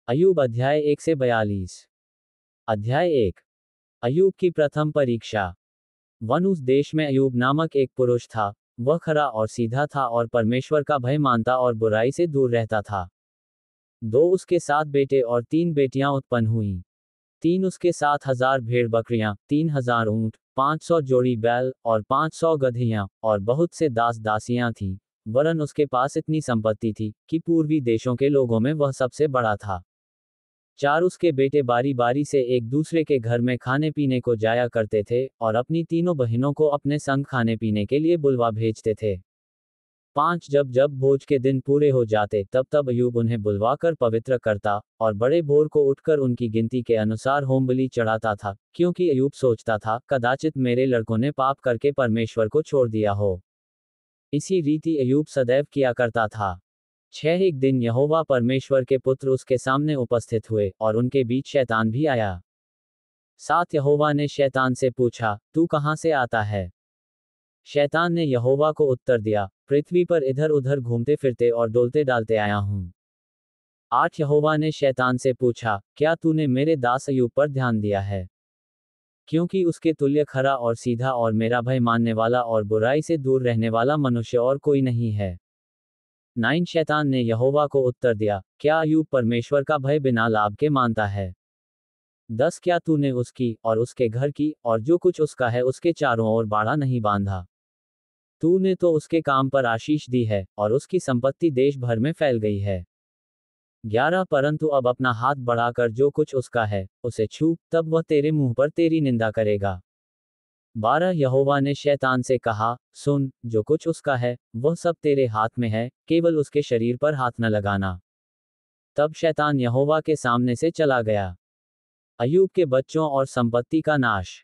अय्यूब अध्याय 1 से 42। अध्याय 1। अय्यूब की प्रथम परीक्षा। उस देश में अय्यूब नामक एक पुरुष था। वह खरा और सीधा था और परमेश्वर का भय मानता और बुराई से दूर रहता था। उसके 7 बेटे और 3 बेटियां उत्पन्न हुईं। उसके 7,000 भेड़ बकरियां, 3,000 ऊंट, 500 जोड़ी बैल और 500 गदहियां और बहुत से दास दासियां थीं। वरन उसके पास इतनी संपत्ति थी कि पूर्वी देशों के लोगों में वह सबसे बड़ा था। 4 उसके बेटे बारी बारी से एक दूसरे के घर में खाने पीने को जाया करते थे और अपनी तीनों बहनों को अपने संग खाने पीने के लिए बुलवा भेजते थे। 5 जब जब भोज के दिन पूरे हो जाते तब तब अय्यूब उन्हें बुलवाकर पवित्र करता और बड़े भोर को उठकर उनकी गिनती के अनुसार होमबलि चढ़ाता था, क्योंकि अय्यूब सोचता था, कदाचित मेरे लड़कों ने पाप करके परमेश्वर को छोड़ दिया हो। इसी रीति अय्यूब सदैव किया करता था। 6 एक दिन यहोवा परमेश्वर के पुत्र उसके सामने उपस्थित हुए और उनके बीच शैतान भी आया। 7 यहोवा ने शैतान से पूछा, तू कहां से आता है? शैतान ने यहोवा को उत्तर दिया, पृथ्वी पर इधर उधर घूमते फिरते और डोलते डालते आया हूं। 8 यहोवा ने शैतान से पूछा, क्या तूने मेरे दास अय्यूब पर ध्यान दिया है? क्योंकि उसके तुल्य खरा और सीधा और मेरा भय मानने वाला और बुराई से दूर रहने वाला मनुष्य और कोई नहीं है। 9 शैतान ने यहोवा को उत्तर दिया, क्या अय्यूब परमेश्वर का भय बिना लाभ के मानता है? 10 क्या तूने उसकी और उसके घर की और जो कुछ उसका है उसके चारों ओर बाड़ा नहीं बांधा? तूने तो उसके काम पर आशीष दी है और उसकी संपत्ति देश भर में फैल गई है। 11 परंतु अब अपना हाथ बढ़ाकर जो कुछ उसका है उसे छू, तब वह तेरे मुंह पर तेरी निंदा करेगा। 12 यहोवा ने शैतान से कहा, सुन, जो कुछ उसका है वह सब तेरे हाथ में है, केवल उसके शरीर पर हाथ न लगाना। तब शैतान यहोवा के सामने से चला गया। अय्यूब के बच्चों और संपत्ति का नाश।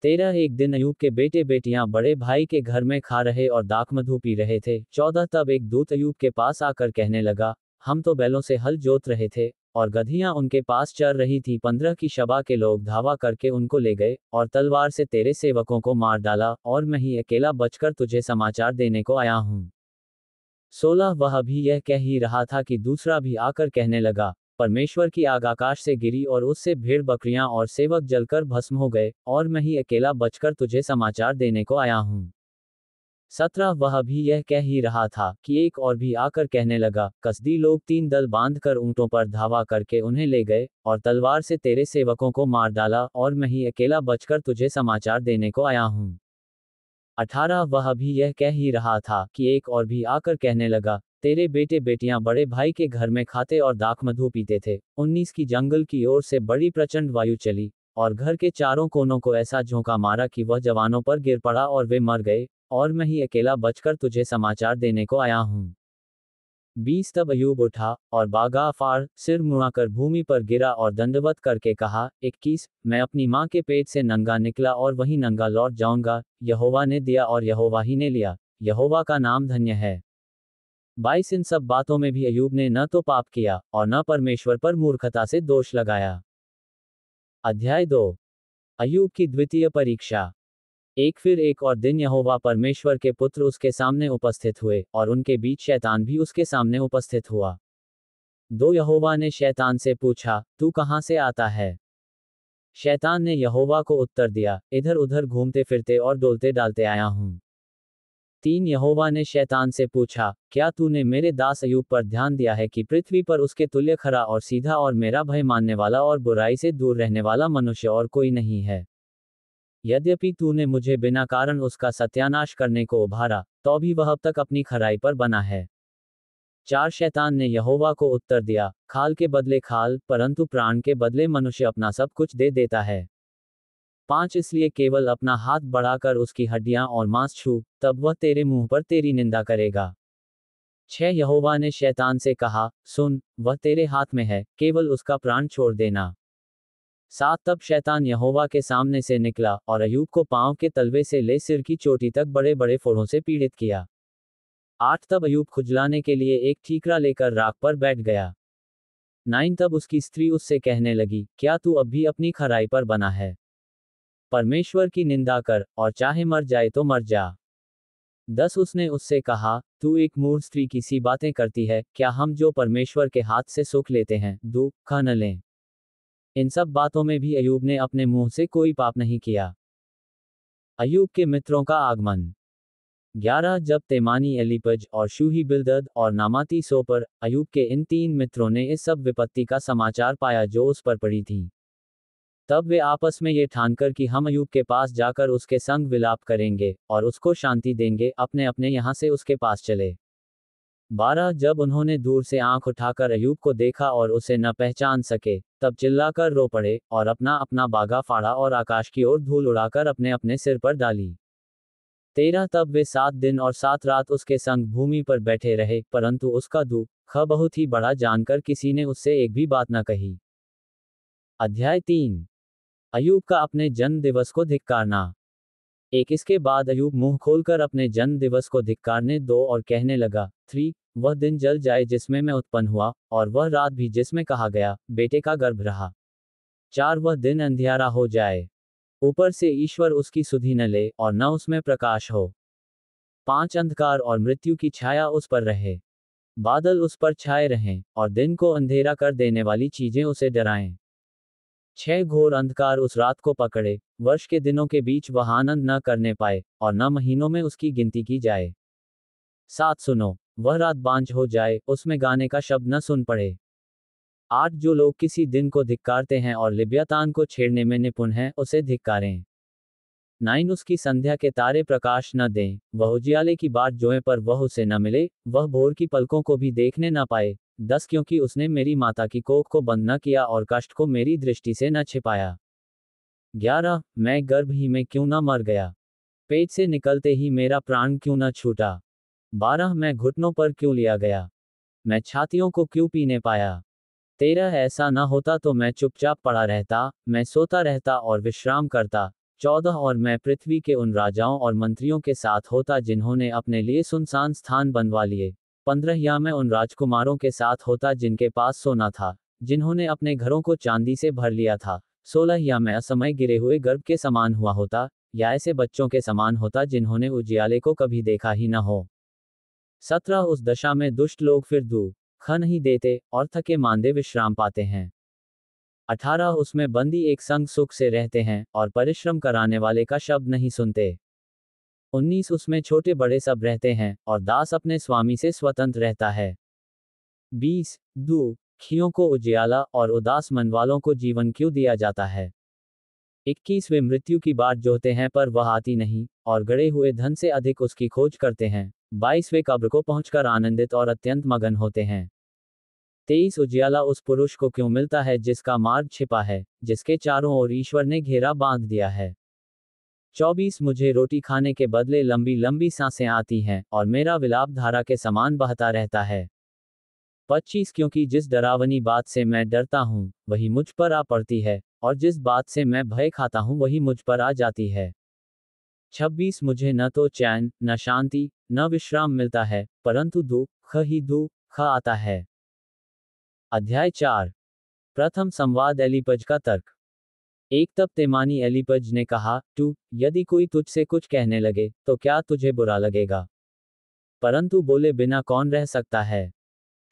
13 एक दिन अय्यूब के बेटे बेटियां बड़े भाई के घर में खा रहे और दाखमधु पी रहे थे। 14 तब एक दूत अय्यूब के पास आकर कहने लगा, हम तो बैलों से हल जोत रहे थे और गधियां उनके पास चर रही थी। 15 की शबा के लोग धावा करके उनको ले गए और तलवार से तेरे सेवकों को मार डाला और मैं ही अकेला बचकर तुझे समाचार देने को आया हूं। 16 वह अभी यह कह ही रहा था कि दूसरा भी आकर कहने लगा, परमेश्वर की आग आकाश से गिरी और उससे भेड़ बकरियां और सेवक जलकर भस्म हो गए और मैं ही अकेला बचकर तुझे समाचार देने को आया हूं। 17 वह भी यह कह ही रहा था कि एक और भी आकर कहने लगा, कसदी लोग 3 दल बांधकर ऊंटों पर धावा करके उन्हें ले गए और तलवार से तेरे सेवकों को मार डाला और मैं ही अकेला बचकर तुझे समाचार देने को आया हूं। 18 वह भी यह कह ही रहा था कि एक और भी आकर कहने लगा, तेरे बेटे बेटियां बड़े भाई के घर में खाते और दाखमधु पीते थे। 19 की जंगल की ओर से बड़ी प्रचंड वायु चली और घर के चारों कोनों को ऐसा झोंका मारा कि वह जवानों पर गिर पड़ा और वे मर गए और मैं ही अकेला बचकर तुझे समाचार देने को आया हूं। 20 तब अय्यूब उठा और बागा फाड़ सिर मुड़ाकर भूमि पर गिरा और दंडवत करके कहा। 21 मैं अपनी मां के पेट से नंगा निकला और वहीं नंगा लौट जाऊंगा। यहोवा ने दिया और यहोवा ही ने लिया, यहोवा का नाम धन्य है। 22 इन सब बातों में भी अय्यूब ने न तो पाप किया और न परमेश्वर पर मूर्खता से दोष लगाया। अध्याय 2। अय्यूब की द्वितीय परीक्षा। फिर एक और दिन यहोवा परमेश्वर के पुत्र उसके सामने उपस्थित हुए और उनके बीच शैतान भी उसके सामने उपस्थित हुआ। यहोवा ने शैतान से पूछा, तू कहां से आता है? शैतान ने यहोवा को उत्तर दिया, इधर उधर घूमते फिरते और डोलते डालते आया हूं। 3 यहोवा ने शैतान से पूछा, क्या तूने मेरे दास अय्यूब पर ध्यान दिया है कि पृथ्वी पर उसके तुल्य खरा और सीधा और मेरा भय मानने वाला और बुराई से दूर रहने वाला मनुष्य और कोई नहीं है? यद्यपि तूने मुझे बिना कारण उसका सत्यानाश करने को उभारा, तो भी वह अब तक अपनी खराई पर बना है। 4 शैतान ने यहोवा को उत्तर दिया, खाल के बदले खाल, परंतु प्राण के बदले मनुष्य अपना सब कुछ दे देता है। 5 इसलिए केवल अपना हाथ बढ़ाकर उसकी हड्डियां और मांस छू, तब वह तेरे मुंह पर तेरी निंदा करेगा। 6 यहोवा ने शैतान से कहा, सुन, वह तेरे हाथ में है, केवल उसका प्राण छोड़ देना। 7 तब शैतान यहोवा के सामने से निकला और अय्यूब को पांव के तलवे से ले सिर की चोटी तक बड़े बड़े फोड़ों से पीड़ित किया। 8 तब अय्यूब खुजलाने के लिए एक ठीकरा लेकर राख पर बैठ गया। 9 तब उसकी स्त्री उससे कहने लगी, क्या तू अब भी अपनी खराई पर बना है? परमेश्वर की निंदा कर और चाहे मर जाए तो मर जा। 10 उसने उससे कहा, तू एक मूढ़ स्त्री की सी बातें करती है, क्या हम जो परमेश्वर के हाथ से सुख लेते हैं, दुख न लें। इन सब बातों में भी अय्यूब ने अपने मुंह से कोई पाप नहीं किया। अय्यूब के मित्रों का आगमन। 11 जब तेमानी एलीपज और शूही बिल्दद और नामाती सोपर अय्यूब के इन 3 मित्रों ने इस सब विपत्ति का समाचार पाया जो उस पर पड़ी थी, तब वे आपस में ये ठानकर कि हम अय्यूब के पास जाकर उसके संग विलाप करेंगे और उसको शांति देंगे, अपने अपने यहाँ से उसके पास चले। 12 जब उन्होंने दूर से आंख उठाकर अय्यूब को देखा और उसे न पहचान सके, तब चिल्लाकर रो पड़े और अपना अपना बागा फाड़ा और आकाश की ओर धूल उड़ाकर अपने अपने सिर पर डाली। 13 तब वे 7 दिन और 7 रात उसके संग भूमि पर बैठे रहे, परंतु उसका दुख बहुत ही बड़ा जानकर किसी ने उससे एक भी बात न कही। अध्याय 3। अय्यूब का अपने जन्म दिवस को धिक्कारना। एक इसके बाद अय्यूब मुंह खोलकर अपने जन्म दिवस को धिक्कारने दो और कहने लगा, 3 वह दिन जल जाए जिसमें मैं उत्पन्न हुआ, और वह रात भी जिसमें कहा गया, बेटे का गर्भ रहा। 4 वह दिन अंधियारा हो जाए, ऊपर से ईश्वर उसकी सुधि न ले और न उसमें प्रकाश हो। 5 अंधकार और मृत्यु की छाया उस पर रहे, बादल उस पर छाए रहें, और दिन को अंधेरा कर देने वाली चीजें उसे डराएं। 6 घोर अंधकार उस रात को पकड़े, वर्ष के दिनों के बीच वह आनंद न करने पाए, और न महीनों में उसकी गिनती की जाए। 7 सुनो, वह रात बांझ हो जाए, उसमें गाने का शब्द न सुन पड़े। 8 जो लोग किसी दिन को धिक्कारते हैं और लिव्यातान को छेड़ने में निपुण हैं, उसे धिक्कारें। 9 उसकी संध्या के तारे प्रकाश न दें, वह उजियाले की बाट जोए पर वह उसे न मिले, वह भोर की पलकों को भी देखने न पाए। 10 क्योंकि उसने मेरी माता की कोख को बंद न किया और कष्ट को मेरी दृष्टि से न छिपाया। 11 मैं गर्भ ही में क्यों न मर गया, पेट से निकलते ही मेरा प्राण क्यों न छूटा। 12 मैं घुटनों पर क्यों लिया गया, मैं छातियों को क्यों पीने पाया। 13 ऐसा न होता तो मैं चुपचाप पड़ा रहता, मैं सोता रहता और विश्राम करता। 14 और मैं पृथ्वी के उन राजाओं और मंत्रियों के साथ होता जिन्होंने अपने लिए सुनसान स्थान बनवा लिए। 15 या मैं उन राजकुमारों के साथ होता जिनके पास सोना था, जिन्होंने अपने घरों को चांदी से भर लिया था। 16 या मैं असमय गिरे हुए गर्भ के समान हुआ होता, या ऐसे बच्चों के समान होता जिन्होंने उजियाले को कभी देखा ही न हो। 17 उस दशा में दुष्ट लोग फिर दुख नहीं देते और थके मांदे विश्राम पाते हैं। 18 उसमें बंदी एक संग सुख से रहते हैं और परिश्रम कराने वाले का शब्द नहीं सुनते। 19 उसमें छोटे बड़े सब रहते हैं और दास अपने स्वामी से स्वतंत्र रहता है। 20 दुखियों को उजियाला और उदास मन वालों को जीवन क्यों दिया जाता है। 21 वे मृत्यु की बाट जोहते हैं पर वह आती नहीं, और गड़े हुए धन से अधिक उसकी खोज करते हैं। 22 वे कब्र को पहुंचकर आनंदित और अत्यंत मगन होते हैं। 23 उजियाला उस पुरुष को क्यों मिलता है जिसका मार्ग छिपा है, जिसके चारों ओर ईश्वर ने घेरा बांध दिया है। 24 मुझे रोटी खाने के बदले लंबी लंबी सांसें आती हैं और मेरा विलाप धारा के समान बहता रहता है। 25 क्योंकि जिस डरावनी बात से मैं डरता हूँ वही मुझ पर आ पड़ती है, और जिस बात से मैं भय खाता हूँ वही मुझ पर आ जाती है। 26 मुझे न तो चैन न शांति न विश्राम मिलता है, परंतु दुख ही दुख आता है। अध्याय 4। प्रथम संवाद एलीपज का तर्क। एक तब तेमानी एलीपज ने कहा, तू यदि कोई तुझसे कुछ कहने लगे तो क्या तुझे बुरा लगेगा, परंतु बोले बिना कौन रह सकता है।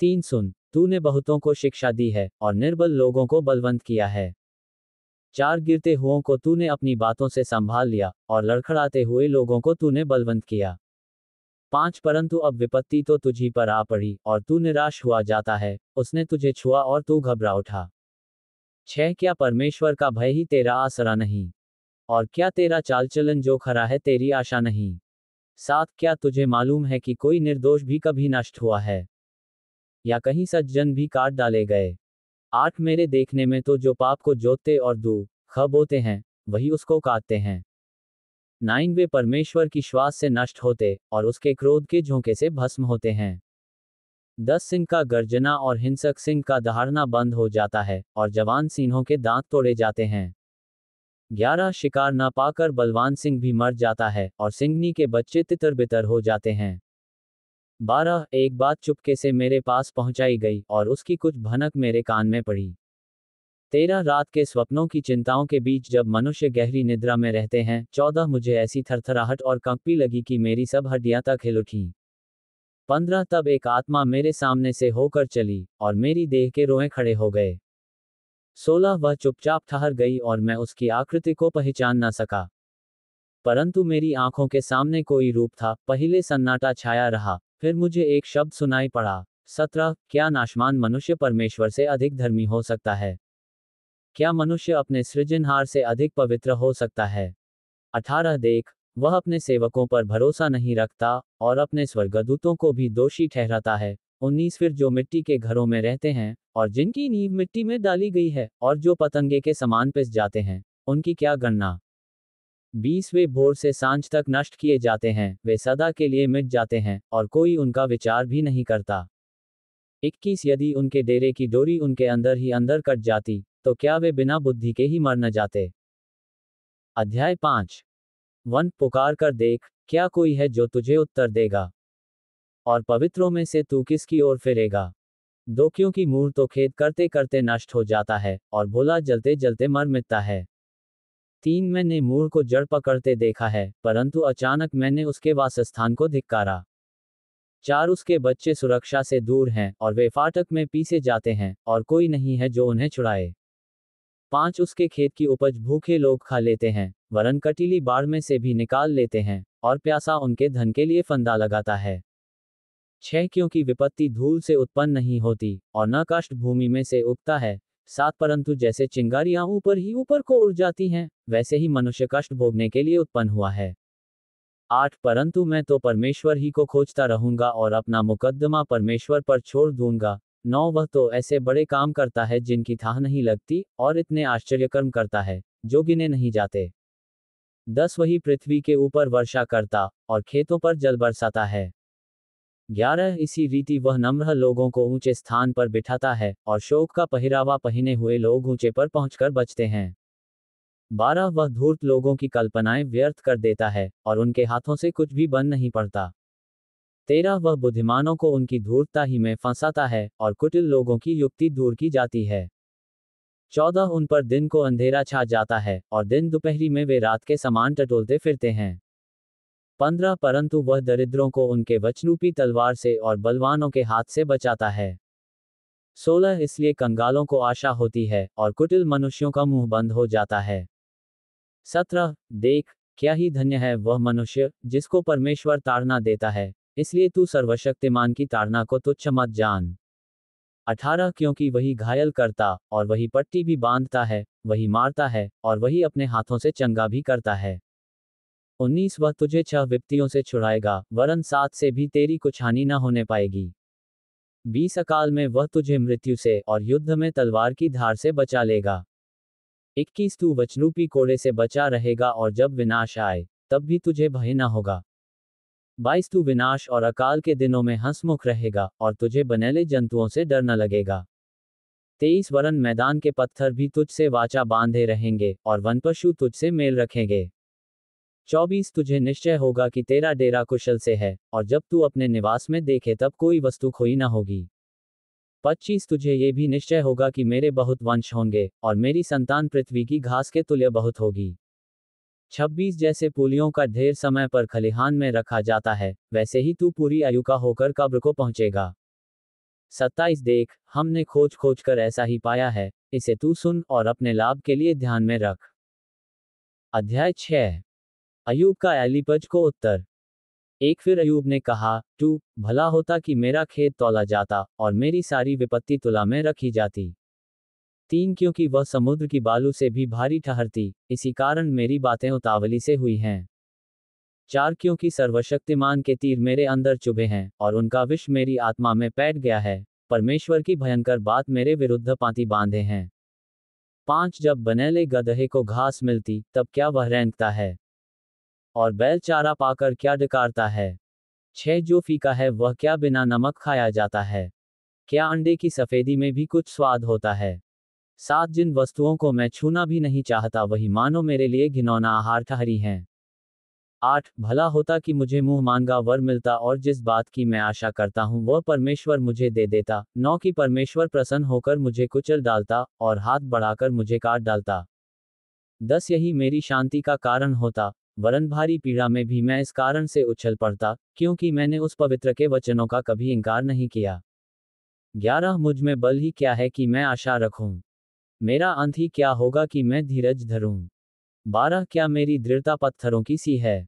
3 सुन, तूने बहुतों को शिक्षा दी है और निर्बल लोगों को बलवंत किया है। 4 गिरते हुओं को तूने अपनी बातों से संभाल लिया और लड़खड़ाते हुए लोगों को तूने बलवंत किया। 5 परंतु अब विपत्ति तो तुझी पर आ पड़ी और तू निराश हुआ जाता है, उसने तुझे छुआ और तू घबरा उठा। 6 क्या परमेश्वर का भय ही तेरा आसरा नहीं, और क्या तेरा चालचलन जो खरा है तेरी आशा नहीं। 7 क्या तुझे मालूम है कि कोई निर्दोष भी कभी नष्ट हुआ है, या कहीं सज्जन भी काट डाले गए। 8 मेरे देखने में तो जो पाप को जोतते और दुख बोते हैं वही उसको काटते हैं। 9 वे परमेश्वर की श्वास से नष्ट होते और उसके क्रोध के झोंके से भस्म होते हैं। 10 सिंह का गर्जना और हिंसक सिंह का दहाड़ना बंद हो जाता है और जवान सिंहों के दांत तोड़े जाते हैं। 11 शिकार न पाकर बलवान सिंह भी मर जाता है और सिंहनी के बच्चे तितर बितर हो जाते हैं। 12 एक बात चुपके से मेरे पास पहुंचाई गई और उसकी कुछ भनक मेरे कान में पड़ी। 13 रात के स्वप्नों की चिंताओं के बीच जब मनुष्य गहरी निद्रा में रहते हैं। 14 मुझे ऐसी थरथराहट और कंपी लगी कि मेरी सब हड्डियां तक हिल उठी। 15 तब एक आत्मा मेरे सामने से होकर चली और मेरी देह के रोए खड़े हो गए। 16 वह चुपचाप ठहर गई और मैं उसकी आकृति को पहचान न सका, परंतु मेरी आंखों के सामने कोई रूप था। पहले सन्नाटा छाया रहा, फिर मुझे एक शब्द सुनाई पड़ा। 17 क्या नाशमान मनुष्य परमेश्वर से अधिक धर्मी हो सकता है? क्या मनुष्य अपने सृजनहार से अधिक पवित्र हो सकता है? 18 देख, वह अपने सेवकों पर भरोसा नहीं रखता और अपने स्वर्गदूतों को भी दोषी ठहराता है। 19 फिर जो मिट्टी के घरों में रहते हैं और जिनकी नींव मिट्टी में डाली गई है और जो पतंगे के समान पिस जाते हैं, उनकी क्या गणना? 20 वे भोर से सांझ तक नष्ट किए जाते हैं, वे सदा के लिए मिट जाते हैं और कोई उनका विचार भी नहीं करता। 21 यदि उनके डेरे की डोरी उनके अंदर ही अंदर कट जाती, तो क्या वे बिना बुद्धि के ही मर न जाते? अध्याय 5 वन पुकार कर देख, क्या कोई है जो तुझे उत्तर देगा? और पवित्रों में से तू किसकी ओर फिरेगा? दो क्योंकि मूर तो खेद करते करते नष्ट हो जाता है और भोला जलते जलते मर मिटता है। 3 मैंने मूर को जड़ पकड़ते देखा है, परंतु अचानक मैंने उसके वासस्थान को धिक्कारा। 4 उसके बच्चे सुरक्षा से दूर हैं और वे फाटक में पीसे जाते हैं और कोई नहीं है जो उन्हें छुड़ाए। 5 उसके खेत की उपज भूखे लोग खा लेते हैं, वरन कटीली बाड़ में से भी निकाल लेते हैं और प्यासा उनके धन के लिए फंदा लगाता है। 6 क्योंकि विपत्ति धूल से उत्पन्न नहीं होती और न कष्ट भूमि में से उगता है। 7 परंतु जैसे चिंगारियां ऊपर ही ऊपर को उड़ जाती हैं, वैसे ही मनुष्य कष्ट भोगने के लिए उत्पन्न हुआ है। 8 परंतु मैं तो परमेश्वर ही को खोजता रहूंगा और अपना मुकद्दमा परमेश्वर पर छोड़ दूंगा। 9 वह तो ऐसे बड़े काम करता है जिनकी थाह नहीं लगती और इतने आश्चर्यकर्म करता है जो गिने नहीं जाते। 10 वही पृथ्वी के ऊपर वर्षा करता और खेतों पर जल बरसाता है। 11 इसी रीति वह नम्र लोगों को ऊंचे स्थान पर बिठाता है और शोक का पहिरावा पहने हुए लोग ऊंचे पर पहुंचकर बचते हैं। 12 वह धूर्त लोगों की कल्पनाएं व्यर्थ कर देता है और उनके हाथों से कुछ भी बन नहीं पड़ता। 13 वह बुद्धिमानों को उनकी धूर्तता ही में फंसाता है और कुटिल लोगों की युक्ति दूर की जाती है। 14 उन पर दिन को अंधेरा छा जाता है और दिन दोपहरी में वे रात के समान टटोलते फिरते हैं। 15 परंतु वह दरिद्रों को उनके वचनरूपी तलवार से और बलवानों के हाथ से बचाता है। 16 इसलिए कंगालों को आशा होती है और कुटिल मनुष्यों का मुंह बंद हो जाता है। 17 देख, क्या ही धन्य है वह मनुष्य जिसको परमेश्वर ताड़ना देता है, इसलिए तू सर्वशक्तिमान की ताड़ना को तुच्छ मत जान। 18 क्योंकि वही घायल करता और वही पट्टी भी बांधता है, वही मारता है और वही अपने हाथों से चंगा भी करता है। 19 वह तुझे 6 विपत्तियों से छुड़ाएगा, वरन 7 से भी तेरी कुछ हानि न होने पाएगी। 20 अकाल में वह तुझे मृत्यु से और युद्ध में तलवार की धार से बचा लेगा। 21 तू वचनरूपी कोड़े से बचा रहेगा और जब विनाश आए तब भी तुझे भय न होगा। 22 तू विनाश और अकाल के दिनों में हंसमुख रहेगा और तुझे बनेले जंतुओं से डर न लगेगा। 23 वरन मैदान के पत्थर भी तुझसे वाचा बांधे रहेंगे और वन पशु तुझसे मेल रखेंगे। 24 तुझे निश्चय होगा कि तेरा डेरा कुशल से है और जब तू अपने निवास में देखे तब कोई वस्तु खोई न होगी। 25 तुझे ये भी निश्चय होगा कि मेरे बहुत वंश होंगे और मेरी संतान पृथ्वी की घास के तुल्य बहुत होगी। 26 जैसे पूलियों का ढेर समय पर खलिहान में रखा जाता है, वैसे ही तू पूरी आयु का होकर कब्र को पहुंचेगा। 27 देख, हमने खोज खोज कर ऐसा ही पाया है, इसे तू सुन और अपने लाभ के लिए ध्यान में रख। अध्याय 6 अय्यूब का एलीपज को उत्तर। एक फिर अय्यूब ने कहा, तू भला होता कि मेरा खेत तौला जाता और मेरी सारी विपत्ति तुला में रखी जाती। 3 क्योंकि वह समुद्र की बालू से भी भारी ठहरती, इसी कारण मेरी बातें उतावली से हुई हैं। 4 क्योंकि सर्वशक्तिमान के तीर मेरे अंदर चुभे हैं और उनका विष मेरी आत्मा में पैठ गया है, परमेश्वर की भयंकर बात मेरे विरुद्ध पांति बांधे हैं। 5 जब बनेले गदहे को घास मिलती तब क्या वह रेंगता है और बैल चारा पाकर क्या डकारता है। 6 जो फीका है वह क्या बिना नमक खाया जाता है? क्या अंडे की सफेदी में भी कुछ स्वाद होता है? 7 जिन वस्तुओं को मैं छूना भी नहीं चाहता वही मानो मेरे लिए घिनौना आहार ठहरी हैं। 8 भला होता कि मुझे मुंह मांगा वर मिलता और जिस बात की मैं आशा करता हूं वह परमेश्वर मुझे दे देता। 9 कि परमेश्वर प्रसन्न होकर मुझे कुचल डालता और हाथ बढ़ाकर मुझे काट डालता। 10 यही मेरी शांति का कारण होता, वरन भारी पीड़ा में भी मैं इस कारण से उछल पड़ता, क्योंकि मैंने उस पवित्र के वचनों का कभी इंकार नहीं किया। 11 मुझ में बल ही क्या है कि मैं आशा रखूं, मेरा अंत ही क्या होगा कि मैं धीरज धरूं। 12 क्या मेरी दृढ़ता पत्थरों की सी है,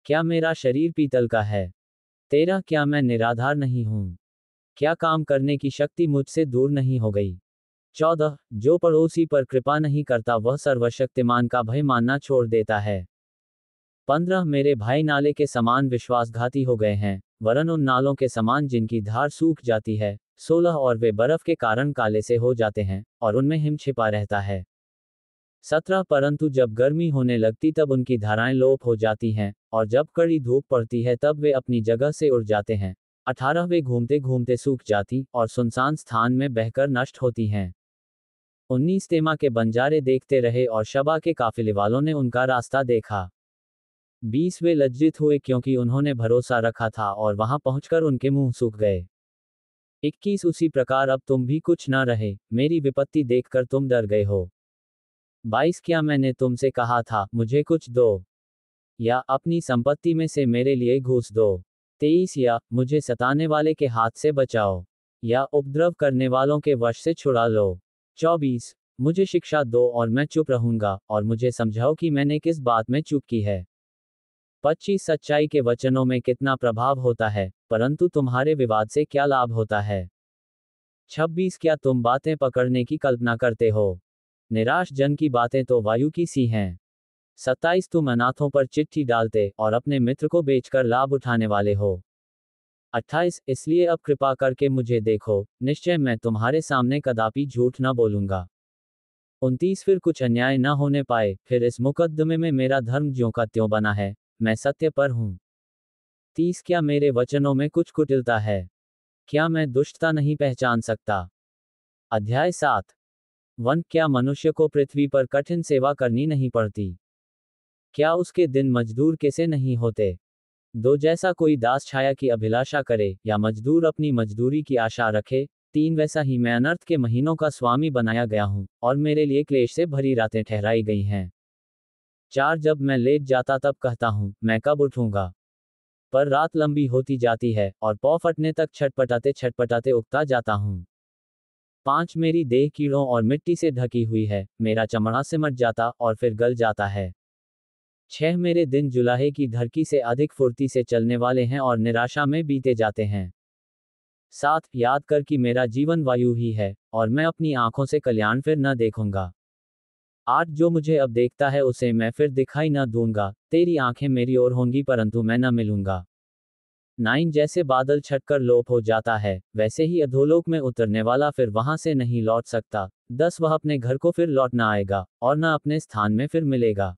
क्या मेरा शरीर पीतल का है। 13 क्या मैं निराधार नहीं हूं, क्या काम करने की शक्ति मुझसे दूर नहीं हो गई। 14 जो पड़ोसी पर कृपा नहीं करता वह सर्वशक्तिमान का भय मानना छोड़ देता है। 15 मेरे भाई नाले के समान विश्वासघाती हो गए हैं, वरन उन नालों के समान जिनकी धार सूख जाती है। 16 और वे बर्फ के कारण काले से हो जाते हैं और उनमें हिम छिपा रहता है। 17 परंतु जब गर्मी होने लगती तब उनकी धाराएं लोप हो जाती हैं, और जब कड़ी धूप पड़ती है तब वे अपनी जगह से उड़ जाते हैं। 18 वे घूमते घूमते सूख जाती और सुनसान स्थान में बहकर नष्ट होती हैं। 19 तेमा के बंजारे देखते रहे और शबा के काफिले वालों ने उनका रास्ता देखा। 20 वे लज्जित हुए क्योंकि उन्होंने भरोसा रखा था और वहां पहुंचकर उनके मुंह सूख गए। 21 उसी प्रकार अब तुम भी कुछ न रहे, मेरी विपत्ति देखकर तुम डर गए हो। 22 क्या मैंने तुमसे कहा था मुझे कुछ दो, या अपनी संपत्ति में से मेरे लिए घूस दो। 23 या मुझे सताने वाले के हाथ से बचाओ, या उपद्रव करने वालों के वश से छुड़ा लो। 24 मुझे शिक्षा दो और मैं चुप रहूंगा, और मुझे समझाओ कि मैंने किस बात में चूक की है। 25 सच्चाई के वचनों में कितना प्रभाव होता है, परंतु तुम्हारे विवाद से क्या लाभ होता है। 26 क्या तुम बातें पकड़ने की कल्पना करते हो, निराश जन की बातें तो वायु की सी हैं। 27 तुम अनाथों पर चिट्ठी डालते और अपने मित्र को बेचकर लाभ उठाने वाले हो। 28 इसलिए अब कृपा करके मुझे देखो, निश्चय मैं तुम्हारे सामने कदापि झूठ न बोलूंगा। 29 फिर कुछ अन्याय न होने पाए, फिर इस मुकद्दमे में मेरा धर्म ज्यों का त्यों बना है, मैं सत्य पर हूं। 30 क्या मेरे वचनों में कुछ कुटिलता है, क्या मैं दुष्टता नहीं पहचान सकता। अध्याय 7 वन क्या मनुष्य को पृथ्वी पर कठिन सेवा करनी नहीं पड़ती, क्या उसके दिन मजदूर कैसे नहीं होते। दो जैसा कोई दास छाया की अभिलाषा करे या मजदूर अपनी मजदूरी की आशा रखे। 3 वैसा ही मैं अनर्थ के महीनों का स्वामी बनाया गया हूं, और मेरे लिए क्लेश से भरी रातें ठहराई गई हैं। 4 जब मैं लेट जाता तब कहता हूं मैं कब उठूंगा, पर रात लंबी होती जाती है और पौ फटने तक छटपटाते छटपटाते उगता जाता हूं। 5 मेरी देह कीड़ों और मिट्टी से ढकी हुई है, मेरा चमड़ा सिमट जाता और फिर गल जाता है। 6 मेरे दिन जुलाहे की धरकी से अधिक फुर्ती से चलने वाले हैं और निराशा में बीते जाते हैं। 7 याद कर कि मेरा जीवन वायु ही है, और मैं अपनी आंखों से कल्याण फिर न देखूंगा। 8 जो मुझे अब देखता है उसे मैं फिर दिखाई न दूंगा, तेरी आंखें मेरी ओर होंगी परंतु मैं न मिलूंगा। 9 जैसे बादल छटकर लोप हो जाता है, वैसे ही अधोलोक में उतरने वाला फिर वहां से नहीं लौट सकता। 10 वह अपने घर को फिर लौट न आएगा, और न अपने स्थान में फिर मिलेगा।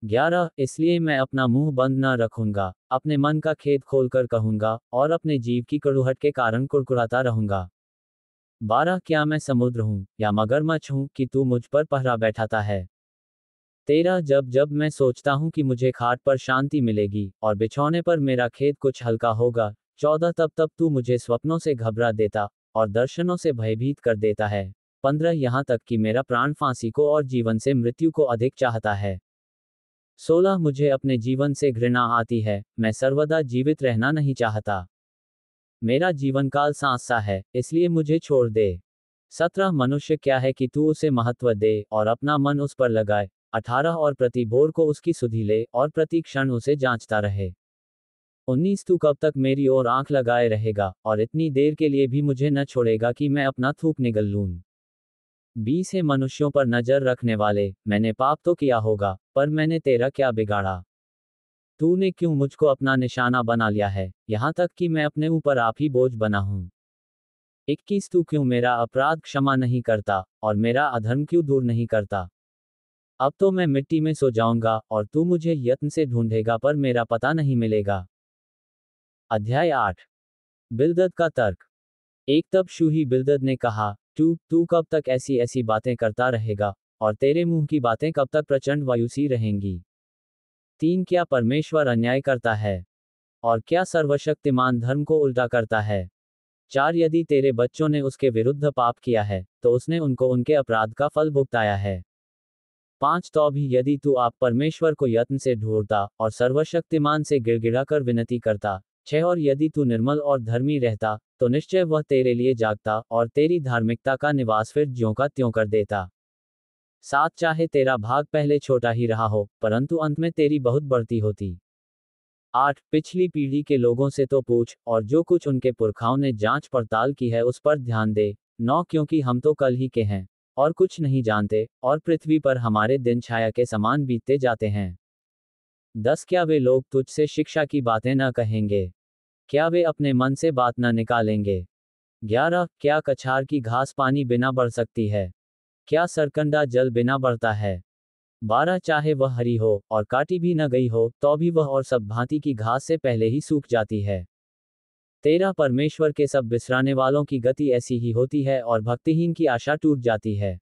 11 इसलिए मैं अपना मुंह बंद न रखूंगा, अपने मन का खेद खोलकर कहूंगा, और अपने जीव की कड़ुहट के कारण कुड़कुड़ाता रहूंगा। 12 क्या मैं समुद्र हूं या मगरमच्छ हूं कि तू मुझ पर पहरा बैठाता है। 13 जब जब मैं सोचता हूं कि मुझे खाट पर शांति मिलेगी और बिछौने पर मेरा खेद कुछ हल्का होगा। 14 तब तब तू मुझे स्वप्नों से घबरा देता और दर्शनों से भयभीत कर देता है। 15 यहां तक कि मेरा प्राण फांसी को और जीवन से मृत्यु को अधिक चाहता है। 16 मुझे अपने जीवन से घृणा आती है, मैं सर्वदा जीवित रहना नहीं चाहता। मेरा जीवन काल सांस सा है, इसलिए मुझे छोड़ दे। 17 मनुष्य क्या है कि तू उसे महत्व दे और अपना मन उस पर लगाए। 18 और प्रति भोर को उसकी सुधि ले और प्रति क्षण उसे जांचता रहे। 19 तू कब तक मेरी ओर आंख लगाए रहेगा और इतनी देर के लिए भी मुझे न छोड़ेगा कि मैं अपना थूक निगल लूं। 20 है मनुष्यों पर नजर रखने वाले, मैंने पाप तो किया होगा, पर मैंने तेरा क्या बिगाड़ा। तूने क्यों मुझको अपना निशाना बना लिया है, यहाँ तक कि मैं अपने ऊपर आप ही बोझ बना हूँ। 21 तू क्यों मेरा अपराध क्षमा नहीं करता और मेरा अधर्म क्यों दूर नहीं करता। अब तो मैं मिट्टी में सो जाऊंगा और तू मुझे यत्न से ढूंढेगा पर मेरा पता नहीं मिलेगा। अध्याय 8 बिलदद का तर्क। एक तब शूही बिलदद ने कहा, तू तू कब तक ऐसी ऐसी बातें करता रहेगा, और तेरे मुंह की बातें कब तक प्रचंड वायु सी रहेंगी। 3 क्या परमेश्वर अन्याय करता है? और क्या सर्वशक्तिमान धर्म को उल्टा करता है? 4 यदि तेरे बच्चों ने उसके विरुद्ध पाप किया है, तो उसने उनको उनके अपराध का फल भुगताया है। 5 तो भी यदि तू आप परमेश्वर को यत्न से ढूंढता और सर्वशक्तिमान से गिड़गिड़ा कर विनती करता। 6 और यदि तू निर्मल और धर्मी रहता, तो निश्चय वह तेरे लिए जागता और तेरी धार्मिकता का निवास फिर ज्यों का त्यों कर देता। 7 चाहे तेरा भाग पहले छोटा ही रहा हो, परंतु अंत में तेरी बहुत बढ़ती होती। 8 पिछली पीढ़ी के लोगों से तो पूछ, और जो कुछ उनके पुरखाओं ने जांच पड़ताल की है उस पर ध्यान दे। 9 क्योंकि हम तो कल ही के हैं और कुछ नहीं जानते, और पृथ्वी पर हमारे दिन छाया के समान बीतते जाते हैं। 10 क्या वे लोग तुझसे शिक्षा की बातें न कहेंगे? क्या वे अपने मन से बात न निकालेंगे? 11 क्या कछार की घास पानी बिना बढ़ सकती है? क्या सरकंडा जल बिना बढ़ता है? 12 चाहे वह हरी हो और काटी भी न गई हो, तो भी वह और सब भांति की घास से पहले ही सूख जाती है। 13 परमेश्वर के सब बिसराने वालों की गति ऐसी ही होती है और भक्तिहीन की आशा टूट जाती है।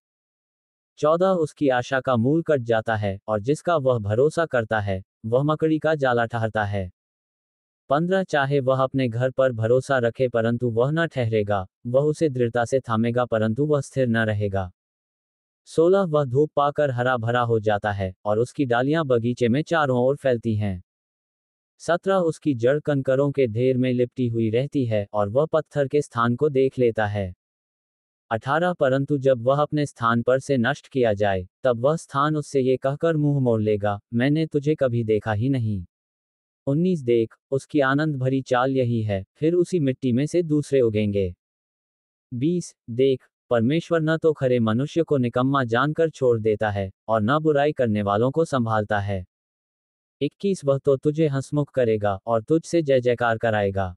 14 उसकी आशा का मूल कट जाता है और जिसका वह भरोसा करता है, वह मकड़ी का जाला ठहरता है। 15 चाहे वह अपने घर पर भरोसा रखे परंतु वह न ठहरेगा, वह उसे दृढ़ता से थामेगा परंतु वह स्थिर न रहेगा। 16 वह धूप पाकर हरा भरा हो जाता है और उसकी डालियां बगीचे में चारों ओर फैलती हैं। 17 उसकी जड़ कंकरों के ढेर में लिपटी हुई रहती है और वह पत्थर के स्थान को देख लेता है। 18 परंतु जब वह अपने स्थान पर से नष्ट किया जाए, तब वह स्थान उससे ये कहकर मुंह मोड़ लेगा, मैंने तुझे कभी देखा ही नहीं। 19 देख, उसकी आनंद भरी चाल यही है, फिर उसी मिट्टी में से दूसरे उगेंगे। 20 देख, परमेश्वर न तो खरे मनुष्य को निकम्मा जानकर छोड़ देता है और न बुराई करने वालों को संभालता है। 21 वह तो तुझे हंसमुख करेगा और तुझसे जय जयकार कराएगा।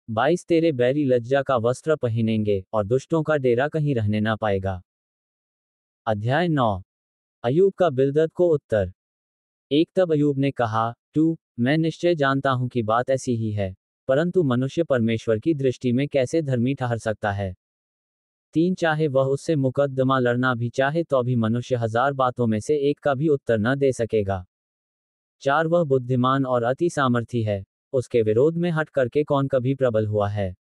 22 तेरे बैरी लज्जा का वस्त्र पहनेंगे और दुष्टों का डेरा कहीं रहने ना पाएगा। अध्याय 9 अय्यूब का बिलदद को उत्तर। एक तब अय्यूब ने कहा, मैं निश्चय जानता हूं कि बात ऐसी ही है, परंतु मनुष्य परमेश्वर की दृष्टि में कैसे धर्मी ठहर सकता है। 3 चाहे वह उससे मुकद्दमा लड़ना भी चाहे तो भी मनुष्य 1000 बातों में से एक का भी उत्तर न दे सकेगा। 4 वह बुद्धिमान और अति सामर्थी है, उसके विरोध में हट करके कौन कभी प्रबल हुआ है।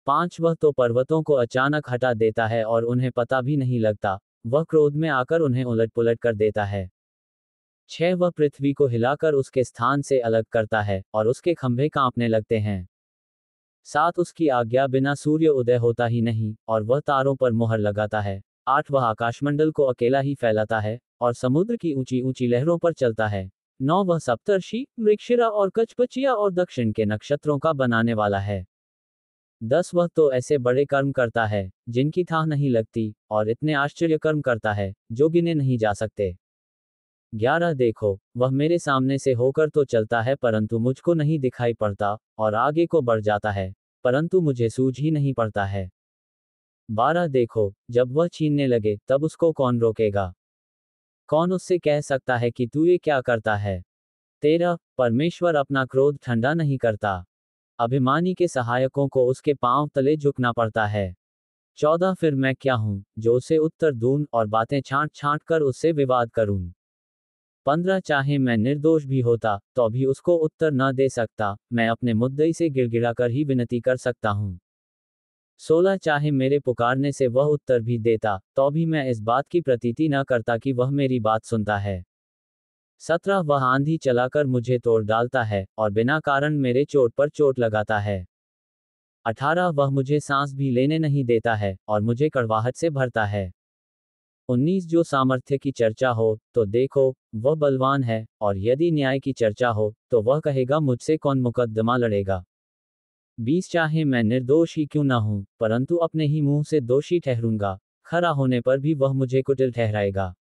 5 वह तो पर्वतों को अचानक हटा देता है और उन्हें पता भी नहीं लगता, वह क्रोध में आकर उन्हें उलट पुलट कर देता है। 6 वह पृथ्वी को हिलाकर उसके स्थान से अलग करता है और उसके खंभे कांपने लगते हैं। 7 उसकी आज्ञा बिना सूर्य उदय होता ही नहीं और वह तारों पर मुहर लगाता है। 8 वह आकाशमंडल को अकेला ही फैलाता है और समुद्र की ऊंची ऊंची लहरों पर चलता है। 9 वह सप्तर्षि, मृगशिरा और कचपचिया और दक्षिण के नक्षत्रों का बनाने वाला है। 10 वह तो ऐसे बड़े कर्म करता है, जिनकी थाह नहीं लगती, और इतने आश्चर्य कर्म करता है, जो गिने नहीं जा सकते। 11 देखो, वह मेरे सामने से होकर तो चलता है परंतु मुझको नहीं दिखाई पड़ता, और आगे को बढ़ जाता है, परंतु मुझे सूझ ही नहीं पड़ता है। 12 देखो, जब वह छीनने लगे, तब उसको कौन रोकेगा? कौन उससे कह सकता है कि तू ये क्या करता है? 13 परमेश्वर अपना क्रोध ठंडा नहीं करता, अभिमानी के सहायकों को उसके पांव तले झुकना पड़ता है। 14 फिर मैं क्या हूं, जो उसे उत्तर दूं और बातें छांट छांट कर उससे विवाद करूं। 15 चाहे मैं निर्दोष भी होता, तो भी उसको उत्तर न दे सकता, मैं अपने मुद्दई से गिड़गिड़ा कर ही विनती कर सकता हूं। 16 चाहे मेरे पुकारने से वह उत्तर भी देता, तो भी मैं इस बात की प्रतीति न करता कि वह मेरी बात सुनता है। 17 वह आंधी चलाकर मुझे तोड़ डालता है और बिना कारण मेरे चोट पर चोट लगाता है। 18 वह मुझे सांस भी लेने नहीं देता है और मुझे कड़वाहट से भरता है। 19 जो सामर्थ्य की चर्चा हो, तो देखो, वह बलवान है, और यदि न्याय की चर्चा हो, तो वह कहेगा मुझसे कौन मुकद्दमा लड़ेगा। 20 चाहे मैं निर्दोष ही क्यों न हूं, परंतु अपने ही मुंह से दोषी ठहरूंगा, खरा होने पर भी वह मुझे कुटिल ठहराएगा।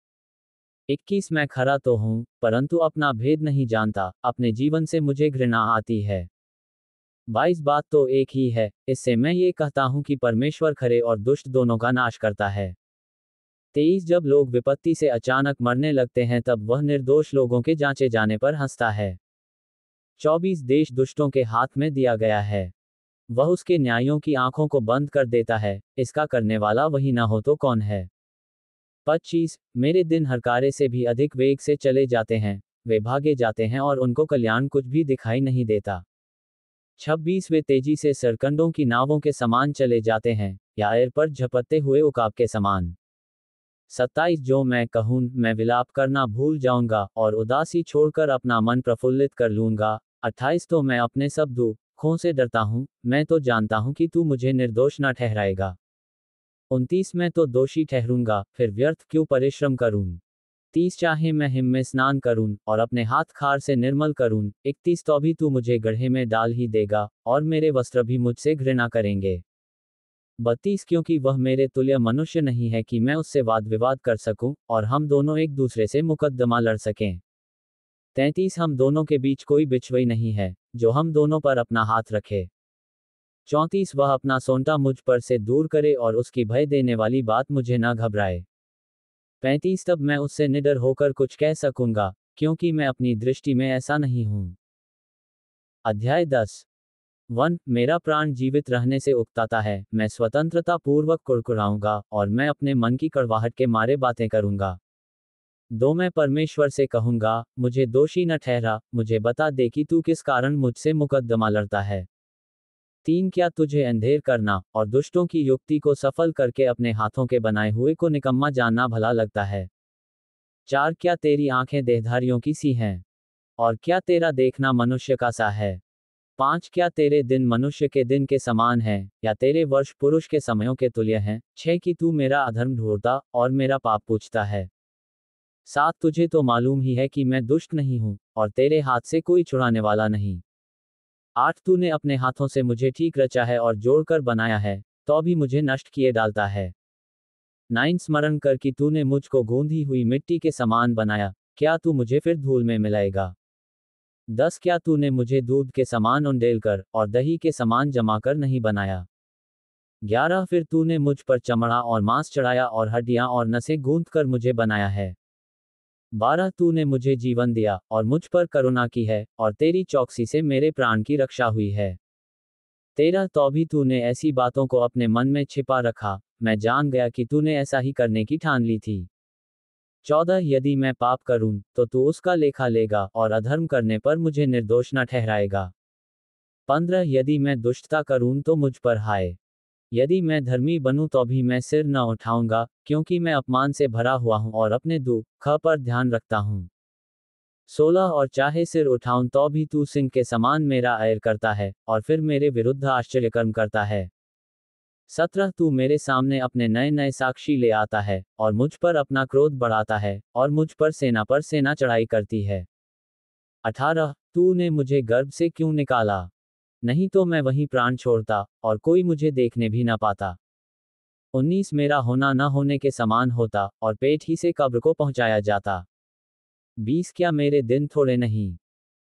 21 मैं खरा तो हूं, परंतु अपना भेद नहीं जानता, अपने जीवन से मुझे घृणा आती है। 22 बात तो एक ही है, इससे मैं ये कहता हूं कि परमेश्वर खरे और दुष्ट दोनों का नाश करता है। 23 जब लोग विपत्ति से अचानक मरने लगते हैं तब वह निर्दोष लोगों के जांचे जाने पर हंसता है। 24 देश दुष्टों के हाथ में दिया गया है, वह उसके न्यायों की आंखों को बंद कर देता है, इसका करने वाला वही ना हो तो कौन है। 25 मेरे दिन हरकारे से भी अधिक वेग से चले जाते हैं, वे भागे जाते हैं और उनको कल्याण कुछ भी दिखाई नहीं देता। 26 वे तेजी से सरकंडों की नावों के समान चले जाते हैं, या एयर पर झपटते हुए उकाब के समान। 27 जो मैं कहूँ मैं विलाप करना भूल जाऊंगा और उदासी छोड़कर अपना मन प्रफुल्लित कर लूंगा। 28 तो मैं अपने सब दुखों से डरता हूँ, मैं तो जानता हूँ कि तू मुझे निर्दोष न ठहराएगा। 29 मैं तो दोषी ठहरूंगा, फिर व्यर्थ क्यों परिश्रम करूं। 30 चाहे मैं हिम में स्नान करूं और अपने हाथ खार से निर्मल करूं। 31 तो भी तू मुझे गड्ढे में डाल ही देगा और मेरे वस्त्र भी मुझसे घृणा करेंगे। 32 क्योंकि वह मेरे तुल्य मनुष्य नहीं है कि मैं उससे वाद विवाद कर सकूं और हम दोनों एक दूसरे से मुकद्दमा लड़ सकें। 33 हम दोनों के बीच कोई बिछुई नहीं है जो हम दोनों पर अपना हाथ रखे। 34 वह अपना सोंटा मुझ पर से दूर करे और उसकी भय देने वाली बात मुझे न घबराए। 35 तब मैं उससे निडर होकर कुछ कह सकूंगा, क्योंकि मैं अपनी दृष्टि में ऐसा नहीं हूं। अध्याय 10 1 मेरा प्राण जीवित रहने से उकताता है, मैं स्वतंत्रता पूर्वक कुड़कुड़ाऊंगा और मैं अपने मन की कड़वाहट के मारे बातें करूंगा। 2 मैं परमेश्वर से कहूंगा, मुझे दोषी न ठहरा, मुझे बता दे कि तू किस कारण मुझसे मुकद्दमा लड़ता है। 3 क्या तुझे अंधेर करना और दुष्टों की युक्ति को सफल करके अपने हाथों के बनाए हुए को निकम्मा जानना भला लगता है। 4 क्या तेरी आंखें देहधारियों की सी हैं और क्या तेरा देखना मनुष्य का सा है। 5 क्या तेरे दिन मनुष्य के दिन के समान है या तेरे वर्ष पुरुष के समयों के तुल्य हैं। 6 कि तू मेरा अधर्म ढूंढता और मेरा पाप पूछता है। 7 तुझे तो मालूम ही है कि मैं दुष्ट नहीं हूं और तेरे हाथ से कोई छुड़ाने वाला नहीं। 8 तूने अपने हाथों से मुझे ठीक रचा है और जोड़कर बनाया है, तो भी मुझे नष्ट किए डालता है। 9 स्मरण कर कि तूने मुझको गूंधी हुई मिट्टी के समान बनाया, क्या तू मुझे फिर धूल में मिलाएगा। 10 क्या तूने मुझे दूध के समान उंडेलकर और दही के समान जमाकर नहीं बनाया। 11 फिर तूने मुझ पर चमड़ा और मांस चढ़ाया और हड्डियां और नसें गूंथ कर मुझे बनाया है। 12 तूने मुझे जीवन दिया और मुझ पर करुणा की है और तेरी चौकसी से मेरे प्राण की रक्षा हुई है। 13 तो भी तूने ऐसी बातों को अपने मन में छिपा रखा, मैं जान गया कि तूने ऐसा ही करने की ठान ली थी। 14 यदि मैं पाप करूं तो तू उसका लेखा लेगा और अधर्म करने पर मुझे निर्दोष न ठहराएगा। 15 यदि मैं दुष्टता करूं तो मुझ पर हाय। यदि मैं धर्मी बनूं तो भी मैं सिर न उठाऊंगा, क्योंकि मैं अपमान से भरा हुआ हूं और अपने दुख पर ध्यान रखता हूं। 16 और चाहे सिर उठाऊं तो भी तू सिंह के समान मेरा ऐर करता है और फिर मेरे विरुद्ध आश्चर्यकर्म करता है। 17 तू मेरे सामने अपने नए नए साक्षी ले आता है और मुझ पर अपना क्रोध बढ़ाता है और मुझ पर सेना चढ़ाई करती है। 18 तूने मुझे गर्भ से क्यों निकाला, नहीं तो मैं वहीं प्राण छोड़ता और कोई मुझे देखने भी न पाता। 19 मेरा होना न होने के समान होता और पेट ही से कब्र को पहुंचाया जाता। 20 क्या मेरे दिन थोड़े नहीं,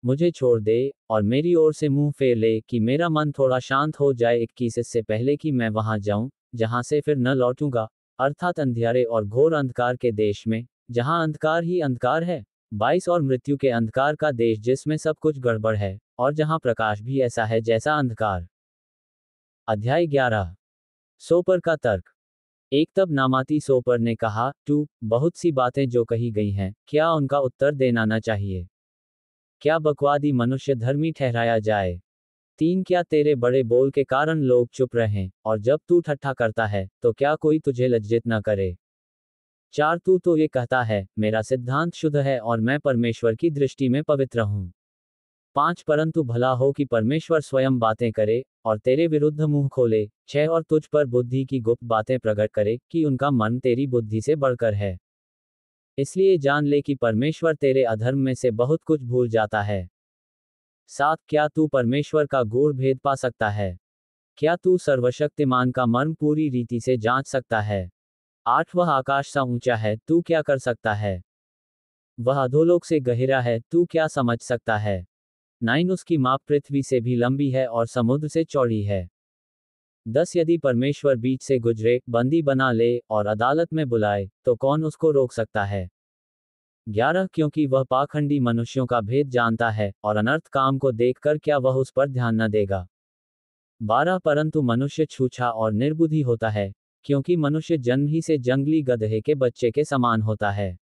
मुझे छोड़ दे और मेरी ओर से मुंह फेर ले कि मेरा मन थोड़ा शांत हो जाए। 21 इससे पहले कि मैं वहां जाऊं जहां से फिर न लौटूंगा, अर्थात अंधियारे और घोर अंधकार के देश में, जहां अंधकार ही अंधकार है। 22 और मृत्यु के अंधकार का देश जिसमें सब कुछ गड़बड़ है और जहां प्रकाश भी ऐसा है जैसा अंधकार। अध्याय 11 सोपर का तर्क। एक तब नामाती सोपर ने कहा, टू बहुत सी बातें जो कही गई हैं, क्या उनका उत्तर देना न चाहिए। क्या बकवादी मनुष्य धर्मी ठहराया जाए। 3 क्या तेरे बड़े बोल के कारण लोग चुप रहें और जब तू ठट्ठा करता है तो क्या कोई तुझे लज्जित न करे। 4 तू तो ये कहता है मेरा सिद्धांत शुद्ध है और मैं परमेश्वर की दृष्टि में पवित्र हूँ। 5 परंतु भला हो कि परमेश्वर स्वयं बातें करे और तेरे विरुद्ध मुंह खोले। 6 और तुझ पर बुद्धि की गुप्त बातें प्रकट करे कि उनका मन तेरी बुद्धि से बढ़कर है। इसलिए जान ले कि परमेश्वर तेरे अधर्म में से बहुत कुछ भूल जाता है। 7 क्या तू परमेश्वर का गूढ़ भेद पा सकता है, क्या तू सर्वशक्तिमान का मर्म पूरी रीति से जांच सकता है। 8 वह आकाश सा ऊंचा है, तू क्या कर सकता है, वह अधोलोक से गहरा है, तू क्या समझ सकता है। 9 उसकी माप पृथ्वी से भी लंबी है और समुद्र से चौड़ी है। 10 यदि परमेश्वर बीच से गुजरे, बंदी बना ले और अदालत में बुलाए, तो कौन उसको रोक सकता है। 11 क्योंकि वह पाखंडी मनुष्यों का भेद जानता है और अनर्थ काम को देखकर क्या वह उस पर ध्यान न देगा। 12 परंतु मनुष्य छूछा और निर्बुद्धि होता है, क्योंकि मनुष्य जन्म ही से जंगली गधे के बच्चे के समान होता है।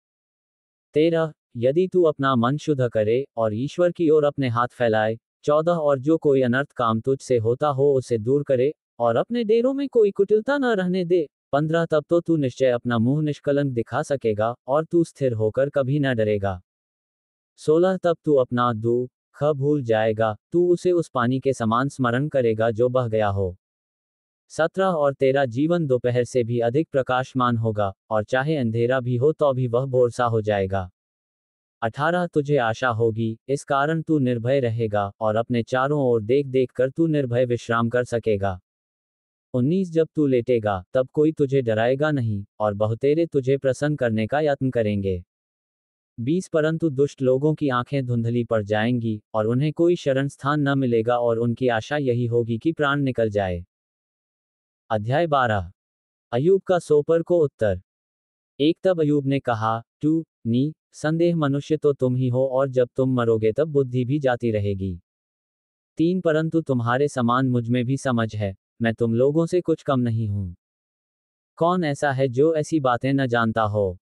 13 यदि तू अपना मन शुद्ध करे और ईश्वर की ओर अपने हाथ फैलाए। 14 और जो कोई अनर्थ काम तुझ से होता हो उसे दूर करे और अपने डेरों में कोई कुटिलता न रहने दे। 15 तब तो तू निश्चय अपना मुंह निष्कलंक दिखा सकेगा और तू स्थिर होकर कभी न डरेगा। 16 तब तू अपना दुख भूल जाएगा, तू उसे उस पानी के समान स्मरण करेगा जो बह गया हो। 17 और तेरा जीवन दोपहर से भी अधिक प्रकाशमान होगा और चाहे अंधेरा भी हो तो भी वह भोर सा हो जाएगा। 18 तुझे आशा होगी, इस कारण तू निर्भय रहेगा और अपने चारों ओर देख देख कर तू निर्भय विश्राम कर सकेगा। 19 जब तू लेटेगा तब कोई तुझे डराएगा नहीं और बहुतेरे तुझे प्रसन्न करने का यत्न करेंगे। 20 परंतु दुष्ट लोगों की आंखें धुंधली पड़ जाएंगी और उन्हें कोई शरण स्थान न मिलेगा और उनकी आशा यही होगी कि प्राण निकल जाए। अध्याय 12 अय्यूब का सोपर को उत्तर। एक तब अय्यूब ने कहा, टू नी संदेह मनुष्य तो तुम ही हो और जब तुम मरोगे तब बुद्धि भी जाती रहेगी। 3 परंतु तुम्हारे समान मुझ में भी समझ है, मैं तुम लोगों से कुछ कम नहीं हूं। कौन ऐसा है जो ऐसी बातें न जानता हो।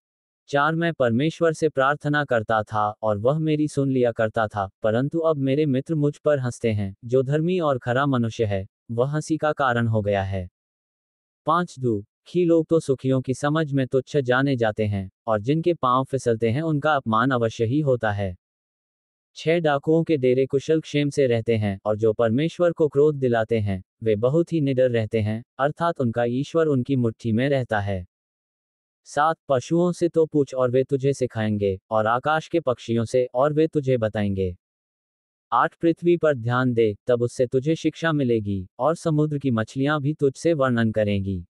4 मैं परमेश्वर से प्रार्थना करता था और वह मेरी सुन लिया करता था, परंतु अब मेरे मित्र मुझ पर हंसते हैं, जो धर्मी और खरा मनुष्य है वह हंसी का कारण हो गया है। 5 दुखी लोग तो सुखियों की समझ में तुच्छ जाने जाते हैं और जिनके पांव फिसलते हैं उनका अपमान अवश्य ही होता है। 6 डाकुओं के डेरे कुशल क्षेम से रहते हैं और जो परमेश्वर को क्रोध दिलाते हैं वे बहुत ही निडर रहते हैं, अर्थात उनका ईश्वर उनकी मुट्ठी में रहता है। 7 पशुओं से तो पूछ और वे तुझे सिखाएंगे और आकाश के पक्षियों से और वे तुझे बताएंगे। 8 पृथ्वी पर ध्यान दे तब उससे तुझे शिक्षा मिलेगी और समुद्र की मछलियां भी तुझसे वर्णन करेंगी।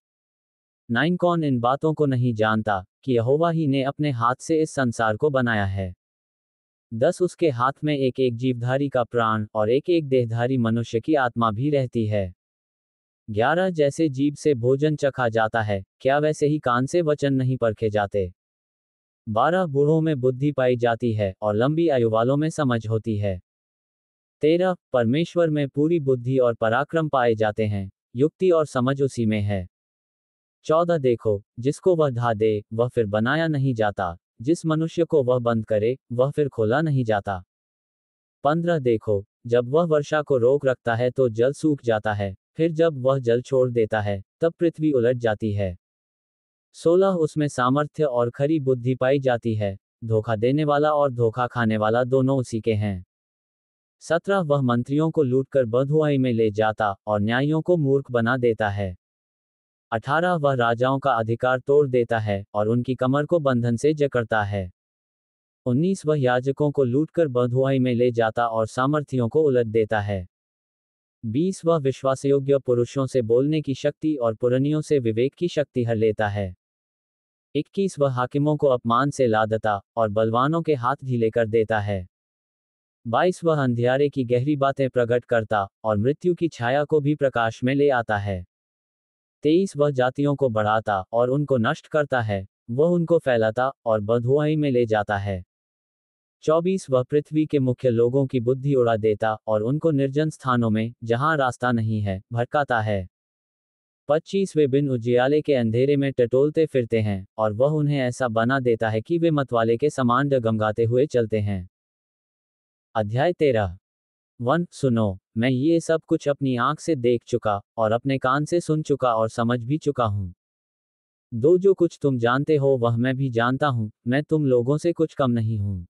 9 कौन इन बातों को नहीं जानता कि यहोवा ही ने अपने हाथ से इस संसार को बनाया है। 10 उसके हाथ में एक एक जीवधारी का प्राण और एक एक देहधारी मनुष्य की आत्मा भी रहती है। 11 जैसे जीभ से भोजन चखा जाता है, क्या वैसे ही कान से वचन नहीं परखे जाते। 12 बूढ़ों में बुद्धि पाई जाती है और लंबी आयु वालों में समझ होती है। 13 परमेश्वर में पूरी बुद्धि और पराक्रम पाए जाते हैं, युक्ति और समझ उसी में है। 14 देखो, जिसको वह ढा दे वह फिर बनाया नहीं जाता, जिस मनुष्य को वह बंद करे वह फिर खोला नहीं जाता। 15 देखो, जब वह वर्षा को रोक रखता है तो जल सूख जाता है, फिर जब वह जल छोड़ देता है तब पृथ्वी उलट जाती है। 16 उसमें सामर्थ्य और खरी बुद्धि पाई जाती है, धोखा देने वाला और धोखा खाने वाला दोनों उसी के हैं। 17 वह मंत्रियों को लूटकर बंधुआई में ले जाता और न्यायियों को मूर्ख बना देता है। 18 वह राजाओं का अधिकार तोड़ देता है और उनकी कमर को बंधन से जकड़ता है। 19 वह याजकों को लूटकर बंधुआई में ले जाता और सामर्थियों को उलट देता है। 20 वह विश्वासयोग्य पुरुषों से बोलने की शक्ति और पुरनियों से विवेक की शक्ति हर लेता है। 21 वह हाकिमों को अपमान से लादता और बलवानों के हाथ ढीले कर देता है। 22 वह अंधियारे की गहरी बातें प्रकट करता और मृत्यु की छाया को भी प्रकाश में ले आता है। 23 वह जातियों को बढ़ाता और उनको नष्ट करता है, वह उनको फैलाता और बंधुआई में ले जाता है। 24 वह पृथ्वी के मुख्य लोगों की बुद्धि उड़ा देता और उनको निर्जन स्थानों में, जहां रास्ता नहीं है, भटकाता है। 25 वे बिन उजियाले के अंधेरे में टटोलते फिरते हैं और वह उन्हें ऐसा बना देता है कि वे मतवाले के समान डगमगाते हुए चलते हैं। अध्याय 13 सुनो, मैं ये सब कुछ अपनी आंख से देख चुका और अपने कान से सुन चुका और समझ भी चुका हूं। जो कुछ तुम जानते हो वह मैं भी जानता हूं, मैं तुम लोगों से कुछ कम नहीं हूं।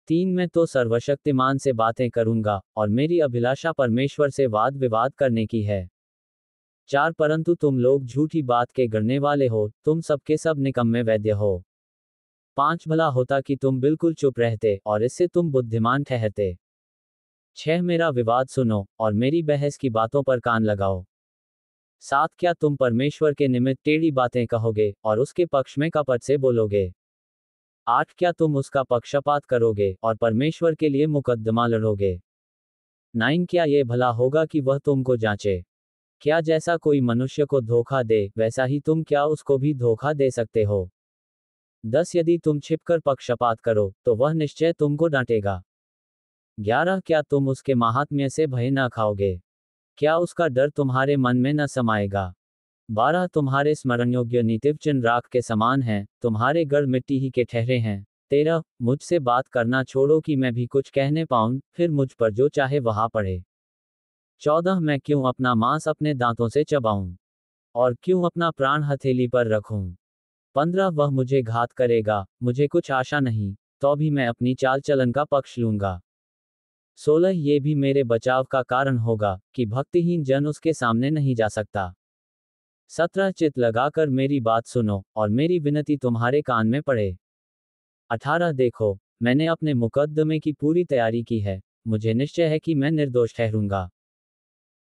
3 मैं तो सर्वशक्तिमान से बातें करूंगा और मेरी अभिलाषा परमेश्वर से वाद विवाद करने की है। 4 परंतु तुम लोग झूठी बात के गढ़ने वाले हो, तुम सबके सब निकम्मे वैद्य हो। 5 भला होता कि तुम बिल्कुल चुप रहते और इससे तुम बुद्धिमान ठहरते। 6 मेरा विवाद सुनो और मेरी बहस की बातों पर कान लगाओ। 7 क्या तुम परमेश्वर के निमित्त टेढ़ी बातें कहोगे और उसके पक्ष में कपट से बोलोगे। 8 क्या तुम उसका पक्षपात करोगे और परमेश्वर के लिए मुकद्दमा लड़ोगे। 9 क्या ये भला होगा कि वह तुमको जांचे। क्या जैसा कोई मनुष्य को धोखा दे वैसा ही तुम क्या उसको भी धोखा दे सकते हो। 10 यदि तुम छिपकर पक्षपात करो तो वह निश्चय तुमको डांटेगा। 11 क्या तुम उसके माहात्म्य से भय न खाओगे। क्या उसका डर तुम्हारे मन में न समाएगा। 12 तुम्हारे स्मरण योग्य नीतिव चिन्ह राख के समान हैं, तुम्हारे गढ़ मिट्टी ही के ठहरे हैं, 13 मुझसे बात करना छोड़ो कि मैं भी कुछ कहने पाऊं, फिर मुझ पर जो चाहे वहां पड़े। 14 मैं क्यों अपना मांस अपने दांतों से चबाऊं और क्यों अपना प्राण हथेली पर रखूं। 15 वह मुझे घात करेगा, मुझे कुछ आशा नहीं, तो भी मैं अपनी चाल चलन का पक्ष लूंगा। 16 ये भी मेरे बचाव का कारण होगा कि भक्तिहीन जन उसके सामने नहीं जा सकता। 17 चित लगाकर मेरी बात सुनो और मेरी विनती तुम्हारे कान में पड़े। 18 देखो, मैंने अपने मुकदमे की पूरी तैयारी की है, मुझे निश्चय है कि मैं निर्दोष ठहरूंगा।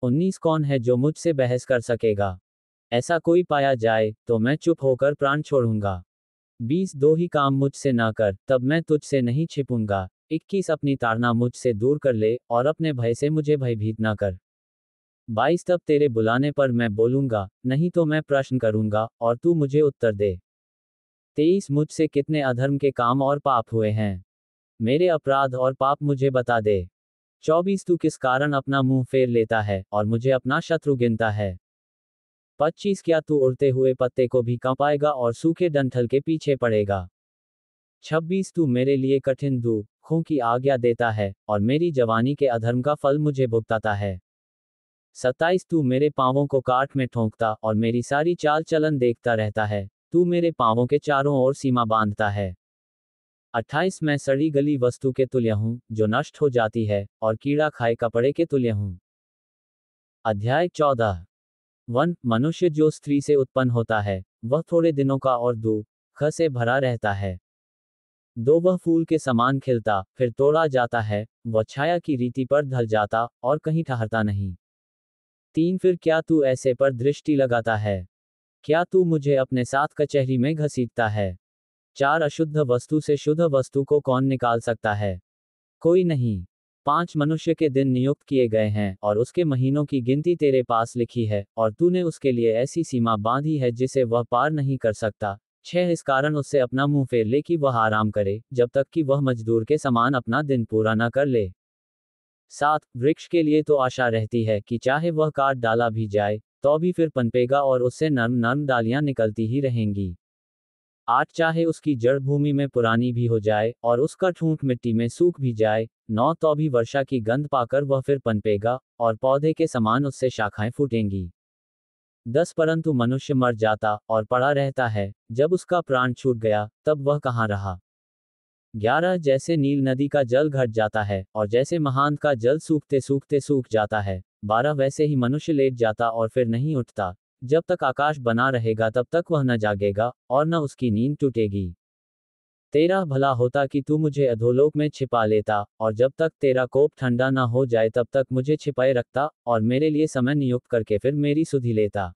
19 कौन है जो मुझसे बहस कर सकेगा? ऐसा कोई पाया जाए तो मैं चुप होकर प्राण छोड़ूंगा। 20 दो ही काम मुझसे ना कर, तब मैं तुझसे नहीं छिपूंगा। 21 अपनी ताड़ना मुझसे दूर कर ले और अपने भय से मुझे भयभीत ना कर। 22 तब तेरे बुलाने पर मैं बोलूंगा, नहीं तो मैं प्रश्न करूंगा और तू मुझे उत्तर दे। 23 मुझसे कितने अधर्म के काम और पाप हुए हैं, मेरे अपराध और पाप मुझे बता दे। 24 तू किस कारण अपना मुंह फेर लेता है और मुझे अपना शत्रु गिनता है। 25 क्या तू उड़ते हुए पत्ते को भी कांपाएगा और सूखे डंठल के पीछे पड़ेगा। 26 तू मेरे लिए कठिन दुखों की आज्ञा देता है और मेरी जवानी के अधर्म का फल मुझे भुगताता है। 27 तू मेरे पांवों को काठ में ठोंकता और मेरी सारी चाल चलन देखता रहता है, तू मेरे पांवों के चारों ओर सीमा बांधता है। 28 मैं सड़ी गली वस्तु के तुल्य हूँ जो नष्ट हो जाती है और कीड़ा खाए कपड़े के तुल्य हूँ। अध्याय 14 1 मनुष्य जो स्त्री से उत्पन्न होता है वह थोड़े दिनों का और दुख से भरा रहता है। 2 वह फूल के समान खिलता फिर तोड़ा जाता है, वह छाया की रीति पर ढल जाता और कहीं ठहरता नहीं। 3 फिर क्या तू ऐसे पर दृष्टि लगाता है? क्या तू मुझे अपने साथ कचहरी में घसीटता है? 4 अशुद्ध वस्तु से शुद्ध वस्तु को कौन निकाल सकता है? कोई नहीं। 5 मनुष्य के दिन नियुक्त किए गए हैं और उसके महीनों की गिनती तेरे पास लिखी है और तूने उसके लिए ऐसी सीमा बांधी है जिसे वह पार नहीं कर सकता। 6 इस कारण उससे अपना मुंह फेर ले कि वह आराम करे जब तक कि वह मजदूर के समान अपना दिन पूरा न कर ले। 7 वृक्ष के लिए तो आशा रहती है कि चाहे वह काट डाला भी जाए तो भी फिर पनपेगा और उससे नर्म नर्म डालियां निकलती ही रहेंगी। 8 चाहे उसकी जड़ भूमि में पुरानी भी हो जाए और उसका ठूंठ मिट्टी में सूख भी जाए। 9 तो भी वर्षा की गंध पाकर वह फिर पनपेगा और पौधे के समान उससे शाखाएं फूटेंगी। 10 परंतु मनुष्य मर जाता और पड़ा रहता है, जब उसका प्राण छूट गया तब वह कहाँ रहा। 11 जैसे नील नदी का जल घट जाता है और जैसे महानद का जल सूखते सूखते सूख जाता है। 12 वैसे ही मनुष्य लेट जाता और फिर नहीं उठता, जब तक आकाश बना रहेगा तब तक वह न जागेगा और न उसकी नींद टूटेगी। 13 भला होता कि तू मुझे अधोलोक में छिपा लेता और जब तक तेरा कोप ठंडा न हो जाए तब तक मुझे छिपाए रखता और मेरे लिए समय नियुक्त करके फिर मेरी सुधि लेता।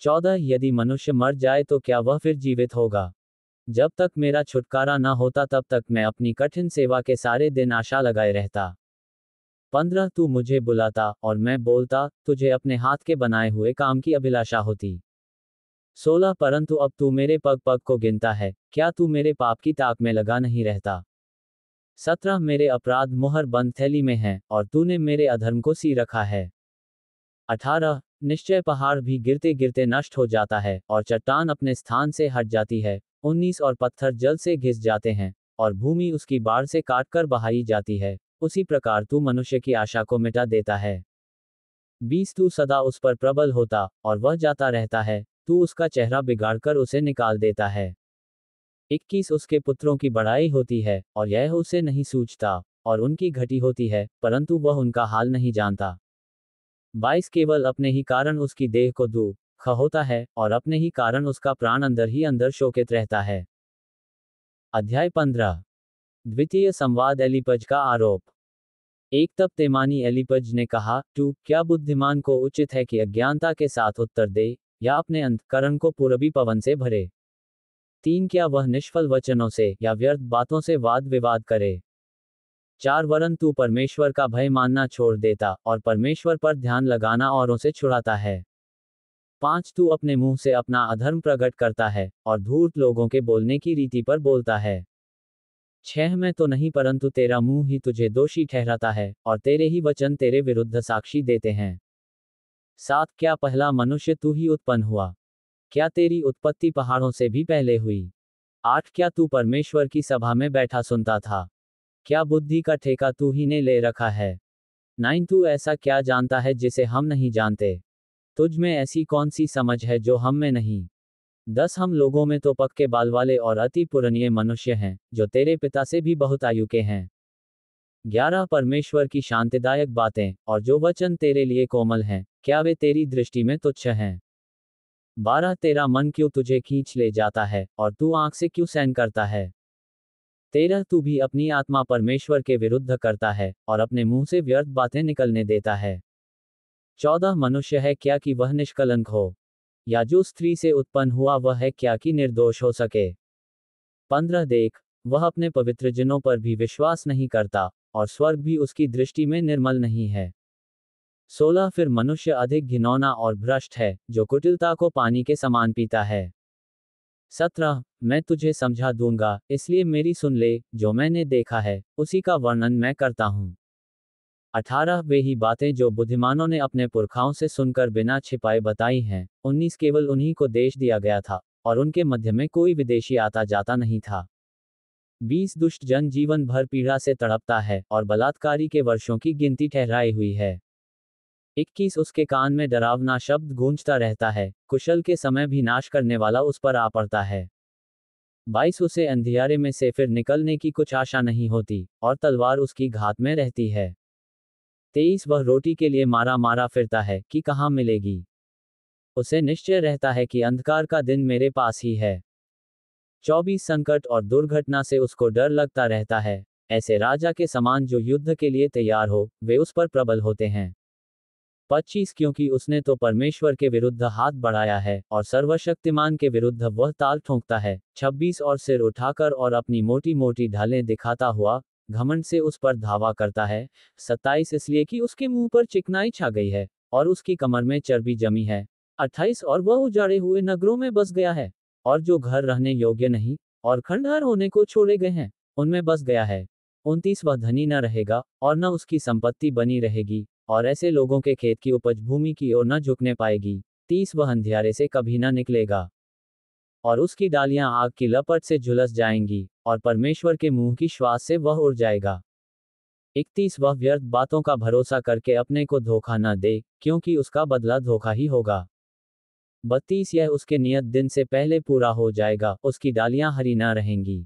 14 यदि मनुष्य मर जाए तो क्या वह फिर जीवित होगा? जब तक मेरा छुटकारा न होता तब तक मैं अपनी कठिन सेवा के सारे दिन आशा लगाए रहता। 15 तू मुझे बुलाता और मैं बोलता, तुझे अपने हाथ के बनाए हुए काम की अभिलाषा होती। 16 परंतु अब तू मेरे पग पग को गिनता है, क्या तू मेरे पाप की ताक में लगा नहीं रहता? 17 मेरे अपराध मुहर बंद थैली में हैं और तूने मेरे अधर्म को सी रखा है। 18 निश्चय पहाड़ भी गिरते गिरते नष्ट हो जाता है और चट्टान अपने स्थान से हट जाती है। 19 और पत्थर जल से घिस जाते हैं और भूमि उसकी बाढ़ से काटकर बहाई जाती है, उसी प्रकार तू मनुष्य की आशा को मिटा देता है। 20 तू सदा उस पर प्रबल होता और वह जाता रहता है, तू उसका चेहरा बिगाड़कर उसे निकाल देता है। 21 उसके पुत्रों की बढ़ाई होती है और यह उसे नहीं सूझता, और उनकी घटी होती है परंतु वह उनका हाल नहीं जानता। 22 केवल अपने ही कारण उसकी देह को दुख होता है और अपने ही कारण उसका प्राण अंदर ही अंदर शोकित रहता है। अध्याय 15 द्वितीय संवाद एलिपज का आरोप। एक तब तेमानी एलिपज ने कहा, तू क्या बुद्धिमान को उचित है कि अज्ञानता के साथ उत्तर दे या अपने अंतःकरण को पूरबी पवन से भरे? 3 क्या वह निष्फल वचनों से या व्यर्थ बातों से वाद विवाद करे? 4 वरन तू परमेश्वर का भय मानना छोड़ देता और परमेश्वर पर ध्यान लगाना औरों से छुड़ाता है। 5 तू अपने मुंह से अपना अधर्म प्रकट करता है और धूर्त लोगों के बोलने की रीति पर बोलता है। 6 में तो नहीं परंतु तेरा मुंह ही तुझे दोषी ठहराता है और तेरे ही वचन तेरे विरुद्ध साक्षी देते हैं। 7 क्या पहला मनुष्य तू ही उत्पन्न हुआ? क्या तेरी उत्पत्ति पहाड़ों से भी पहले हुई? 8 क्या तू परमेश्वर की सभा में बैठा सुनता था? क्या बुद्धि का ठेका तू ही ने ले रखा है? 9 तू ऐसा क्या जानता है जिसे हम नहीं जानते? तुझ में ऐसी कौन सी समझ है जो हम में नहीं? 10 हम लोगों में तो पक्के बाल वाले और अति पुरनिये मनुष्य हैं, जो तेरे पिता से भी बहुत आयु के हैं। 11 परमेश्वर की शांतिदायक बातें, और जो वचन तेरे लिए कोमल हैं, क्या वे तेरी दृष्टि में तुच्छ हैं? 12 तेरा मन क्यों तुझे खींच ले जाता है, और तू आंख से क्यों सहन करता है? 13 तू भी अपनी आत्मा परमेश्वर के विरुद्ध करता है, और अपने मुंह से व्यर्थ बातें निकलने देता है। 14 मनुष्य है क्या कि वह निष्कलंक हो, या जो स्त्री से उत्पन्न हुआ वह है क्या कि निर्दोष हो सके? 15 देख, वह अपने पवित्र जनों पर भी विश्वास नहीं करता, और स्वर्ग भी उसकी दृष्टि में निर्मल नहीं है। 16 फिर मनुष्य अधिक घिनौना और भ्रष्ट है, जो कुटिलता को पानी के समान पीता है। 17 मैं तुझे समझा दूंगा, इसलिए मेरी सुन ले, जो मैंने देखा है उसी का वर्णन मैं करता हूँ। 18 वे ही बातें जो बुद्धिमानों ने अपने पुरखाओं से सुनकर बिना छिपाए बताई हैं। 19 केवल उन्हीं को देश दिया गया था, और उनके मध्य में कोई विदेशी आता जाता नहीं था। 20 दुष्ट जन जीवन भर पीड़ा से तड़पता है, और बलात्कारी के वर्षों की गिनती ठहराई हुई है। 21 उसके कान में डरावना शब्द गूंजता रहता है, कुशल के समय भी नाश करने वाला उस पर आ पड़ता है। 22 उसे अंधियारे में से फिर निकलने की कुछ आशा नहीं होती, और तलवार उसकी घात में रहती है। 23 वह रोटी के लिए मारा मारा फिरता है कि कहाँ मिलेगी। उसे निश्चय रहता है कि अंधकार का दिन मेरे पास ही है। 24 संकट और दुर्घटना से उसको डर लगता रहता है। ऐसे राजा के समान जो युद्ध के लिए तैयार हो, वे उस पर प्रबल होते हैं। 25 क्योंकि उसने तो परमेश्वर के विरुद्ध हाथ बढ़ाया है, और सर्वशक्तिमान के विरुद्ध वह ताल ठोंकता है। 26 और सिर उठाकर और अपनी मोटी मोटी ढालें दिखाता हुआ घमंड से उस पर धावा करता है। 27 इसलिए कि उसके मुंह पर चिकनाई छा गई है, और उसकी कमर में चर्बी जमी है। 28 और वह उजाड़े हुए नगरों में बस गया है, और जो घर रहने योग्य नहीं और खंडहर होने को छोड़े गए हैं, उनमें बस गया है। 29 वह धनी न रहेगा, और न उसकी संपत्ति बनी रहेगी, और ऐसे लोगों के खेत की उपज भूमि की ओर न झुकने पाएगी। 30 वह अंधियारे से कभी न निकलेगा, और उसकी डालियां आग की लपट से झुलस जाएंगी, और परमेश्वर के मुंह की श्वास से वह उड़ जाएगा। 31 वह व्यर्थ बातों का भरोसा करके अपने को धोखा न दे, क्योंकि उसका बदला धोखा ही होगा। 32 यह उसके नियत दिन से पहले पूरा हो जाएगा, उसकी डालियां हरी न रहेंगी।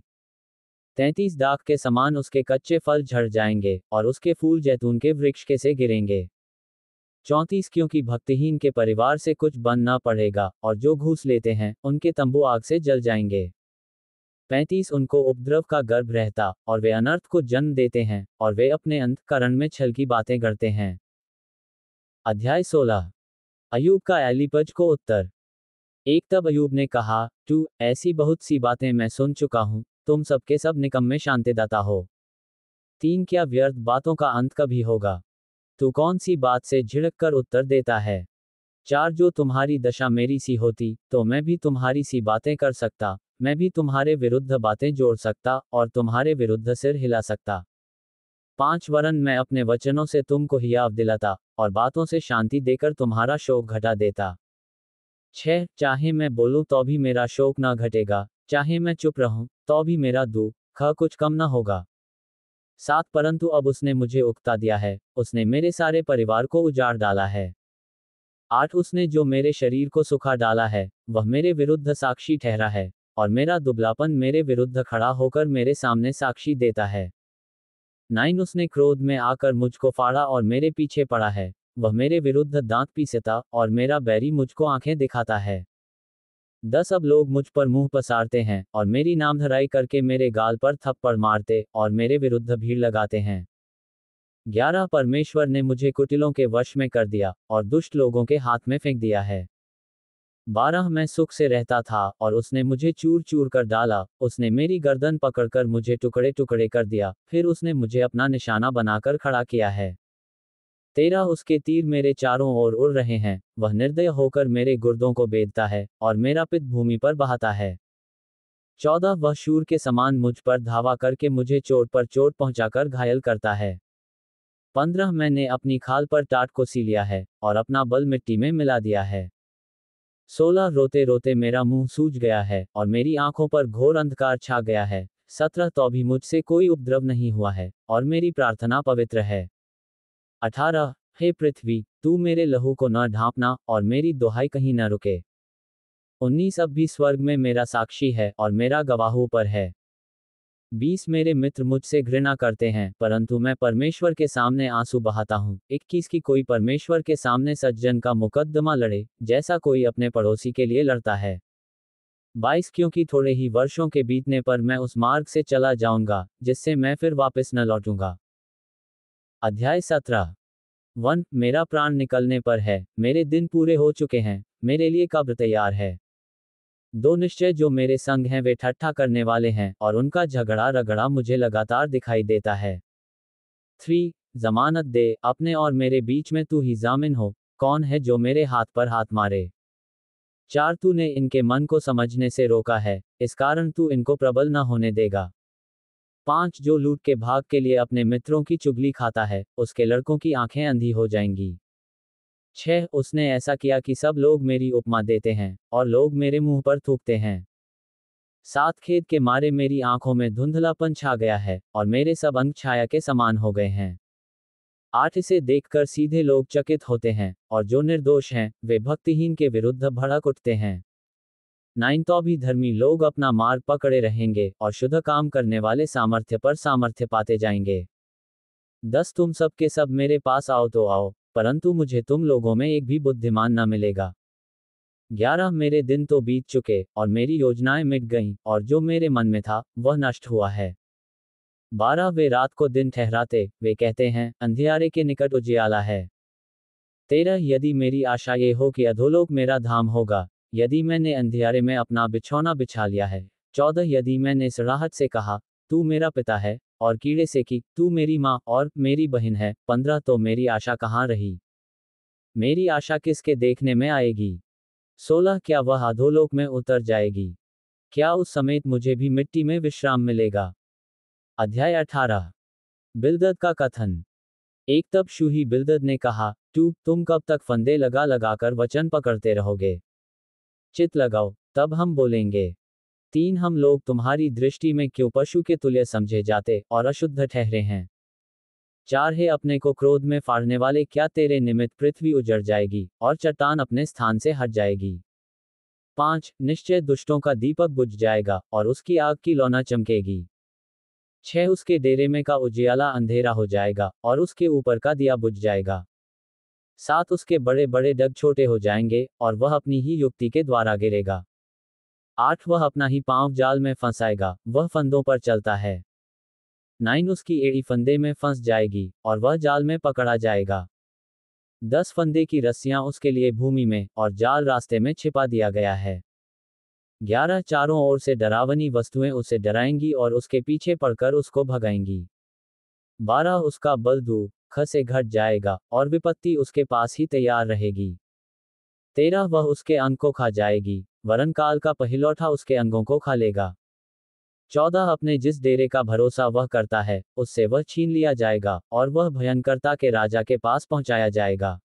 33 दाख के समान उसके कच्चे फल झड़ जाएंगे, और उसके फूल जैतून के वृक्ष के से गिरेंगे। 34 क्योंकि भक्तिहीन के परिवार से कुछ बन ना पड़ेगा, और जो घूस लेते हैं उनके तंबू आग से जल जाएंगे। 35 उनको उपद्रव का गर्भ रहता, और वे अनर्थ को जन्म देते हैं, और वे अपने अंतःकरण में छल की बातें गढ़ते हैं। अध्याय 16 अय्यूब का एलीपज को उत्तर। एक तब अय्यूब ने कहा, तू ऐसी बहुत सी बातें मैं सुन चुका हूं, तुम सबके सब निकम्मे शांतिदाता हो। 3 क्या व्यर्थ बातों का अंत कभी होगा? तू कौन सी बात से झिड़क कर उत्तर देता है? 4 जो तुम्हारी दशा मेरी सी होती, तो मैं भी तुम्हारी सी बातें कर सकता, मैं भी तुम्हारे विरुद्ध बातें जोड़ सकता, और तुम्हारे विरुद्ध सिर हिला सकता। 5 वरन मैं अपने वचनों से तुमको हियाव दिलाता, और बातों से शांति देकर तुम्हारा शोक घटा देता। 6 चाहे मैं बोलूं तो भी मेरा शोक ना घटेगा, चाहे मैं चुप रहूं तो भी मेरा दुख कुछ कम ना होगा। 7 परंतु अब उसने मुझे उकता दिया है, उसने मेरे सारे परिवार को उजाड़ डाला है। 8 उसने जो मेरे शरीर को सुखा डाला है, वह मेरे विरुद्ध साक्षी ठहरा है, और मेरा दुबलापन मेरे विरुद्ध खड़ा होकर मेरे सामने साक्षी देता है। 9 उसने क्रोध में आकर मुझको फाड़ा और मेरे पीछे पड़ा है, वह मेरे विरुद्ध दांत पीसता, और मेरा बैरी मुझको आंखें दिखाता है। 10 अब लोग मुझ पर मुंह पसारते हैं, और मेरी नामधराई करके मेरे गाल पर थप्पड़ मारते, और मेरे विरुद्ध भीड़ लगाते हैं। 11 परमेश्वर ने मुझे कुटिलों के वश में कर दिया, और दुष्ट लोगों के हाथ में फेंक दिया है। 12 मैं सुख से रहता था, और उसने मुझे चूर चूर कर डाला, उसने मेरी गर्दन पकड़कर मुझे टुकड़े टुकड़े कर दिया, फिर उसने मुझे अपना निशाना बनाकर खड़ा किया है। 13 उसके तीर मेरे चारों ओर उड़ रहे हैं, वह निर्दय होकर मेरे गुर्दों को बेधता है, और मेरा पित्त भूमि पर बहाता है। 14 वह शूर के समान मुझ पर धावा करके मुझे चोट पर चोट पहुंचाकर घायल करता है। 15 मैंने अपनी खाल पर टाट को सी लिया है, और अपना बल मिट्टी में मिला दिया है। 16 रोते रोते मेरा मुंह सूज गया है और मेरी आंखों पर घोर अंधकार छा गया है। 17 तो भी मुझसे कोई उपद्रव नहीं हुआ है और मेरी प्रार्थना पवित्र है। 18 हे पृथ्वी, तू मेरे लहू को न ढांपना और मेरी दुहाई कहीं न रुके। 19 अब भी स्वर्ग में मेरा साक्षी है और मेरा गवाह ऊपर है। 20 मेरे मित्र मुझसे घृणा करते हैं परंतु मैं परमेश्वर के सामने आंसू बहाता हूँ। 21 की कोई परमेश्वर के सामने सज्जन का मुकद्दमा लड़े जैसा कोई अपने पड़ोसी के लिए लड़ता है। 22 क्योंकि थोड़े ही वर्षों के बीतने पर मैं उस मार्ग से चला जाऊंगा जिससे मैं फिर वापस न लौटूंगा। अध्याय 17 1 मेरा प्राण निकलने पर है, मेरे दिन पूरे हो चुके हैं, मेरे लिए कब्र तैयार है। 2 निश्चय जो मेरे संग हैं वे ठट्ठा करने वाले हैं और उनका झगड़ा रगड़ा मुझे लगातार दिखाई देता है। 3 जमानत दे, अपने और मेरे बीच में तू ही जामिन हो, कौन है जो मेरे हाथ पर हाथ मारे। 4 तूने इनके मन को समझने से रोका है, इस कारण तू इनको प्रबल न होने देगा। 5 जो लूट के भाग के लिए अपने मित्रों की चुगली खाता है, उसके लड़कों की आंखें अंधी हो जाएंगी। 6 उसने ऐसा किया कि सब लोग मेरी उपमा देते हैं और लोग मेरे मुंह पर थूकते हैं। 7 खेद के मारे मेरी आंखों में धुंधलापन छा गया है और मेरे सब अंग छाया के समान हो गए हैं। 8 इसे देखकर सीधे लोग चकित होते हैं और जो निर्दोष हैं वे भक्तिहीन के विरुद्ध भड़क उठते हैं। 9 तो भी धर्मी लोग अपना मार्ग पकड़े रहेंगे और शुद्ध काम करने वाले सामर्थ्य पर सामर्थ्य पाते जाएंगे। 10 तुम सब के सब मेरे पास आओ तो आओ, परंतु मुझे तुम लोगों में एक भी बुद्धिमान न मिलेगा। 11 मेरे दिन तो बीत चुके और मेरी योजनाएं मिट गईं और जो मेरे मन में था वह नष्ट हुआ है। 12 वे रात को दिन ठहराते, वे कहते हैं अंधियारे के निकट उजियाला है। 13 यदि मेरी आशा ये हो कि अधोलोक मेरा धाम होगा, यदि मैंने अंधियारे में अपना बिछौना बिछा लिया है। 14 यदि मैंने सड़ाहट से कहा तू मेरा पिता है और कीड़े से कि तू मेरी माँ और मेरी बहन है। 15 तो मेरी आशा कहाँ रही, मेरी आशा किसके देखने में आएगी। 16 क्या वह अधोलोक में उतर जाएगी, क्या उस समेत मुझे भी मिट्टी में विश्राम मिलेगा। अध्याय 18 बिलदद का कथन। एक तब शूही बिलदद ने कहा, तुम कब तक फंदे लगा लगा कर वचन पकड़ते रहोगे, चित लगाओ, तब हम बोलेंगे। 3 हम लोग तुम्हारी दृष्टि में क्यों पशु के तुल्य समझे जाते और अशुद्ध ठहरे हैं। 4 है अपने को क्रोध में फाड़ने वाले, क्या तेरे निमित्त पृथ्वी उजड़ जाएगी और चट्टान अपने स्थान से हट जाएगी। 5 निश्चय दुष्टों का दीपक बुझ जाएगा और उसकी आग की लौना चमकेगी। 6 उसके डेरे में का उजियाला अंधेरा हो जाएगा और उसके ऊपर का दिया बुझ जाएगा। 7 उसके बड़े बड़े डग छोटे हो जाएंगे और वह अपनी ही युक्ति के द्वारा गिरेगा। 8 वह अपना ही पांव जाल में फंसाएगा, वह फंदों पर चलता है। 9 उसकी एड़ी फंदे में फंस जाएगी और वह जाल में पकड़ा जाएगा। 10 फंदे की रस्सियां उसके लिए भूमि में और जाल रास्ते में छिपा दिया गया है। 11 चारों ओर से डरावनी वस्तुएं उसे डराएंगी और उसके पीछे पड़कर उसको भगाएंगी। 12 उसका बल दुख से घट जाएगा और विपत्ति उसके पास ही तैयार रहेगी। 13 वह उसके अंग को खा जाएगी, वरन काल का पहिलौठा उसके अंगों को खा लेगा। 14 अपने जिस डेरे का भरोसा वह करता है उससे वह छीन लिया जाएगा और वह भयंकरता के राजा के पास पहुंचाया जाएगा।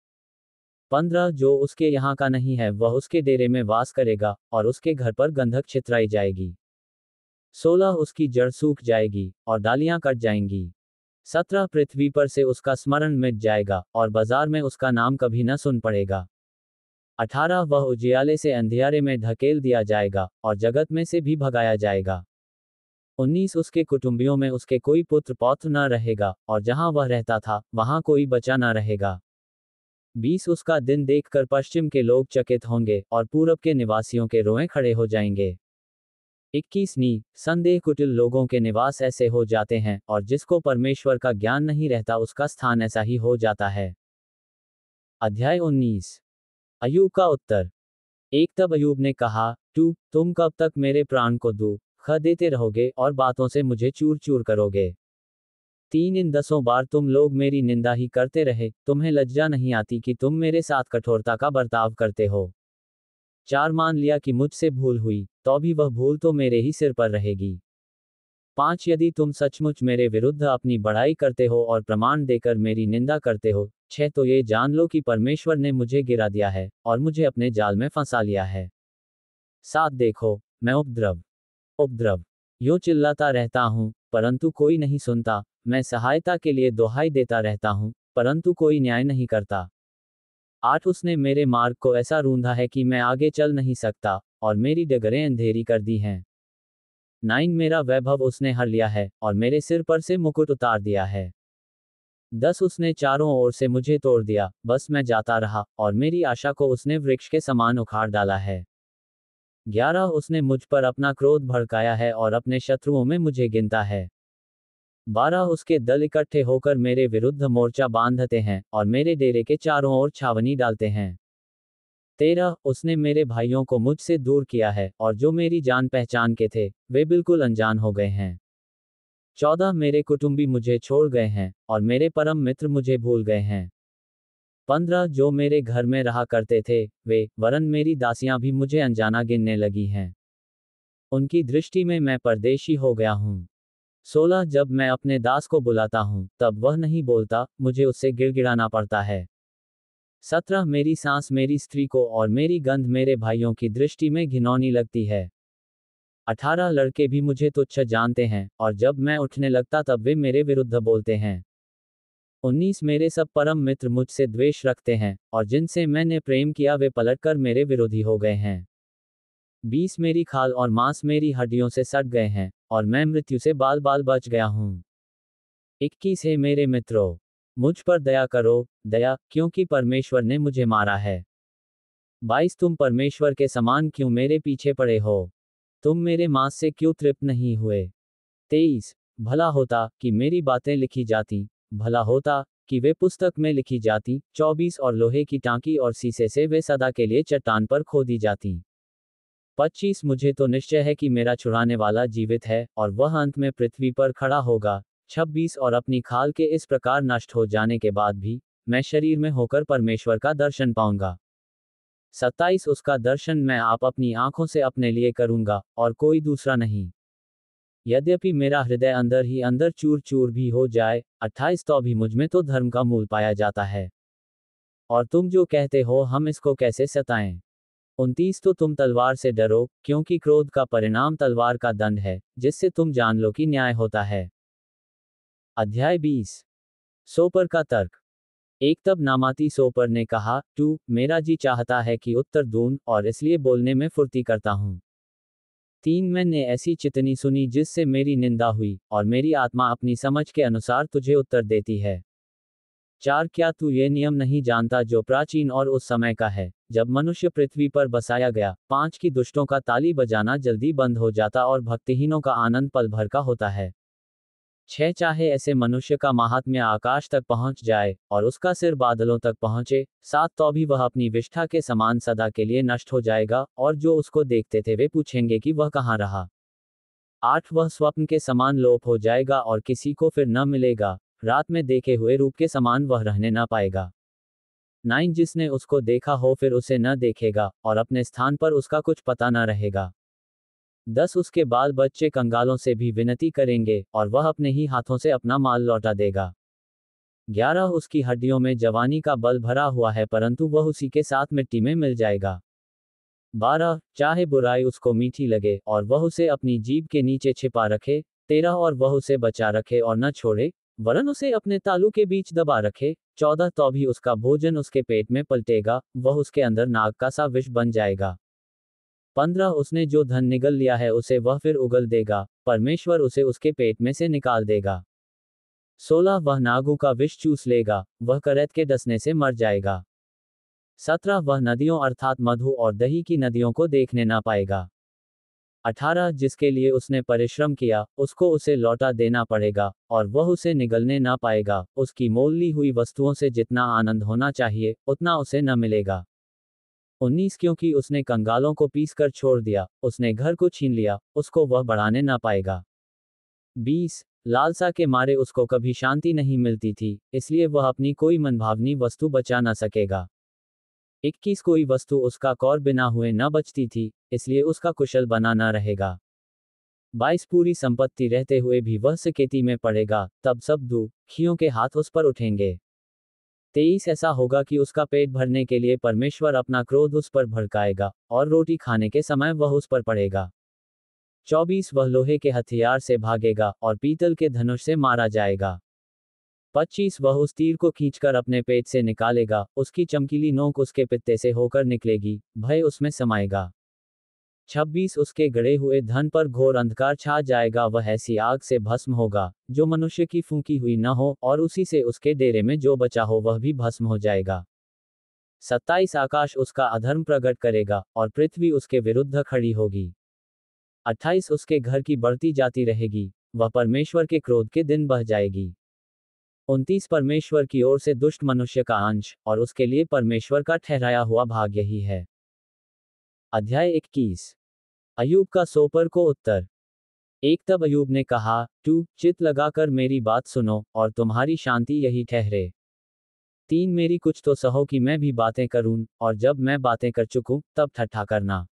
15 जो उसके यहाँ का नहीं है वह उसके डेरे में वास करेगा और उसके घर पर गंधक छितराई जाएगी। 16 उसकी जड़ सूख जाएगी और डालियां कट जाएंगी। 17 पृथ्वी पर से उसका स्मरण मिट जाएगा और बाजार में उसका नाम कभी न सुन पड़ेगा। 18 वह उजियाले से अंधियारे में ढकेल दिया जाएगा और जगत में से भी भगाया जाएगा। 19 उसके कुटुंबियों में उसके कोई पुत्र पौत्र न रहेगा और जहां वह रहता था वहां कोई बचा न रहेगा। 20 उसका दिन देखकर पश्चिम के लोग चकित होंगे और पूरब के निवासियों के रोए खड़े हो जाएंगे। 21 नी संदेह कुटिल लोगों के निवास ऐसे हो जाते हैं और जिसको परमेश्वर का ज्ञान नहीं रहता उसका स्थान ऐसा ही हो जाता है। अध्याय 19 अय्यूब का उत्तर। एक तब अय्यूब ने कहा, तुम कब तक मेरे प्राण को दुख देते रहोगे और बातों से मुझे चूर चूर करोगे। 3 इन 10 बार तुम लोग मेरी निंदा ही करते रहे, तुम्हें लज्जा नहीं आती कि तुम मेरे साथ कठोरता का बर्ताव करते हो। 4 मान लिया कि मुझसे भूल हुई, तो भी वह भूल तो मेरे ही सिर पर रहेगी। 5 यदि तुम सचमुच मेरे विरुद्ध अपनी बड़ाई करते हो और प्रमाण देकर मेरी निंदा करते हो। 6 तो ये जान लो कि परमेश्वर ने मुझे गिरा दिया है और मुझे अपने जाल में फंसा लिया है। 7 देखो, मैं उपद्रव यूं चिल्लाता रहता हूँ, परंतु कोई नहीं सुनता। मैं सहायता के लिए दुहाई देता रहता हूँ, परंतु कोई न्याय नहीं करता। 8 उसने मेरे मार्ग को ऐसा रूंधा है कि मैं आगे चल नहीं सकता, और मेरी डगरें अंधेरी कर दी हैं। 9 मेरा वैभव उसने हर लिया है, और मेरे सिर पर से मुकुट उतार दिया है। 10 उसने चारों ओर से मुझे तोड़ दिया, बस मैं जाता रहा, और मेरी आशा को उसने वृक्ष के समान उखाड़ डाला है। 11 उसने मुझ पर अपना क्रोध भड़काया है और अपने शत्रुओं में मुझे गिनता है। 12 उसके दल इकट्ठे होकर मेरे विरुद्ध मोर्चा बांधते हैं, और मेरे डेरे के चारों ओर छावनी डालते हैं। 13 उसने मेरे भाइयों को मुझसे दूर किया है, और जो मेरी जान पहचान के थे, वे बिल्कुल अनजान हो गए हैं। 14 मेरे कुटुंबी मुझे छोड़ गए हैं, और मेरे परम मित्र मुझे भूल गए हैं। 15 जो मेरे घर में रहा करते थे, वे वरन मेरी दासियां भी मुझे अनजाना गिनने लगी हैं। उनकी दृष्टि में मैं परदेशी हो गया हूँ। 16 जब मैं अपने दास को बुलाता हूँ, तब वह नहीं बोलता, मुझे उससे गिड़गिड़ाना पड़ता है। 17 मेरी सांस मेरी स्त्री को और मेरी गंध मेरे भाइयों की दृष्टि में घिनौनी लगती है। 18 लड़के भी मुझे तुच्छ जानते हैं, और जब मैं उठने लगता तब वे मेरे विरुद्ध बोलते हैं। 19 मेरे सब परम मित्र मुझसे द्वेष रखते हैं, और जिनसे मैंने प्रेम किया वे पलटकर मेरे विरोधी हो गए हैं। 20 मेरी खाल और मांस मेरी हड्डियों से सट गए हैं, और मैं मृत्यु से बाल बाल बच गया हूँ। 21 हे मेरे मित्रों, मुझ पर दया करो, दया, क्योंकि परमेश्वर ने मुझे मारा है। 22 तुम परमेश्वर के समान क्यों मेरे पीछे पड़े हो? तुम मेरे मांस से क्यों तृप्त नहीं हुए? 23 भला होता कि मेरी बातें लिखी जाती, भला होता कि वे पुस्तक में लिखी जाती। 24 और लोहे की टांकी और शीशे से वे सदा के लिए चट्टान पर खोदी जाती। 25 मुझे तो निश्चय है कि मेरा छुड़ाने वाला जीवित है, और वह अंत में पृथ्वी पर खड़ा होगा। 26 और अपनी खाल के इस प्रकार नष्ट हो जाने के बाद भी मैं शरीर में होकर परमेश्वर का दर्शन पाऊंगा। 27 उसका दर्शन मैं आप अपनी आंखों से अपने लिए करूंगा, और कोई दूसरा नहीं। यद्यपि मेरा हृदय अंदर ही अंदर चूर चूर भी हो जाए। 28 तो भी मुझ में तो धर्म का मूल पाया जाता है, और तुम जो कहते हो हम इसको कैसे सताएं। 29 तो तुम तलवार से डरो, क्योंकि क्रोध का परिणाम तलवार का दंड है, जिससे तुम जान लो कि न्याय होता है। अध्याय 20 सोपर का तर्क। एक तब नामाती सोपर ने कहा, तू मेरा जी चाहता है कि उत्तर दूं, और इसलिए बोलने में फुर्ती करता हूं। 3 मैंने ऐसी चितनी सुनी जिससे मेरी निंदा हुई, और मेरी आत्मा अपनी समझ के अनुसार तुझे उत्तर देती है। 4 क्या तू ये नियम नहीं जानता जो प्राचीन और उस समय का है, जब मनुष्य पृथ्वी पर बसाया गया। 5 की दुष्टों का ताली बजाना जल्दी बंद हो जाता और भक्तिहीनों का आनंद पल भर का होता है। 6 चाहे ऐसे मनुष्य का महात्म्य आकाश तक पहुंच जाए, और उसका सिर बादलों तक पहुंचे। 7 तो भी वह अपनी विष्ठा के समान सदा के लिए नष्ट हो जाएगा, और जो उसको देखते थे वे पूछेंगे कि वह कहाँ रहा। 8 वह स्वप्न के समान लोप हो जाएगा और किसी को फिर न मिलेगा। रात में देखे हुए रूप के समान वह रहने न पाएगा। 9 जिसने उसको देखा हो फिर उसे न देखेगा, और अपने स्थान पर उसका कुछ पता न रहेगा। 10 उसके बाल बच्चे कंगालों से भी विनती करेंगे, और वह अपने ही हाथों से अपना माल लौटा देगा। 11 उसकी हड्डियों में जवानी का बल भरा हुआ है, परंतु वह उसी के साथ मिट्टी में मिल जाएगा। 12 चाहे बुराई उसको मीठी लगे, और वह उसे अपनी जीभ के नीचे छिपा रखे। 13 और वह उसे बचा रखे और न छोड़े, वरन उसे अपने तालू के बीच दबा रखे। 14 तो भी उसका भोजन उसके पेट में पलटेगा, वह उसके अंदर नाग का सा विष बन जाएगा। 15 उसने जो धन निगल लिया है उसे वह फिर उगल देगा, परमेश्वर उसे उसके पेट में से निकाल देगा। 16 वह नागों का विष चूस लेगा, वह करैत के डसने से मर जाएगा। 17 वह नदियों अर्थात मधु और दही की नदियों को देखने ना पाएगा। 18 जिसके लिए उसने परिश्रम किया, उसको उसे लौटा देना पड़ेगा, और वह उसे निगलने ना पाएगा। उसकी मोल ली हुई वस्तुओं से जितना आनंद होना चाहिए, उतना उसे न मिलेगा। 19 क्योंकि उसने कंगालों को पीस कर छोड़ दिया, उसने घर को छीन लिया, उसको वह बढ़ाने ना पाएगा। 20 लालसा के मारे उसको कभी शांति नहीं मिलती थी, इसलिए वह अपनी कोई मनभावनी वस्तु बचा ना सकेगा। 21 कोई वस्तु उसका कौर बिना हुए न बचती थी, इसलिए उसका कुशल बना न रहेगा। 22 पूरी संपत्ति रहते हुए भी वह सकेती में पड़ेगा, तब सब दुखियों के हाथ उस पर उठेंगे। 23 ऐसा होगा कि उसका पेट भरने के लिए परमेश्वर अपना क्रोध उस पर भड़काएगा, और रोटी खाने के समय वह उस पर पड़ेगा। 24 वह लोहे के हथियार से भागेगा, और पीतल के धनुष से मारा जाएगा। 25 वह उस तीर को खींचकर अपने पेट से निकालेगा, उसकी चमकीली नोक उसके पित्ते से होकर निकलेगी, भय उसमें समाएगा। 26 उसके गड़े हुए धन पर घोर अंधकार छा जाएगा, वह ऐसी आग से भस्म होगा, जो मनुष्य की फूंकी हुई न हो, और उसी से उसके डेरे में जो बचा हो वह भी भस्म हो जाएगा। 27 आकाश उसका अधर्म प्रकट करेगा, और पृथ्वी उसके विरुद्ध खड़ी होगी। 28 उसके घर की बढ़ती जाती रहेगी, वह परमेश्वर के क्रोध के दिन बह जाएगी। 29 परमेश्वर की ओर से दुष्ट मनुष्य का अंश, और उसके लिए परमेश्वर का ठहराया हुआ भाग यही है। अध्याय 21। अय्यूब का सोपर को उत्तर। एक तब अय्यूब ने कहा, तू चित लगाकर मेरी बात सुनो, और तुम्हारी शांति यही ठहरे। 3 मेरी कुछ तो सहो कि मैं भी बातें करूं, और जब मैं बातें कर चुकूं, तब ठट्ठा करना।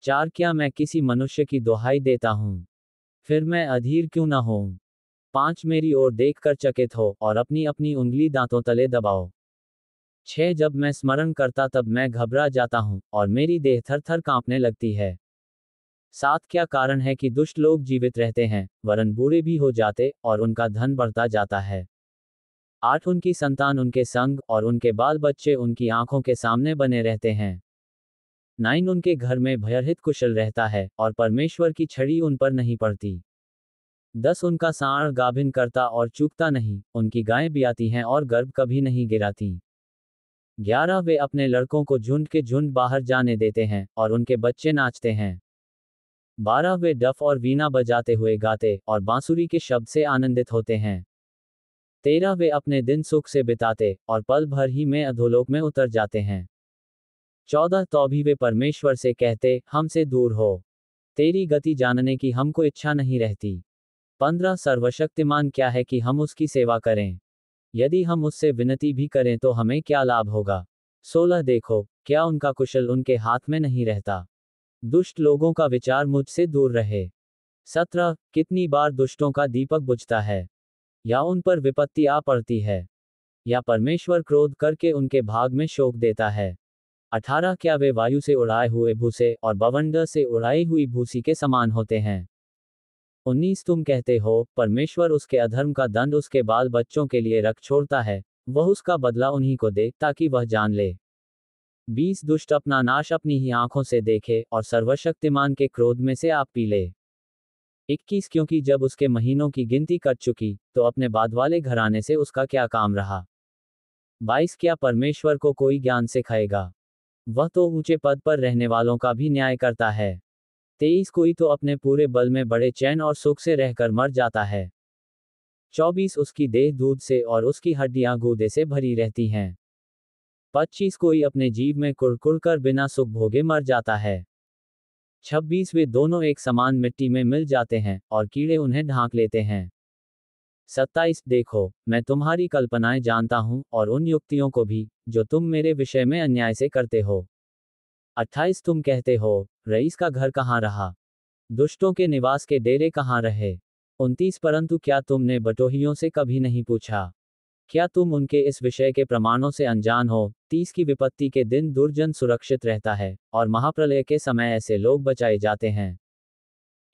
4 क्या मैं किसी मनुष्य की दुहाई देता हूं? फिर मैं अधीर क्यों ना होऊं? 5 मेरी ओर देखकर चकित हो, और अपनी अपनी उंगली दांतों तले दबाओ। 6 जब मैं स्मरण करता तब मैं घबरा जाता हूं, और मेरी देह थर थर कांपने लगती है। 7 क्या कारण है कि दुष्ट लोग जीवित रहते हैं, वरन बूढ़े भी हो जाते, और उनका धन बढ़ता जाता है। 8 उनकी संतान उनके संग, और उनके बाल बच्चे उनकी आंखों के सामने बने रहते हैं। 9 उनके घर में भयरहित कुशल रहता है, और परमेश्वर की छड़ी उन पर नहीं पड़ती। 10 उनका सांड गाभिन करता और चूकता नहीं, उनकी गायें ब्याती हैं और गर्भ कभी नहीं गिराती। 11 वे अपने लड़कों को झुंड के झुंड बाहर जाने देते हैं, और उनके बच्चे नाचते हैं। 12 वे डफ और वीणा बजाते हुए गाते, और बांसुरी के शब्द से आनंदित होते हैं। 13 वे अपने दिन सुख से बिताते, और पल भर ही में अधोलोक में उतर जाते हैं। 14 तो भी वे परमेश्वर से कहते, हमसे दूर हो, तेरी गति जानने की हमको इच्छा नहीं रहती। 15 सर्वशक्तिमान क्या है कि हम उसकी सेवा करें? यदि हम उससे विनती भी करें तो हमें क्या लाभ होगा? 16 देखो, क्या उनका कुशल उनके हाथ में नहीं रहता? दुष्ट लोगों का विचार मुझसे दूर रहे। 17 कितनी बार दुष्टों का दीपक बुझता है, या उन पर विपत्ति आ पड़ती है, या परमेश्वर क्रोध करके उनके भाग में शोक देता है। 18 क्या वे वायु से उड़ाए हुए भूसे और बवंडर से उड़ाई हुई भूसी के समान होते हैं? 19 तुम कहते हो, परमेश्वर उसके अधर्म का दंड उसके बाल बच्चों के लिए रख छोड़ता है, वह उसका बदला उन्हीं को दे, ताकि वह जान ले। 20 दुष्ट अपना नाश अपनी ही आंखों से देखे, और सर्वशक्तिमान के क्रोध में से आप पी ले। 21 क्योंकि जब उसके महीनों की गिनती कट चुकी, तो अपने बाद वाले घराने से उसका क्या काम रहा? 22 क्या परमेश्वर को कोई ज्ञान सिखाएगा? वह तो ऊंचे पद पर रहने वालों का भी न्याय करता है। 23 कोई तो अपने पूरे बल में बड़े चैन और सुख से रहकर मर जाता है। 24 उसकी देह दूध से और उसकी हड्डियां गूदे से भरी रहती हैं। 25 कोई अपने जीव में कुड़कुड़ कर बिना सुख भोगे मर जाता है। 26 वे दोनों एक समान मिट्टी में मिल जाते हैं, और कीड़े उन्हें ढांक लेते हैं। 27 देखो, मैं तुम्हारी कल्पनाएं जानता हूं, और उन युक्तियों को भी, जो तुम मेरे विषय में अन्याय से करते हो। 28 तुम कहते हो, रईस का घर कहाँ रहा? दुष्टों के निवास के डेरे कहाँ रहे? 29 परंतु क्या तुमने बटोहियों से कभी नहीं पूछा? क्या तुम उनके इस विषय के प्रमाणों से अनजान हो? 30 की विपत्ति के दिन दुर्जन सुरक्षित रहता है, और महाप्रलय के समय ऐसे लोग बचाए जाते हैं।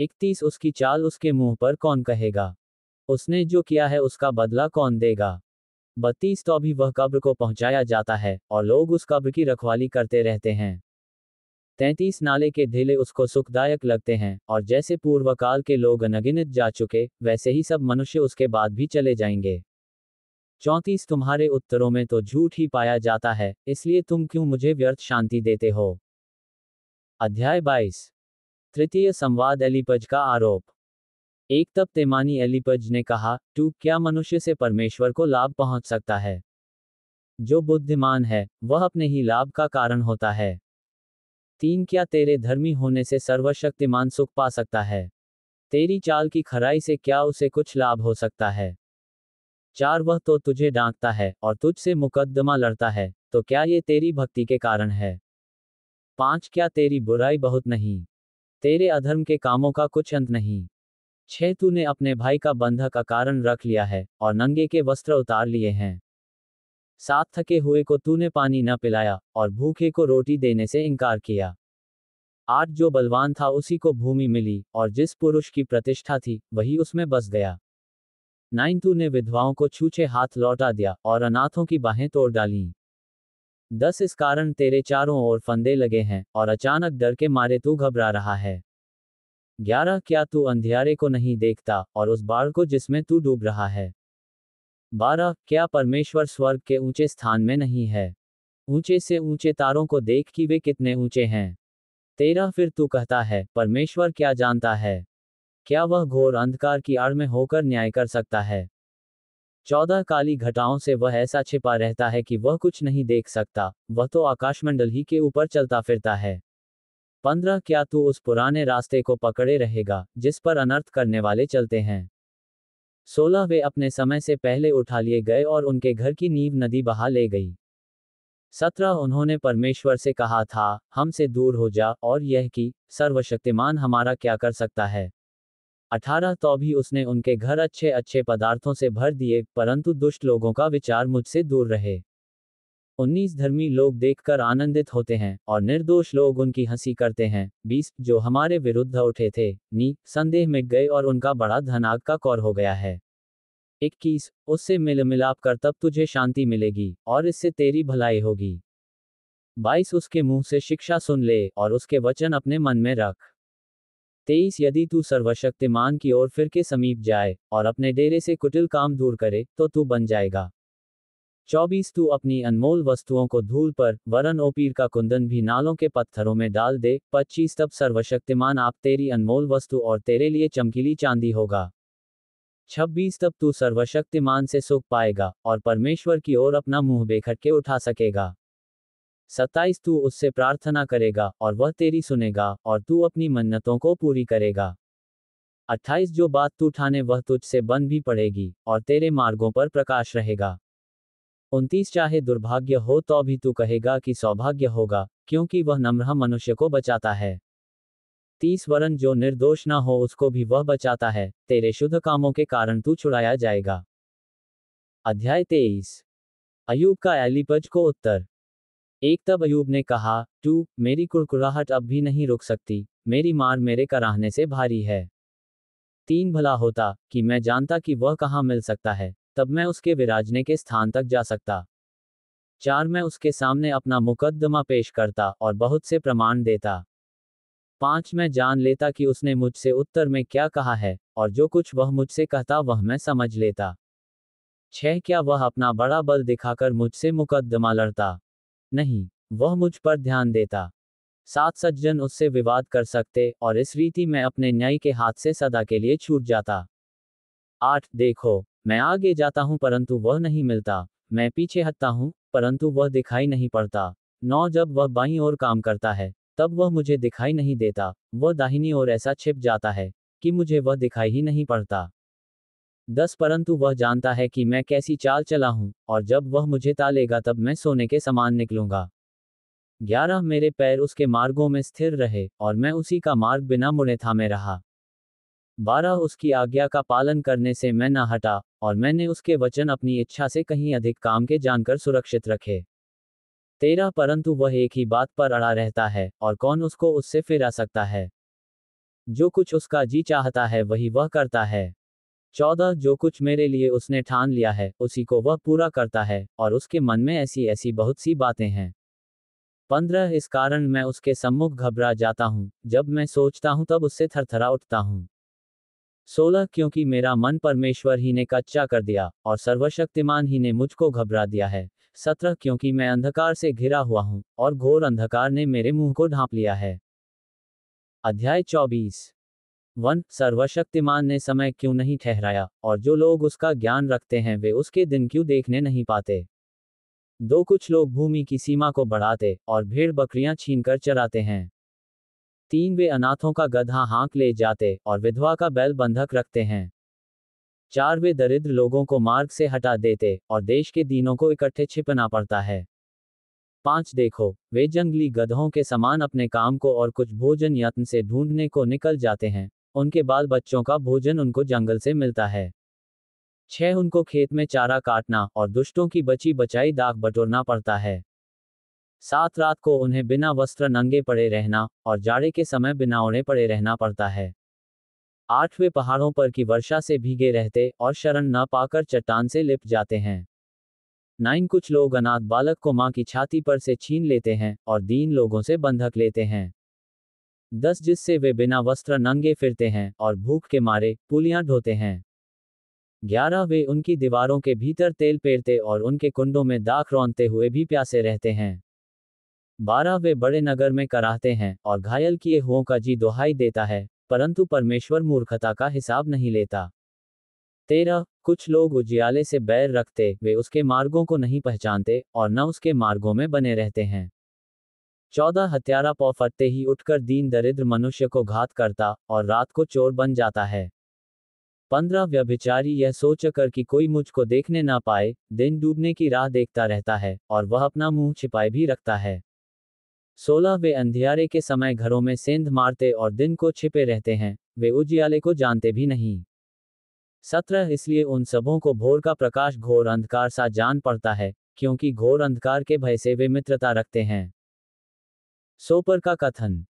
31 उसकी चाल उसके मुंह पर कौन कहेगा? उसने जो किया है उसका बदला कौन देगा? 32 तो भी वह कब्र को पहुंचाया जाता है, और लोग उस कब्र की रखवाली करते रहते हैं। 33 नाले के ढेले उसको सुखदायक लगते हैं, और जैसे पूर्वकाल के लोग अनगिनत जा चुके, वैसे ही सब मनुष्य उसके बाद भी चले जाएंगे। 34 तुम्हारे उत्तरों में तो झूठ ही पाया जाता है, इसलिए तुम क्यों मुझे व्यर्थ शांति देते हो? अध्याय 22। तृतीय संवाद एलीपज का आरोप। एक तब तेमानी एलीपज ने कहा, तू क्या मनुष्य से परमेश्वर को लाभ पहुंच सकता है? जो बुद्धिमान है, वह अपने ही लाभ का कारण होता है। 3 क्या तेरे धर्मी होने से सर्वशक्तिमान सुख पा सकता है? तेरी चाल की खराई से क्या उसे कुछ लाभ हो सकता है? 4 वह तो तुझे डांटता है, और तुझसे मुकद्दमा लड़ता है, तो क्या ये तेरी भक्ति के कारण है? 5 क्या तेरी बुराई बहुत नहीं? तेरे अधर्म के कामों का कुछ अंत नहीं। 6 तूने अपने भाई का बंधक अकारण रख लिया है और नंगे के वस्त्र उतार लिए हैं। 7 थके हुए को तूने पानी न पिलाया और भूखे को रोटी देने से इनकार किया। 8 जो बलवान था उसी को भूमि मिली और जिस पुरुष की प्रतिष्ठा थी वही उसमें बस गया। 9 तूने विधवाओं को छूछे हाथ लौटा दिया और अनाथों की बाहें तोड़ डालीं। 10 इस कारण तेरे चारों ओर फंदे लगे हैं और अचानक डर के मारे तू घबरा रहा है। 11 क्या तू अंधियारे को नहीं देखता और उस बाढ़ को जिसमें तू डूब रहा है। 12 क्या परमेश्वर स्वर्ग के ऊंचे स्थान में नहीं है। ऊंचे से ऊंचे तारों को देख कि वे कितने ऊंचे हैं। 13 फिर तू कहता है परमेश्वर क्या जानता है। क्या वह घोर अंधकार की आड़ में होकर न्याय कर सकता है। 14 काली घटाओं से वह ऐसा छिपा रहता है कि वह कुछ नहीं देख सकता, वह तो आकाशमंडल ही के ऊपर चलता फिरता है। 15 क्या तू उस पुराने रास्ते को पकड़े रहेगा जिस पर अनर्थ करने वाले चलते हैं। 16 वे अपने समय से पहले उठा लिए गए और उनके घर की नींव नदी बहा ले गई। 17 उन्होंने परमेश्वर से कहा था हमसे दूर हो जा, और यह कि सर्वशक्तिमान हमारा क्या कर सकता है। 18 तो भी उसने उनके घर अच्छे अच्छे पदार्थों से भर दिए, परंतु दुष्ट लोगों का विचार मुझसे दूर रहे। 19 धर्मी लोग देखकर आनंदित होते हैं और निर्दोष लोग उनकी हंसी करते हैं। 20 जो हमारे विरुद्ध उठे थे संदेह मिट गए और उनका बड़ा धन आग का कौर हो गया है। 21 उससे मिल मिलाप कर तब तुझे शांति मिलेगी और इससे तेरी भलाई होगी। 22 उसके मुंह से शिक्षा सुन ले और उसके वचन अपने मन में रख। 23 यदि तू सर्वशक्तिमान की ओर फिर के समीप जाए और अपने डेरे से कुटिल काम दूर करे तो तू बन जाएगा। 24 तू अपनी अनमोल वस्तुओं को धूल पर वरन ओपीर का कुंदन भी नालों के पत्थरों में डाल दे। 25 तब सर्वशक्तिमान आप तेरी अनमोल वस्तु और तेरे लिए चमकीली चांदी होगा। 26 तब तू सर्वशक्तिमान से सुख पाएगा और परमेश्वर की ओर अपना मुंह बेखट के उठा सकेगा। 27 तू उससे प्रार्थना करेगा और वह तेरी सुनेगा और तू अपनी मन्नतों को पूरी करेगा। 28 जो बात तू ठाने वह तुझसे बन भी पड़ेगी और तेरे मार्गों पर प्रकाश रहेगा। 29 चाहे दुर्भाग्य हो तो भी तू कहेगा कि सौभाग्य होगा, क्योंकि वह नम्र मनुष्य को बचाता है। 30 वरन जो निर्दोष न हो उसको भी वह बचाता है, तेरे शुद्ध कामों के कारण तू छुड़ाया जाएगा। अध्याय 23 अय्यूब का एलीपज को उत्तर। एक तब अय्यूब ने कहा, मेरी कुड़कुड़ाहट अब भी नहीं रुक सकती, मेरी मार मेरे कराहने से भारी है। 3 भला होता कि मैं जानता कि वह कहाँ मिल सकता है, तब मैं उसके विराजने के स्थान तक जा सकता। 4 मैं उसके सामने अपना मुकद्दमा पेश करता और बहुत से प्रमाण देता। 5 मैं जान लेता कि उसने मुझसे उत्तर में क्या कहा है, और जो कुछ वह मुझसे कहता वह मैं समझ लेता। 6 क्या वह अपना बड़ा बल दिखाकर मुझसे मुकद्दमा लड़ता। नहीं, वह मुझ पर ध्यान देता। 7 सज्जन उससे विवाद कर सकते और इस रीति मैं अपने न्याय के हाथ से सदा के लिए छूट जाता। 8 देखो, मैं आगे जाता हूं परंतु वह नहीं मिलता, मैं पीछे हटता हूं परंतु वह दिखाई नहीं पड़ता। 9 जब वह बाईं ओर काम करता है तब वह मुझे दिखाई नहीं देता, वह दाहिनी ओर ऐसा छिप जाता है कि मुझे वह दिखाई ही नहीं पड़ता। 10 परंतु वह जानता है कि मैं कैसी चाल चला हूं, और जब वह मुझे तालेगा तब मैं सोने के समान निकलूंगा। 11 मेरे पैर उसके मार्गों में स्थिर रहे और मैं उसी का मार्ग बिना मुड़े थामे रहा। 12 उसकी आज्ञा का पालन करने से मैं न हटा, और मैंने उसके वचन अपनी इच्छा से कहीं अधिक काम के जानकर सुरक्षित रखे। 13 परंतु वह एक ही बात पर अड़ा रहता है और कौन उसको उससे फिरा सकता है। जो कुछ उसका जी चाहता है वही वह करता है। 14 जो कुछ मेरे लिए उसने ठान लिया है उसी को वह पूरा करता है, और उसके मन में ऐसी ऐसी बहुत सी बातें हैं। 15 इस कारण मैं उसके सम्मुख घबरा जाता हूँ, जब मैं सोचता हूँ तब उससे थरथरा उठता हूँ। 16 क्योंकि मेरा मन परमेश्वर ही ने कच्चा कर दिया और सर्वशक्तिमान ही ने मुझको घबरा दिया है। 17 क्योंकि मैं अंधकार से घिरा हुआ हूँ और घोर अंधकार ने मेरे मुंह को ढांप लिया है। अध्याय 24 सर्वशक्तिमान ने समय क्यों नहीं ठहराया, और जो लोग उसका ज्ञान रखते हैं वे उसके दिन क्यों देखने नहीं पाते। 2 कुछ लोग भूमि की सीमा को बढ़ाते और भेड़ बकरियां छीनकर चराते हैं। 3 वे अनाथों का गधा हाँक ले जाते और विधवा का बैल बंधक रखते हैं। 4 वे दरिद्र लोगों को मार्ग से हटा देते और देश के दीनों को इकट्ठे छिपना पड़ता है। 5 देखो, वे जंगली गधों के समान अपने काम को और कुछ भोजन यत्न से ढूंढने को निकल जाते हैं, उनके बाल बच्चों का भोजन उनको जंगल से मिलता है। 6 उनको खेत में चारा काटना और दुष्टों की बची बचाई दाख बटोरना पड़ता है। 7 रात को उन्हें बिना वस्त्र नंगे पड़े रहना और जाड़े के समय बिना ओढ़े पड़े रहना पड़ता है। 8 वे पहाड़ों पर की वर्षा से भीगे रहते और शरण न पाकर चट्टान से लिपट जाते हैं। 9 कुछ लोग अनाथ बालक को मां की छाती पर से छीन लेते हैं और दीन लोगों से बंधक लेते हैं। 10 जिससे वे बिना वस्त्र नंगे फिरते हैं और भूख के मारे पुलियां ढोते हैं। 11 वे उनकी दीवारों के भीतर तेल पेरते और उनके कुंडों में दाख रौंदते हुए भी प्यासे रहते हैं। 12 वे बड़े नगर में कराहते हैं और घायल किए हुओं का जी दुहाई देता है, परंतु परमेश्वर मूर्खता का हिसाब नहीं लेता। 13 कुछ लोग उजियाले से बैर रखते, वे उसके मार्गों को नहीं पहचानते और न उसके मार्गों में बने रहते हैं। 14 हत्यारा पौ फटते ही उठकर दीन दरिद्र मनुष्य को घात करता और रात को चोर बन जाता है। 15 व्यभिचारी यह सोचकर कि कोई मुझको देखने ना पाए, दिन डूबने की राह देखता रहता है और वह अपना मुंह छिपाए भी रखता है। 16 वे अंधियारे के समय घरों में सेंध मारते और दिन को छिपे रहते हैं, वे उजियाले को जानते भी नहीं। 17 इसलिए उन सबों को भोर का प्रकाश घोर अंधकार सा जान पड़ता है, क्योंकि घोर अंधकार के भय से वे मित्रता रखते हैं। सोपर का कथन।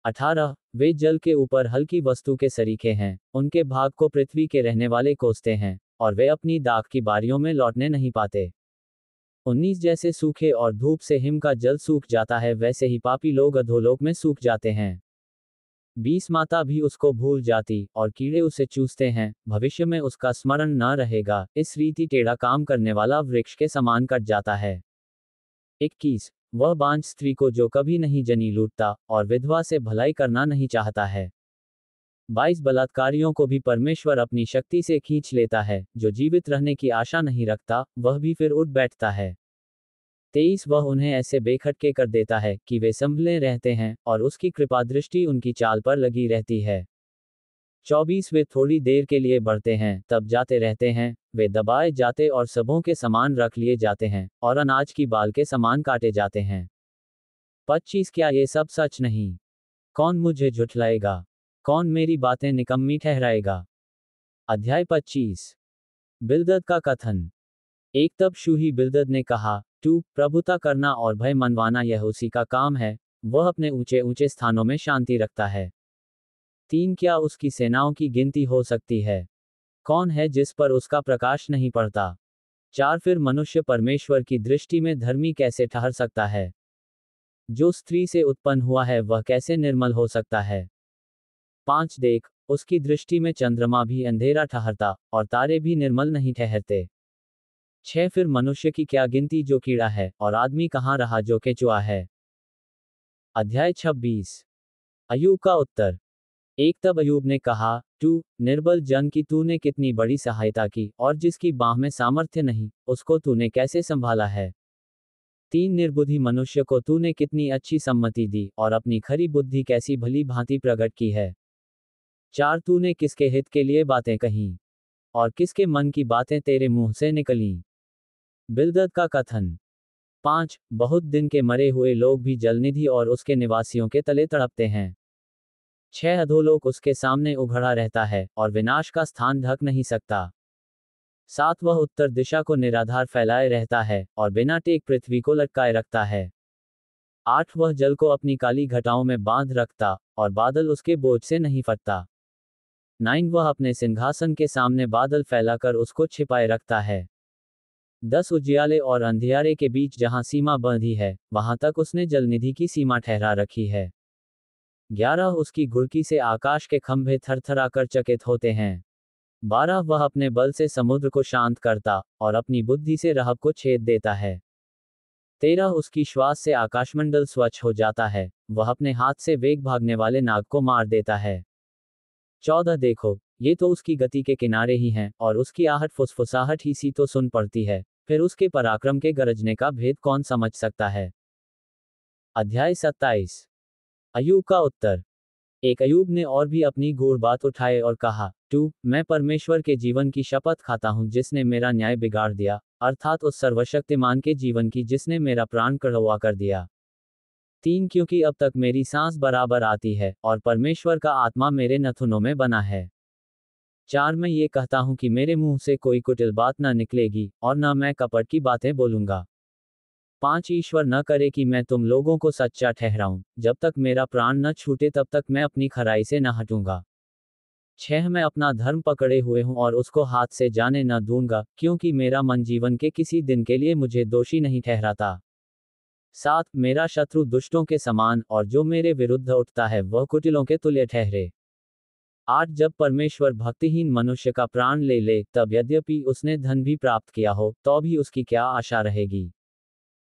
18 वे जल के ऊपर हल्की वस्तु के सरीखे हैं, उनके भाग को पृथ्वी के रहने वाले कोसते हैं और वे अपनी दाख की बारियों में लौटने नहीं पाते। 19 जैसे सूखे और धूप से हिम का जल सूख जाता है, वैसे ही पापी लोग अधोलोक में सूख जाते हैं। 20 माता भी उसको भूल जाती और कीड़े उसे चूसते हैं, भविष्य में उसका स्मरण न रहेगा, इस रीति टेढ़ा काम करने वाला वृक्ष के समान कट जाता है। 21 वह बांझ स्त्री को जो कभी नहीं जनी लूटता और विधवा से भलाई करना नहीं चाहता है। 22 बलात्कारियों को भी परमेश्वर अपनी शक्ति से खींच लेता है, जो जीवित रहने की आशा नहीं रखता, वह भी फिर उठ बैठता है। 23 वह उन्हें ऐसे बेखटके कर देता है कि वे संभले रहते हैं और उसकी कृपा दृष्टि उनकी चाल पर लगी रहती है। 24 वे थोड़ी देर के लिए बढ़ते हैं, तब जाते रहते हैं, वे दबाए जाते और सबों के समान रख लिए जाते हैं और अनाज की बाल के समान काटे जाते हैं। 25 क्या ये सब सच नहीं? कौन मुझे झुठलाएगा? कौन मेरी बातें निकम्मी ठहराएगा? अध्याय 25 बिलदद का कथन। एक तब शूही बिलदद ने कहा, तू प्रभुता करना और भय मनवाना यह उसी का काम है, वह अपने ऊंचे ऊंचे स्थानों में शांति रखता है। 3 क्या उसकी सेनाओं की गिनती हो सकती है? कौन है जिस पर उसका प्रकाश नहीं पड़ता? 4 फिर मनुष्य परमेश्वर की दृष्टि में धर्मी कैसे ठहर सकता है? जो स्त्री से उत्पन्न हुआ है वह कैसे निर्मल हो सकता है? 5 देख, उसकी दृष्टि में चंद्रमा भी अंधेरा ठहरता और तारे भी निर्मल नहीं ठहरते। 6 फिर मनुष्य की क्या गिनती जो कीड़ा है, और आदमी कहाँ रहा जो केचुआ है? अध्याय 26 अय्यूब का उत्तर। एक तब अय्यूब ने कहा, तू निर्बल जन की तूने कितनी बड़ी सहायता की, और जिसकी बाह में सामर्थ्य नहीं, उसको तूने कैसे संभाला है? 3 निर्बुद्धि मनुष्य को तूने कितनी अच्छी सम्मति दी, और अपनी खरी बुद्धि कैसी भली भांति प्रकट की है। 4 तूने किसके हित के लिए बातें कहीं, और किसके मन की बातें तेरे मुंह से निकलीं? बिलदद का कथन। 5 बहुत दिन के मरे हुए लोग भी जलनिधि और उसके निवासियों के तले तड़पते हैं। 6 अधोलोक उसके सामने उघड़ा रहता है और विनाश का स्थान ढक नहीं सकता। 7 वह उत्तर दिशा को निराधार फैलाए रहता है और बिना टेक पृथ्वी को लटकाए रखता है। 8 वह जल को अपनी काली घटाओं में बांध रखता और बादल उसके बोझ से नहीं फटता। 9 वह अपने सिंहासन के सामने बादल फैलाकर उसको छिपाए रखता है। 10 उजियाले और अंधियारे के बीच जहां सीमा बंधी है, वहां तक उसने जलनिधि की सीमा ठहरा रखी है। 11 उसकी घुड़की से आकाश के खंभे थरथराकर चकित होते हैं। 12 वह अपने बल से समुद्र को शांत करता और अपनी बुद्धि से रहब को छेद देता है। 13 उसकी श्वास से आकाशमंडल स्वच्छ हो जाता है, वह अपने हाथ से वेग भागने वाले नाग को मार देता है। 14 देखो, ये तो उसकी गति के किनारे ही हैं, और उसकी आहट फुसफुसाहट ही सी तो सुन पड़ती है, फिर उसके पराक्रम के गरजने का भेद कौन समझ सकता है? अध्याय 27 अय्यूब का उत्तर। एक अय्यूब ने और भी अपनी गूढ़ बात उठाए और कहा, मैं परमेश्वर के जीवन की शपथ खाता हूं जिसने मेरा न्याय बिगाड़ दिया, अर्थात उस सर्वशक्तिमान के जीवन की जिसने मेरा प्राण कड़वा कर दिया। 3 क्योंकि अब तक मेरी सांस बराबर आती है और परमेश्वर का आत्मा मेरे नथुनों में बना है। 4 मैं ये कहता हूं कि मेरे मुंह से कोई कुटिल बात न निकलेगी और न मैं कपट की बातें बोलूंगा। 5 ईश्वर न करे कि मैं तुम लोगों को सच्चा ठहराऊं, जब तक मेरा प्राण न छूटे तब तक मैं अपनी खराई से न हटूंगा। 6 मैं अपना धर्म पकड़े हुए हूं और उसको हाथ से जाने न दूंगा, क्योंकि मेरा मन जीवन के किसी दिन के लिए मुझे दोषी नहीं ठहराता। 7 मेरा शत्रु दुष्टों के समान और जो मेरे विरुद्ध उठता है वह कुटिलों के तुल्य ठहरे। 8 जब परमेश्वर भक्तिहीन मनुष्य का प्राण ले ले, तब यद्यपि उसने धन भी प्राप्त किया हो तो भी उसकी क्या आशा रहेगी।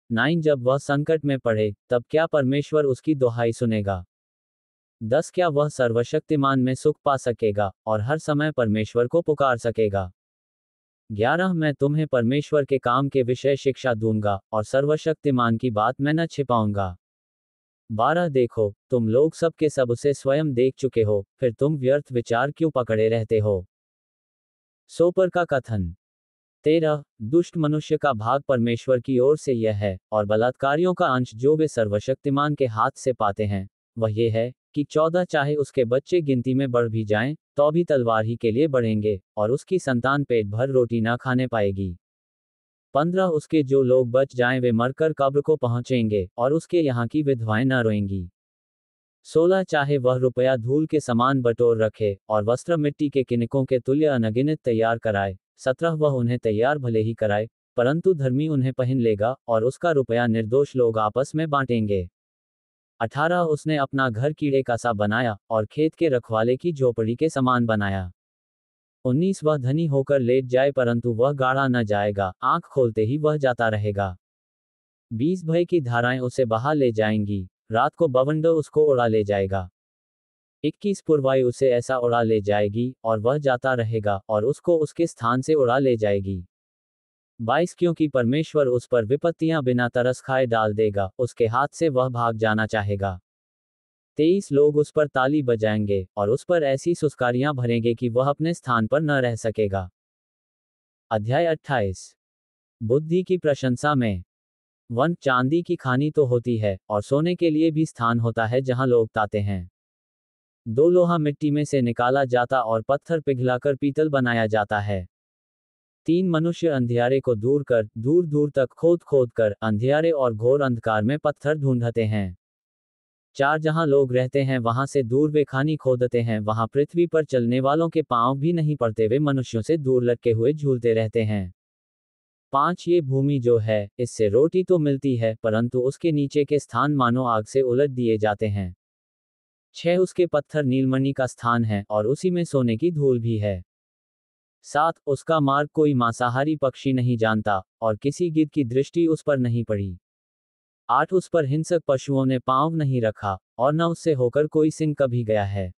9 जब वह संकट में पड़े, तब क्या परमेश्वर उसकी दुहाई सुनेगा। 10 क्या वह सर्वशक्तिमान में सुख पा सकेगा और हर समय परमेश्वर को पुकार सकेगा। 11 मैं तुम्हें परमेश्वर के काम के विषय शिक्षा दूंगा और सर्वशक्तिमान की बात मैं न छिपाऊंगा। 12 देखो, तुम लोग सब के सब उसे स्वयं देख चुके हो, फिर तुम व्यर्थ विचार क्यों पकड़े रहते हो। सोपर का कथन। 13 दुष्ट मनुष्य का भाग परमेश्वर की ओर से यह है, और बलात्कारियों का अंश जो वे सर्वशक्तिमान के हाथ से पाते हैं, वह ये है कि 14 चाहे उसके बच्चे गिनती में बढ़ भी जाएं, तो भी तलवार ही के लिए बढ़ेंगे, और उसकी संतान पेट भर रोटी ना खाने पाएगी। 15 उसके जो लोग बच जाएं वे मरकर कब्र को पहुंचेंगे, और उसके यहाँ की विधवाएं न रोएंगी। 16 चाहे वह रुपया धूल के समान बटोर रखे, और वस्त्र मिट्टी के किनकों के तुल्य अनगिनत तैयार कराए। 17 वह उन्हें तैयार भले ही कराए, परंतु धर्मी उन्हें पहन लेगा, और उसका रुपया निर्दोष लोग आपस में बांटेंगे। 18 उसने अपना घर कीड़े का सा बनाया, और खेत के रखवाले की झोपड़ी के समान बनाया। 19 वह धनी होकर लेट जाए परंतु वह गाढ़ा न जाएगा, आंख खोलते ही वह जाता रहेगा। 20 भय की धाराएं उसे बहा ले जाएंगी, रात को बवंडर उसको उड़ा ले जाएगा। 21 पुरवाई उसे ऐसा उड़ा ले जाएगी, और वह जाता रहेगा, और उसको उसके स्थान से उड़ा ले जाएगी। 22 क्योंकि परमेश्वर उस पर विपत्तियां बिना तरस खाए डाल देगा, उसके हाथ से वह भाग जाना चाहेगा। 23 लोग उस पर ताली बजाएंगे, और उस पर ऐसी सुस्कारियां भरेंगे कि वह अपने स्थान पर न रह सकेगा। अध्याय 28 बुद्धि की प्रशंसा में। 1 चांदी की खानी तो होती है, और सोने के लिए भी स्थान होता है जहां लोग ताते हैं। 2 लोहा मिट्टी में से निकाला जाता और पत्थर पिघलाकर पीतल बनाया जाता है। 3 मनुष्य अंधियारे को दूर कर दूर दूर तक खोद खोद कर अंधियारे और घोर अंधकार में पत्थर ढूंढते हैं। 4 जहां लोग रहते हैं वहां से दूर वे खानी खोदते हैं, वहां पृथ्वी पर चलने वालों के पांव भी नहीं पड़ते, वे मनुष्यों से दूर लटके हुए झूलते रहते हैं। 5 ये भूमि जो है, इससे रोटी तो मिलती है, परंतु उसके नीचे के स्थान मानो आग से उलट दिए जाते हैं। 6 उसके पत्थर नीलमणि का स्थान है, और उसी में सोने की धूल भी है। 7 उसका मार्ग कोई मांसाहारी पक्षी नहीं जानता, और किसी गिद्ध की दृष्टि उस पर नहीं पड़ी। 8 उस पर हिंसक पशुओं ने पांव नहीं रखा, और न उससे होकर कोई सिंह कभी गया है।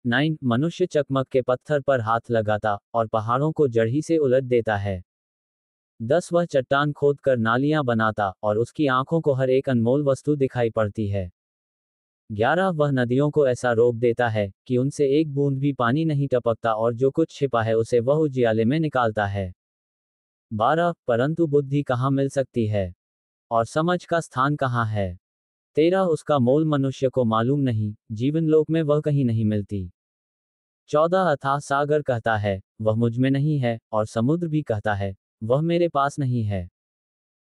9 मनुष्य चकमक के पत्थर पर हाथ लगाता, और पहाड़ों को जड़ से उलट देता है। 10 वह चट्टान खोद कर नालियां बनाता, और उसकी आंखों को हर एक अनमोल वस्तु दिखाई पड़ती है। 11 वह नदियों को ऐसा रोक देता है कि उनसे एक बूंद भी पानी नहीं टपकता, और जो कुछ छिपा है उसे वह उजियाले में निकालता है। 12 परंतु बुद्धि कहाँ मिल सकती है, और समझ का स्थान कहाँ है। 13 उसका मोल मनुष्य को मालूम नहीं, जीवन लोक में वह कहीं नहीं मिलती। 14 अथाह सागर कहता है, वह मुझ में नहीं है, और समुद्र भी कहता है, वह मेरे पास नहीं है।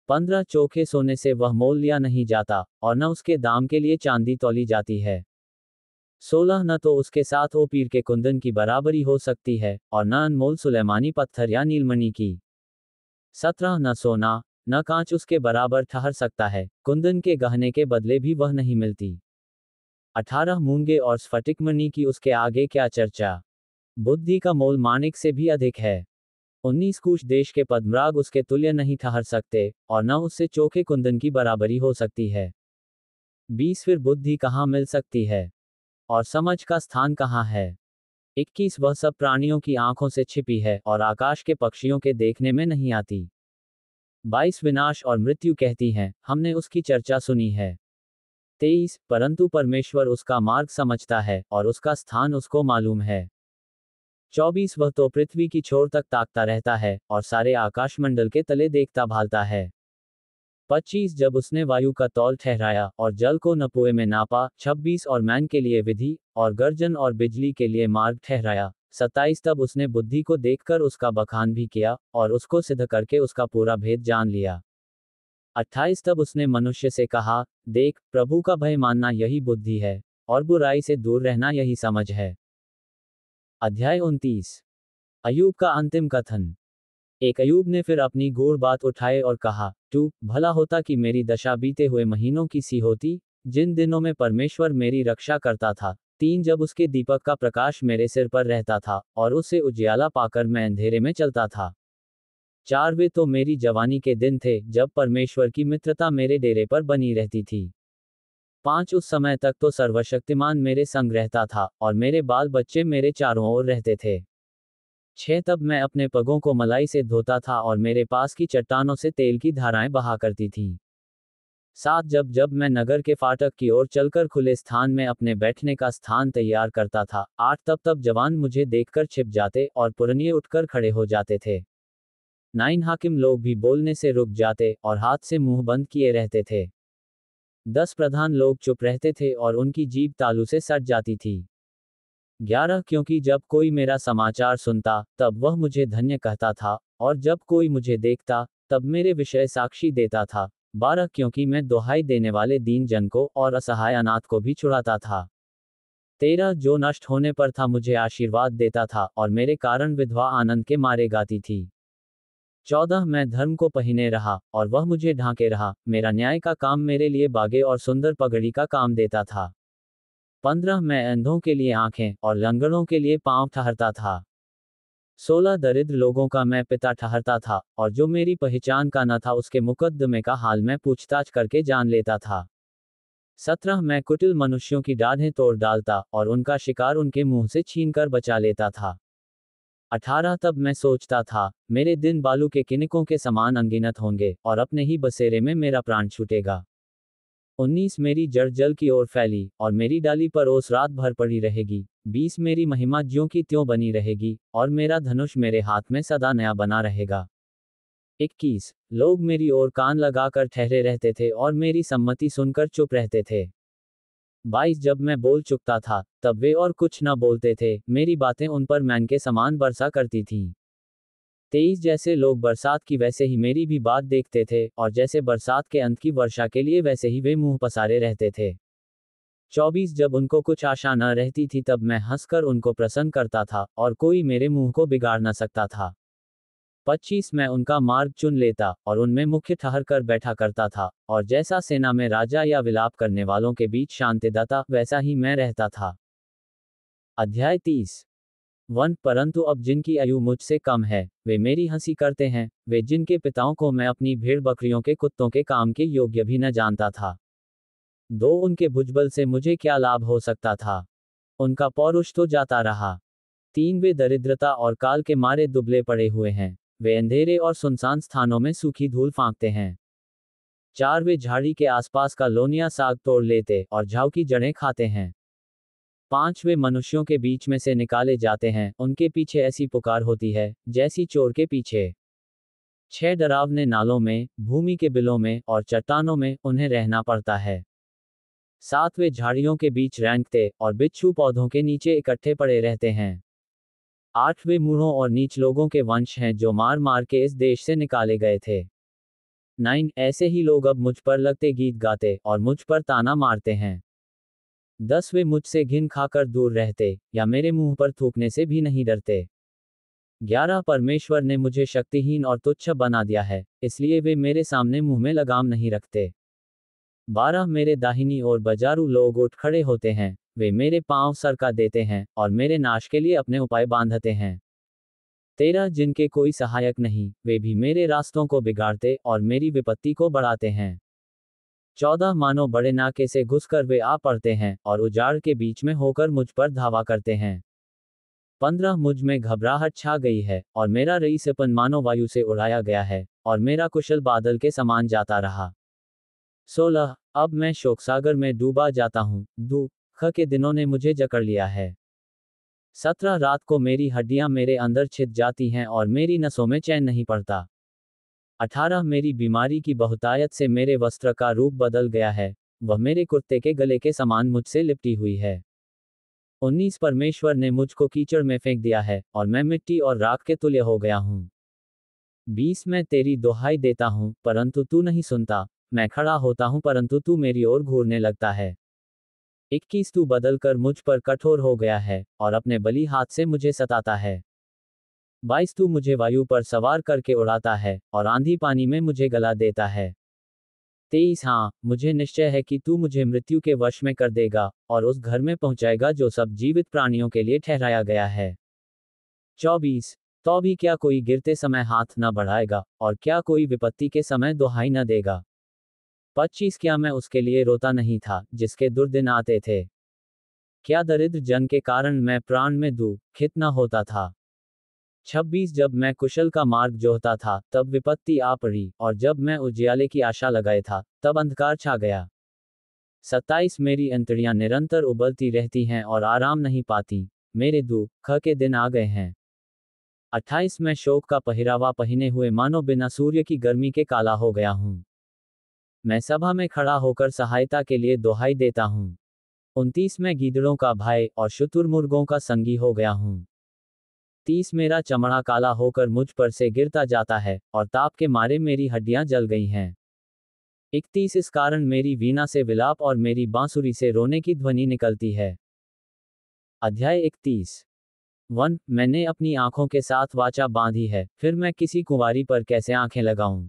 15 चोखे सोने से वह मोल लिया नहीं जाता, और न उसके दाम के लिए चांदी तौली जाती है। 16 न तो उसके साथ ओपीर के कुंदन की बराबरी हो सकती है, और न अनमोल सुलेमानी पत्थर या नीलमणि की। 17 न सोना न कांच उसके बराबर ठहर सकता है, कुंदन के गहने के बदले भी वह नहीं मिलती। 18 मूंगे और स्फटिकमणि की उसके आगे क्या चर्चा, बुद्धि का मोल माणिक से भी अधिक है। 19 कुश देश के पद्मराग उसके तुल्य नहीं ठहर सकते, और न उससे चोखे कुंदन की बराबरी हो सकती है। 20 फिर बुद्धि कहाँ मिल सकती है, और समझ का स्थान कहाँ है। 21 वह सब प्राणियों की आंखों से छिपी है, और आकाश के पक्षियों के देखने में नहीं आती। 22 विनाश और मृत्यु कहती हैं, हमने उसकी चर्चा सुनी है। 23 परंतु परमेश्वर उसका मार्ग समझता है, और उसका स्थान उसको मालूम है। 24 वह तो पृथ्वी की छोर तक ताकता रहता है और सारे आकाशमंडल के तले देखता भालता है। 25 जब उसने वायु का तौल ठहराया और जल को नपुए में नापा। 26 और मैन के लिए विधि और गर्जन और बिजली के लिए मार्ग ठहराया। 27 तब उसने बुद्धि को देखकर उसका बखान भी किया और उसको सिद्ध करके उसका पूरा भेद जान लिया। 28 तब उसने मनुष्य से कहा, देख, प्रभु का भय मानना यही बुद्धि है और बुराई से दूर रहना यही समझ है। अध्याय 29। अय्यूब का अंतिम कथन। एक अय्यूब ने फिर अपनी गूढ़ बात उठाए और कहा, तू भला होता कि मेरी दशा बीते हुए महीनों की सी होती, जिन दिनों में परमेश्वर मेरी रक्षा करता था। 3 जब उसके दीपक का प्रकाश मेरे सिर पर रहता था और उससे उजियाला पाकर मैं अंधेरे में चलता था। 4 वे तो मेरी जवानी के दिन थे जब परमेश्वर की मित्रता मेरे डेरे पर बनी रहती थी। 5 उस समय तक तो सर्वशक्तिमान मेरे संग रहता था और मेरे बाल बच्चे मेरे चारों ओर रहते थे। 6 तब मैं अपने पगों को मलाई से धोता था और मेरे पास की चट्टानों से तेल की धाराएं बहा करती थीं। 7 जब जब मैं नगर के फाटक की ओर चलकर खुले स्थान में अपने बैठने का स्थान तैयार करता था। 8 तब तब जवान मुझे देखकर छिप जाते और पुरनिये उठकर खड़े हो जाते थे। 9 हाकिम लोग भी बोलने से रुक जाते और हाथ से मुंह बंद किए रहते थे। 10 प्रधान लोग चुप रहते थे और उनकी जीभ तालू से सट जाती थी। 11 क्योंकि जब कोई मेरा समाचार सुनता तब वह मुझे धन्य कहता था और जब कोई मुझे देखता तब मेरे विषय साक्षी देता था। 12 क्योंकि मैं दुहाई देने वाले दीन जन को और असहाय अनाथ को भी छुड़ाता था। 13 जो नष्ट होने पर था मुझे आशीर्वाद देता था और मेरे कारण विधवा आनंद के मारे गाती थी। 14 मैं धर्म को पहिने रहा और वह मुझे ढांके रहा, मेरा न्याय का काम मेरे लिए बागे और सुंदर पगड़ी का काम देता था। 15 मैं अंधों के लिए आंखें और लंगड़ों के लिए पांव ठहरता था। 16 दरिद्र लोगों का मैं पिता ठहरता था और जो मेरी पहचान का न था उसके मुकद्दमे का हाल मैं पूछताछ करके जान लेता था। 17 मैं कुटिल मनुष्यों की डाढ़ें तोड़ डालता और उनका शिकार उनके मुंह से छीनकर बचा लेता था। 18 तब मैं सोचता था, मेरे दिन बालू के किनकों के समान अनगिनत होंगे और अपने ही बसेरे में मेरा प्राण छूटेगा। 19 मेरी जड़ जल की ओर फैली और मेरी डाली पर ओस रात भर पड़ी रहेगी। 20 मेरी महिमा ज्यों की त्यों बनी रहेगी और मेरा धनुष मेरे हाथ में सदा नया बना रहेगा। 21 लोग मेरी ओर कान लगाकर ठहरे रहते थे और मेरी सम्मति सुनकर चुप रहते थे। 22 जब मैं बोल चुकता था तब वे और कुछ न बोलते थे, मेरी बातें उन पर मैन के समान बरसा करती थीं। 23 जैसे लोग बरसात की वैसे ही मेरी भी बात देखते थे और जैसे बरसात के अंत की वर्षा के लिए वैसे ही वे मुंह पसारे रहते थे। 24 जब उनको कुछ आशा न रहती थी तब मैं हंसकर उनको प्रसन्न करता था और कोई मेरे मुंह को बिगाड़ न सकता था। 25 मैं उनका मार्ग चुन लेता और उनमें मुख्य ठहर कर बैठा करता था और जैसा सेना में राजा या विलाप करने वालों के बीच शांतिदाता वैसा ही मैं रहता था। अध्याय 30। 1 परंतु अब जिनकी आयु मुझसे कम है वे मेरी हंसी करते हैं, वे जिनके पिताओं को मैं अपनी भेड़ बकरियों के कुत्तों के काम के योग्य भी न जानता था। 2 उनके भुजबल से मुझे क्या लाभ हो सकता था, उनका पौरुष तो जाता रहा। 3 वे दरिद्रता और काल के मारे दुबले पड़े हुए हैं, वे अंधेरे और सुनसान स्थानों में सूखी धूल फांकते हैं। 4 वे झाड़ी के आसपास का लोनिया साग तोड़ लेते और झाऊ की जड़ें खाते हैं। 5 वे मनुष्यों के बीच में से निकाले जाते हैं, उनके पीछे ऐसी पुकार होती है जैसी चोर के पीछे। 6 डरावने नालों में, भूमि के बिलों में और चट्टानों में उन्हें रहना पड़ता है। 7 वे झाड़ियों के बीच रेंगते और बिच्छू पौधों के नीचे इकट्ठे पड़े रहते हैं। 8 वे मूढ़ों और नीच लोगों के वंश हैं जो मार मार के इस देश से निकाले गए थे। 9 ऐसे ही लोग अब मुझ पर लगते गीत गाते और मुझ पर ताना मारते हैं। 10 वे मुझसे घिन खाकर दूर रहते या मेरे मुंह पर थूकने से भी नहीं डरते। 11 परमेश्वर ने मुझे शक्तिहीन और तुच्छ बना दिया है, इसलिए वे मेरे सामने मुंह में लगाम नहीं रखते। 12 मेरे दाहिनी ओर बाजारू लोग उठ खड़े होते हैं, वे मेरे पांव सरका देते हैं और मेरे नाश के लिए अपने उपाय बांधते हैं। 13 जिनके कोई सहायक नहीं, वे भी मेरे रास्तों को बिगाड़ते और मेरी विपत्ति को बढ़ाते हैं। 14 मानो बड़े नाके से घुसकर वे आ पड़ते हैं और उजाड़ के बीच में होकर मुझ पर धावा करते हैं। 15 मुझ में घबराहट छा गई है और मेरा रईसपन मानो वायु से उड़ाया गया है और मेरा कुशल बादल के समान जाता रहा। 16 अब मैं शोकसागर में डूबा जाता हूँ, दुख के दिनों ने मुझे जकड़ लिया है। 17 रात को मेरी हड्डियां मेरे अंदर छिद जाती हैं और मेरी नसों में चैन नहीं पड़ता। 18 मेरी बीमारी की बहुतायत से मेरे वस्त्र का रूप बदल गया है, वह मेरे कुर्ते के गले के समान मुझसे लिपटी हुई है। 19 परमेश्वर ने मुझको कीचड़ में फेंक दिया है और मैं मिट्टी और राख के तुल्य हो गया हूँ। 20 मैं तेरी दुहाई देता हूँ परंतु तू नहीं सुनता, मैं खड़ा होता हूँ परंतु तू मेरी ओर घूरने लगता है। 21 तू बदलकर मुझ पर कठोर हो गया है और अपने बली हाथ से मुझे सताता है। 22 तू मुझे वायु पर सवार करके उड़ाता है और आंधी पानी में मुझे गला देता है। 23 हाँ, मुझे निश्चय है कि तू मुझे मृत्यु के वश में कर देगा और उस घर में पहुंचाएगा जो सब जीवित प्राणियों के लिए ठहराया गया है। 24 तो भी क्या कोई गिरते समय हाथ न बढ़ाएगा और क्या कोई विपत्ति के समय दुहाई न देगा। 25 क्या मैं उसके लिए रोता नहीं था जिसके दुर्दिन आते थे। क्या दरिद्र जन के कारण मैं प्राण में दुखित न होता था। 26 जब मैं कुशल का मार्ग जोहता था तब विपत्ति आ पड़ी और जब मैं उजियाले की आशा लगाए था तब अंधकार छा गया। 27 मेरी अंतड़ियां निरंतर उबलती रहती हैं और आराम नहीं पाती, मेरे दुख के दिन आ गए हैं। 28 मैं शोक का पहिरावा पहने हुए मानो बिना सूर्य की गर्मी के काला हो गया हूँ। मैं सभा में खड़ा होकर सहायता के लिए दुहाई देता हूँ। 29 मैं गीदड़ों का भाई और शुतुरमुर्गों का संगी हो गया हूँ। 30 मेरा चमड़ा काला होकर मुझ पर से गिरता जाता है और ताप के मारे मेरी हड्डियां जल गई हैं। 31 इस कारण मेरी वीणा से विलाप और मेरी बांसुरी से रोने की ध्वनि निकलती है। अध्याय 31 1 मैंने अपनी आंखों के साथ वाचा बांधी है, फिर मैं किसी कुंवारी पर कैसे आंखें लगाऊं।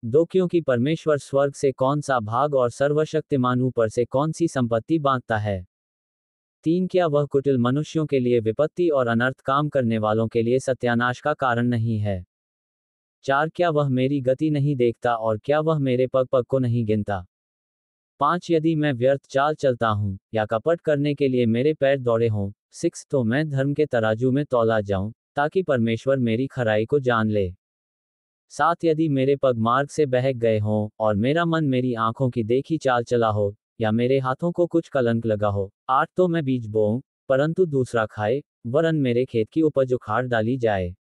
2 क्योंकि परमेश्वर स्वर्ग से कौन सा भाग और सर्वशक्तिमान ऊपर से कौन सी संपत्ति बांटता है। 3 क्या वह कुटिल मनुष्यों के लिए विपत्ति और अनर्थ काम करने वालों के लिए सत्यानाश का कारण नहीं है। 4 क्या वह मेरी गति नहीं देखता और क्या वह मेरे पग पग को नहीं गिनता। 5 यदि मैं व्यर्थ चाल चलता हूँ या कपट करने के लिए मेरे पैर दौड़े हों। 6 तो मैं धर्म के तराजू में तौला जाऊं ताकि परमेश्वर मेरी खराई को जान ले। 7 यदि मेरे पग मार्ग से बहक गए हों और मेरा मन मेरी आंखों की देखी चाल चला हो या मेरे हाथों को कुछ कलंक लगा हो। 8 तो मैं बीज बोऊं परंतु दूसरा खाए, वरन मेरे खेत की उपज उखाड़ डाली जाए।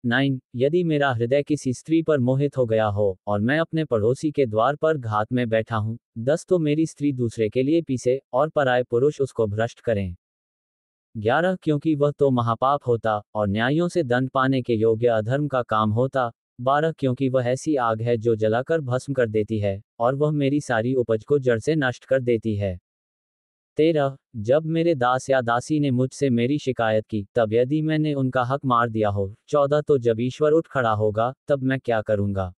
9 यदि मेरा हृदय किसी स्त्री पर मोहित हो गया हो और मैं अपने पड़ोसी के द्वार पर घात में बैठा हूं। 10 तो मेरी स्त्री दूसरे के लिए पीसे और पराये पुरुष उसको भ्रष्ट करें। 11 क्योंकि वह तो महापाप होता और न्यायों से दंड पाने के योग्य अधर्म का काम होता। 12 क्योंकि वह ऐसी आग है जो जलाकर भस्म कर देती है और वह मेरी सारी उपज को जड़ से नष्ट कर देती है। 13 जब मेरे दास या दासी ने मुझसे मेरी शिकायत की तब यदि मैंने उनका हक मार दिया हो। 14 तो जब ईश्वर उठ खड़ा होगा तब मैं क्या करूंगा,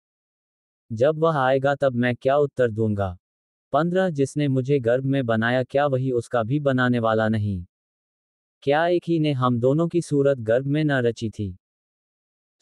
जब वह आएगा तब मैं क्या उत्तर दूंगा। 15 जिसने मुझे गर्भ में बनाया क्या वही उसका भी बनाने वाला नहीं। क्या एक ही ने हम दोनों की सूरत गर्भ में न रची थी।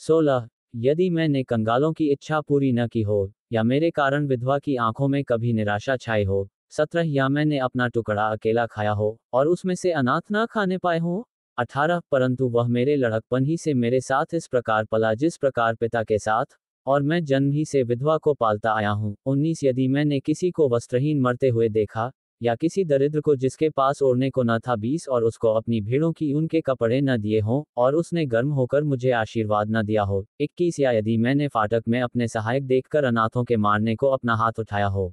16 यदि मैंने कंगालों की इच्छा पूरी न की हो या मेरे कारण विधवा की आंखों में कभी निराशा छाई हो। 17 या मैंने अपना टुकड़ा अकेला खाया हो और उसमें से अनाथ न खाने पाए हो। 18 परंतु वह मेरे लड़कपन ही से मेरे साथ इस प्रकार पला जिस प्रकार पिता के साथ, और मैं जन्म ही से विधवा को पालता आया हूँ। 19 यदि मैंने किसी को वस्त्रहीन मरते हुए देखा या किसी दरिद्र को जिसके पास ओढ़ने को न था 20 और उसको अपनी भेड़ों की ऊन के कपड़े न दिए हों और उसने गर्म होकर मुझे आशीर्वाद न दिया हो। 21 या यदि मैंने फाटक में अपने सहायक देखकर अनाथों के मारने को अपना हाथ उठाया हो।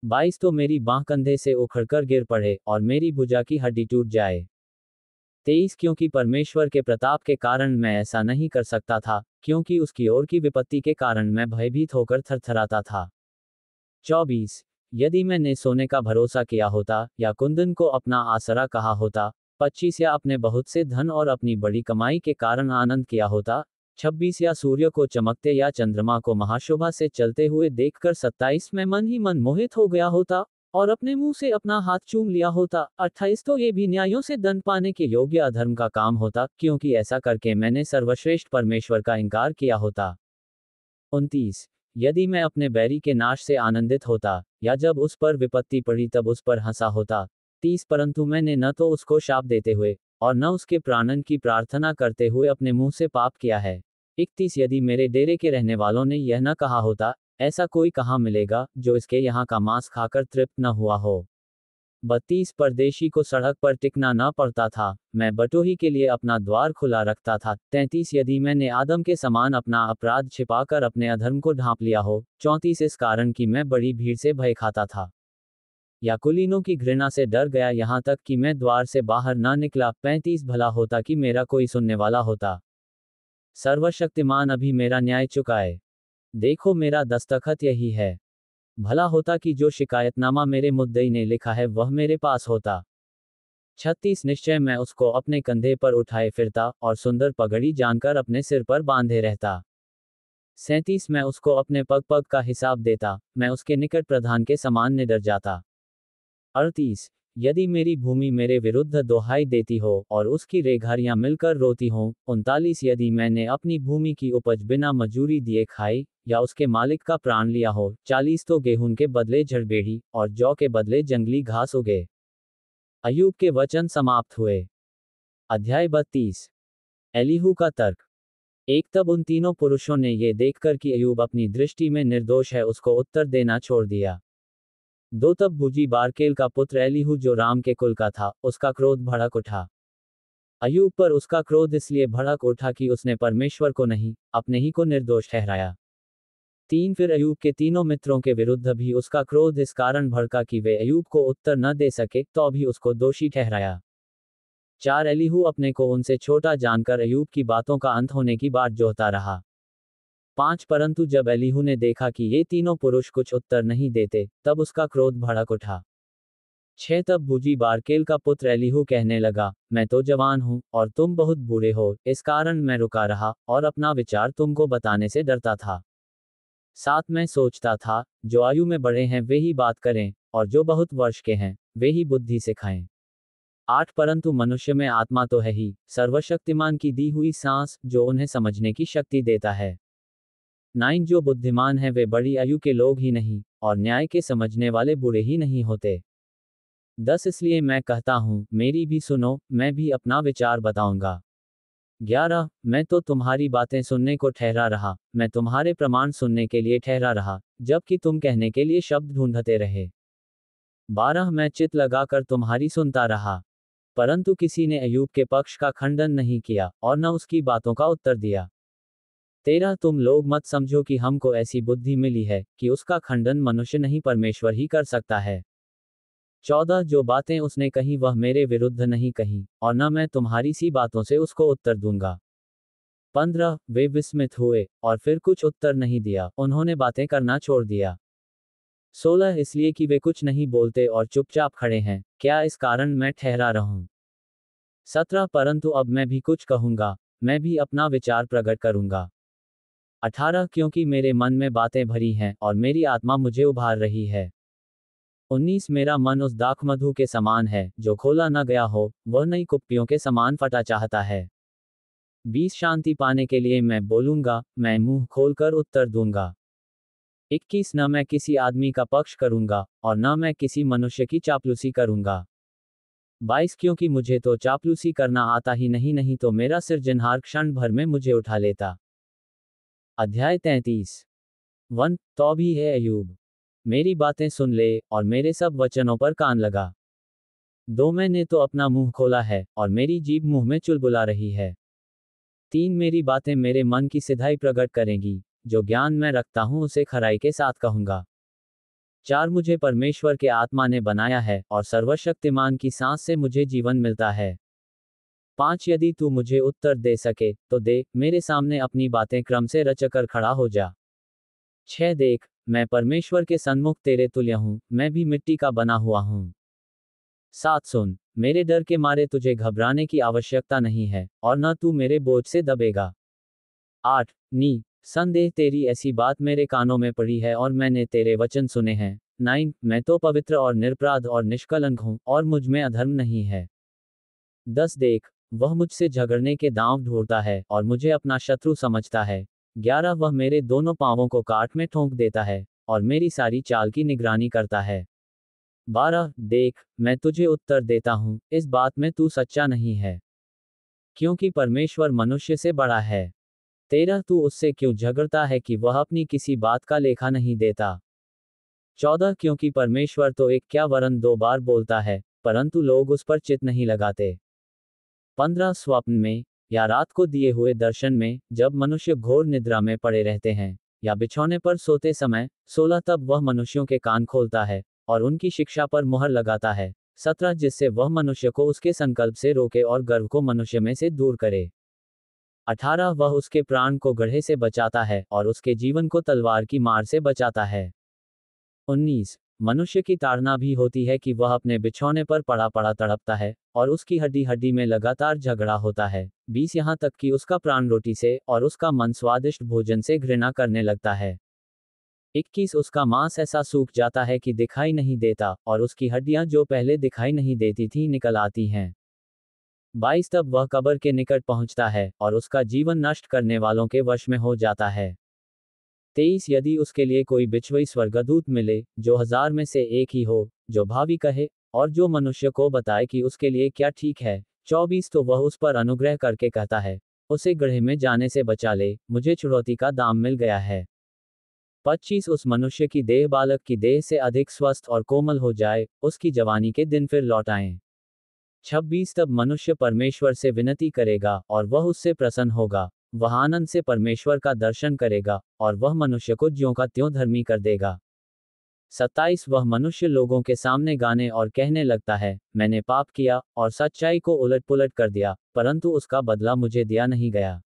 22 तो मेरी बांह कंधे से उखड़कर गिर पड़े और मेरी भुजा की हड्डी टूट जाए। 23 क्योंकि परमेश्वर के प्रताप के कारण मैं ऐसा नहीं कर सकता था, क्योंकि उसकी ओर की विपत्ति के कारण मैं भयभीत होकर थरथराता था। 24 यदि मैंने सोने का भरोसा किया होता या कुंदन को अपना आसरा कहा होता। 25 या अपने बहुत से धन और अपनी बड़ी कमाई के कारण आनंद किया होता। 26 या सूर्य को चमकते या चंद्रमा को महाशोभा से चलते हुए देखकर। 27 में मन ही मन मोहित हो गया होता और अपने मुंह से अपना हाथ चूम लिया होता। 28 तो ये भी न्यायों से दंड पाने के योग्य अधर्म का काम होता, क्योंकि ऐसा करके मैंने सर्वश्रेष्ठ परमेश्वर का इनकार किया होता। 29 यदि मैं अपने बैरी के नाश से आनंदित होता या जब उस पर विपत्ति पड़ी तब उस पर हंसा होता। 30 परंतु मैंने न तो उसको शाप देते हुए और न उसके प्राणन की प्रार्थना करते हुए अपने मुंह से पाप किया है। 31 यदि मेरे डेरे के रहने वालों ने यह न कहा होता, ऐसा कोई कहाँ मिलेगा जो इसके यहाँ का मांस खाकर तृप्त न हुआ हो। 32 परदेशी को सड़क पर टिकना न पड़ता था, मैं बटोही के लिए अपना द्वार खुला रखता था। 33 यदि मैंने आदम के समान अपना अपराध छिपाकर अपने अधर्म को ढांप लिया हो। 34 इस कारण कि मैं बड़ी भीड़ से भय खाता था या कुलीनों की घृणा से डर गया, यहाँ तक कि मैं द्वार से बाहर न निकला। 35 भला होता कि मेरा कोई सुनने वाला होता, सर्वशक्तिमान अभी मेरा न्याय चुकाए। देखो मेरा दस्तखत यही है। भला होता कि जो शिकायतनामा मेरे मुद्दई ने लिखा है वह मेरे पास होता। 36 निश्चय मैं उसको अपने कंधे पर उठाए फिरता और सुंदर पगड़ी जानकर अपने सिर पर बांधे रहता। 37 मैं उसको अपने पग पग का हिसाब देता, मैं उसके निकट प्रधान के समान निडर जाता। 38 यदि मेरी भूमि मेरे विरुद्ध दोहाई देती हो और उसकी रेघारियां मिलकर रोती हों। 39 यदि मैंने अपनी भूमि की उपज बिना मजूरी दिए खाई या उसके मालिक का प्राण लिया हो। 40 तो गेहूं के बदले झड़बेड़ी और जौ के बदले जंगली घास उगे। अय्यूब के वचन समाप्त हुए। अध्याय 32 एलीहू का तर्क। एक तब उन तीनों पुरुषों ने ये देखकर कि अय्यूब अपनी दृष्टि में निर्दोष है उसको उत्तर देना छोड़ दिया। दो तब बूजी बारकेल का पुत्र एलीहू जो राम के कुल का था, उसका क्रोध भड़क उठा। अय्यूब पर उसका क्रोध इसलिए भड़क उठा कि उसने परमेश्वर को नहीं, अपने ही को निर्दोष ठहराया। 3 फिर अय्यूब के तीनों मित्रों के विरुद्ध भी उसका क्रोध इस कारण भड़का कि वे अय्यूब को उत्तर न दे सके, तो भी उसको दोषी ठहराया। 4 एलीहू अपने को उनसे छोटा जानकर अय्यूब की बातों का अंत होने की बाट जोहता रहा। 5 परंतु जब एलीहू ने देखा कि ये तीनों पुरुष कुछ उत्तर नहीं देते, तब उसका क्रोध भड़क उठा। 6 तब बूजी बारकेल का पुत्र एलीहू कहने लगा, मैं तो जवान हूं और तुम बहुत बूढ़े हो, इस कारण मैं रुका रहा और अपना विचार तुमको बताने से डरता था। 7 मैं सोचता था, जो आयु में बड़े हैं वे ही बात करें, और जो बहुत वर्ष के हैं वे ही बुद्धि सिखाएं। 8 परंतु मनुष्य में आत्मा तो है ही, सर्वशक्तिमान की दी हुई सांस, जो उन्हें समझने की शक्ति देता है। 9 जो बुद्धिमान है वे बड़ी आयु के लोग ही नहीं, और न्याय के समझने वाले बूढ़े ही नहीं होते। 10 इसलिए मैं कहता हूं, मेरी भी सुनो, मैं भी अपना विचार बताऊंगा। 11 मैं तो तुम्हारी बातें सुनने को ठहरा रहा, मैं तुम्हारे प्रमाण सुनने के लिए ठहरा रहा, जबकि तुम कहने के लिए शब्द ढूंढते रहे। 12 मैं चित लगाकर तुम्हारी सुनता रहा, परंतु किसी ने अय्यूब के पक्ष का खंडन नहीं किया और न उसकी बातों का उत्तर दिया। 13 तुम लोग मत समझो कि हमको ऐसी बुद्धि मिली है कि उसका खंडन मनुष्य नहीं परमेश्वर ही कर सकता है। 14 जो बातें उसने कही वह मेरे विरुद्ध नहीं कही, और न मैं तुम्हारी सी बातों से उसको उत्तर दूंगा। 15 वे विस्मित हुए और फिर कुछ उत्तर नहीं दिया, उन्होंने बातें करना छोड़ दिया। 16 इसलिए कि वे कुछ नहीं बोलते और चुपचाप खड़े हैं, क्या इस कारण मैं ठहरा रहूं। 17 परंतु अब मैं भी कुछ कहूंगा, मैं भी अपना विचार प्रकट करूंगा। 18 क्योंकि मेरे मन में बातें भरी हैं और मेरी आत्मा मुझे उभार रही है। 19 मेरा मन उस दाखमधु के समान है, जो खोला न गया हो, वह नई कुप्पियों के समान फटा चाहता है। 20 शांति पाने के लिए मैं बोलूंगा, मैं मुंह खोलकर उत्तर दूंगा। 21 न मैं किसी आदमी का पक्ष करूंगा, और न मैं किसी मनुष्य की चापलूसी करूंगा। 22 क्योंकि मुझे तो चापलूसी करना आता ही नहीं, नहीं तो मेरा सिरजनहार क्षण भर में मुझे उठा लेता। अध्याय 33 1 तो भी है अय्यूब, मेरी बातें सुन ले और मेरे सब वचनों पर कान लगा। 2 मैंने तो अपना मुंह खोला है और मेरी जीभ मुंह में चुलबुला रही है। 3 मेरी बातें मेरे मन की सिधाई प्रकट करेंगी, जो ज्ञान मैं रखता हूं उसे खराई के साथ कहूंगा। 4 मुझे परमेश्वर के आत्मा ने बनाया है और सर्वशक्तिमान की सांस से मुझे जीवन मिलता है। 5 यदि तू मुझे उत्तर दे सके तो दे, मेरे सामने अपनी बातें क्रम से रचकर खड़ा हो जा। 6 देख, मैं परमेश्वर के सन्मुख तेरे तुल्य हूं, मैं भी मिट्टी का बना हुआ हूं। 7 सुन, मेरे डर के मारे तुझे घबराने की आवश्यकता नहीं है, और न तू मेरे बोझ से दबेगा। 8 नी संदेह तेरी ऐसी बात मेरे कानों में पड़ी है और मैंने तेरे वचन सुने हैं। 9 मैं तो पवित्र और निरपराध और निष्कलंक हूं, और मुझ में अधर्म नहीं है। 10 देख, वह मुझसे झगड़ने के दांव ढूंढता है और मुझे अपना शत्रु समझता है। 11 वह मेरे दोनों पांवों को काट में ठोंक देता है और मेरी सारी चाल की निगरानी करता है। 12 देख, मैं तुझे उत्तर देता हूं, इस बात में तू सच्चा नहीं है, क्योंकि परमेश्वर मनुष्य से बड़ा है। 13 तू उससे क्यों झगड़ता है कि वह अपनी किसी बात का लेखा नहीं देता। 14 क्योंकि परमेश्वर तो एक क्या वरन 2 बार बोलता है, परंतु लोग उस पर चित्त नहीं लगाते। 15 स्वप्न में या रात को दिए हुए दर्शन में, जब मनुष्य घोर निद्रा में पड़े रहते हैं या बिछौने पर सोते समय। 16 तब वह मनुष्यों के कान खोलता है और उनकी शिक्षा पर मुहर लगाता है। 17 जिससे वह मनुष्य को उसके संकल्प से रोके और गर्व को मनुष्य में से दूर करे। 18 वह उसके प्राण को गड्ढे से बचाता है और उसके जीवन को तलवार की मार से बचाता है। 19 मनुष्य की ताड़ना भी होती है कि वह अपने बिछौने पर पड़ा पड़ा तड़पता है और उसकी हड्डी हड्डी में लगातार झगड़ा होता है। 20 यहाँ तक कि उसका प्राण रोटी से और उसका मन स्वादिष्ट भोजन से घृणा करने लगता है। 21 उसका मांस ऐसा सूख जाता है कि दिखाई नहीं देता और उसकी हड्डियां जो पहले दिखाई नहीं देती थी निकल आती हैं। 22 तब वह कब्र के निकट पहुंचता है और उसका जीवन नष्ट करने वालों के वश में हो जाता है। 23 यदि उसके लिए कोई बिछुई स्वर्गदूत मिले जो 1000 में से एक ही हो, जो भावी कहे और जो मनुष्य को बताए कि उसके लिए क्या ठीक है। 24 तो वह उस पर अनुग्रह करके कहता है, उसे गड्ढे में जाने से बचा ले, मुझे छुड़ौती का दाम मिल गया है। 25 उस मनुष्य की देह बालक की देह से अधिक स्वस्थ और कोमल हो जाए, उसकी जवानी के दिन फिर लौट आएं। 26 तब मनुष्य परमेश्वर से विनती करेगा और वह उससे प्रसन्न होगा। वह आनंद से परमेश्वर का दर्शन करेगा और वह मनुष्य को ज्यों का त्यों धर्मी कर देगा। 27 वह मनुष्य लोगों के सामने गाने और कहने लगता है, मैंने पाप किया और सच्चाई को उलट पुलट कर दिया, परंतु उसका बदला मुझे दिया नहीं गया।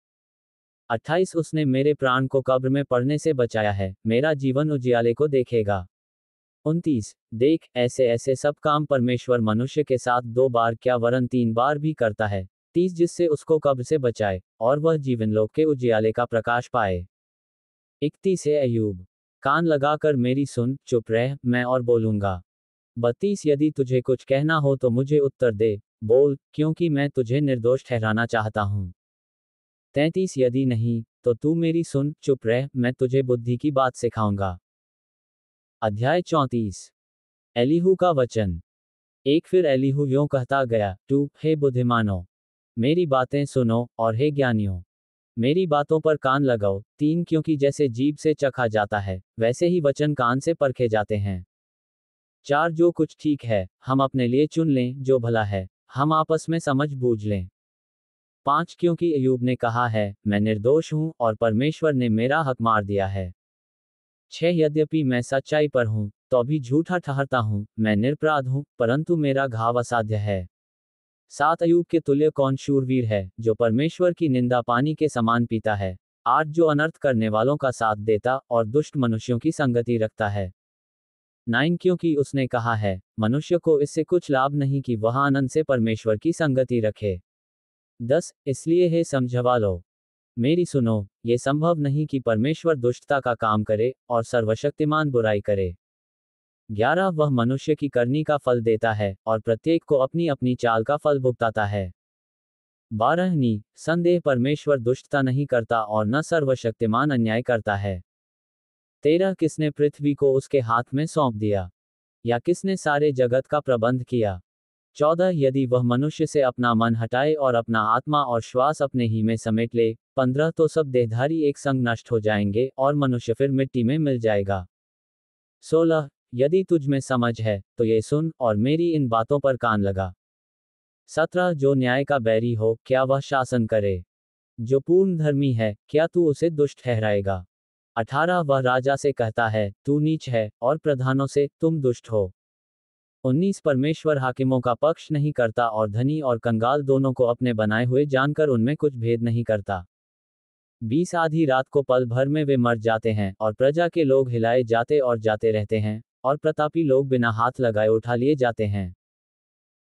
28 उसने मेरे प्राण को कब्र में पड़ने से बचाया है, मेरा जीवन उजियाले को देखेगा। 29 देख, ऐसे ऐसे सब काम परमेश्वर मनुष्य के साथ 2 बार क्या वरन 3 बार भी करता है। 30 जिससे उसको कब्र से बचाए और वह जीवन लोक के उजियाले का प्रकाश पाए। 31 है अय्यूब, कान लगाकर मेरी सुन, चुप रह, मैं और बोलूंगा। 32 यदि तुझे कुछ कहना हो तो मुझे उत्तर दे, बोल, क्योंकि मैं तुझे निर्दोष ठहराना चाहता हूँ। 33 यदि नहीं, तो तू मेरी सुन, चुप रह, मैं तुझे बुद्धि की बात सिखाऊंगा। अध्याय 34 एलीहू का वचन। एक फिर एलीहू यों कहता गया, तू, हे बुद्धिमानो, मेरी बातें सुनो, और हे ज्ञानियों, मेरी बातों पर कान लगाओ। 3 क्योंकि जैसे जीभ से चखा जाता है, वैसे ही वचन कान से परखे जाते हैं। 4 जो कुछ ठीक है, हम अपने लिए चुन लें, जो भला है, हम आपस में समझ बूझ लें। 5 क्योंकि अय्यूब ने कहा है, मैं निर्दोष हूं और परमेश्वर ने मेरा हक मार दिया है। 6 यद्यपि मैं सच्चाई पर हूं, तो भी झूठा ठहरता हूं, मैं निरपराध हूं, परंतु मेरा घाव असाध्य है। 7 अय्यूब के तुल्य कौन शूरवीर है, जो परमेश्वर की निंदा पानी के समान पीता है। 8 जो अनर्थ करने वालों का साथ देता और दुष्ट मनुष्यों की संगति रखता है। 9 क्योंकि उसने कहा है, मनुष्य को इससे कुछ लाभ नहीं कि वह आनंद से परमेश्वर की संगति रखे। 10 इसलिए हे समझवालो, मेरी सुनो, ये संभव नहीं कि परमेश्वर दुष्टता का काम करे और सर्वशक्तिमान बुराई करे। 11 वह मनुष्य की करनी का फल देता है और प्रत्येक को अपनी अपनी चाल का फल भुगताता है। 12 संदेह परमेश्वर दुष्टता नहीं करता और न सर्वशक्तिमान अन्याय करता है। 13 किसने पृथ्वी को उसके हाथ में सौंप दिया, या किसने सारे जगत का प्रबंध किया। 14 यदि वह मनुष्य से अपना मन हटाए और अपना आत्मा और श्वास अपने ही में समेट ले। 15 तो सब देहधारी एक संग नष्ट हो जाएंगे और मनुष्य फिर मिट्टी में मिल जाएगा। 16 यदि तुझ में समझ है, तो ये सुन और मेरी इन बातों पर कान लगा। 17 जो न्याय का बैरी हो, क्या वह शासन करे? जो पूर्ण धर्मी है, क्या तू उसे दुष्ट ठहराएगा? 18 वह राजा से कहता है, तू नीच है, और प्रधानों से, तुम दुष्ट हो। 19 परमेश्वर हाकिमों का पक्ष नहीं करता और धनी और कंगाल दोनों को अपने बनाए हुए जानकर उनमें कुछ भेद नहीं करता। 20 आधी रात को पल भर में वे मर जाते हैं और प्रजा के लोग हिलाए जाते और जाते रहते हैं, और प्रतापी लोग बिना हाथ लगाए उठा लिए जाते हैं।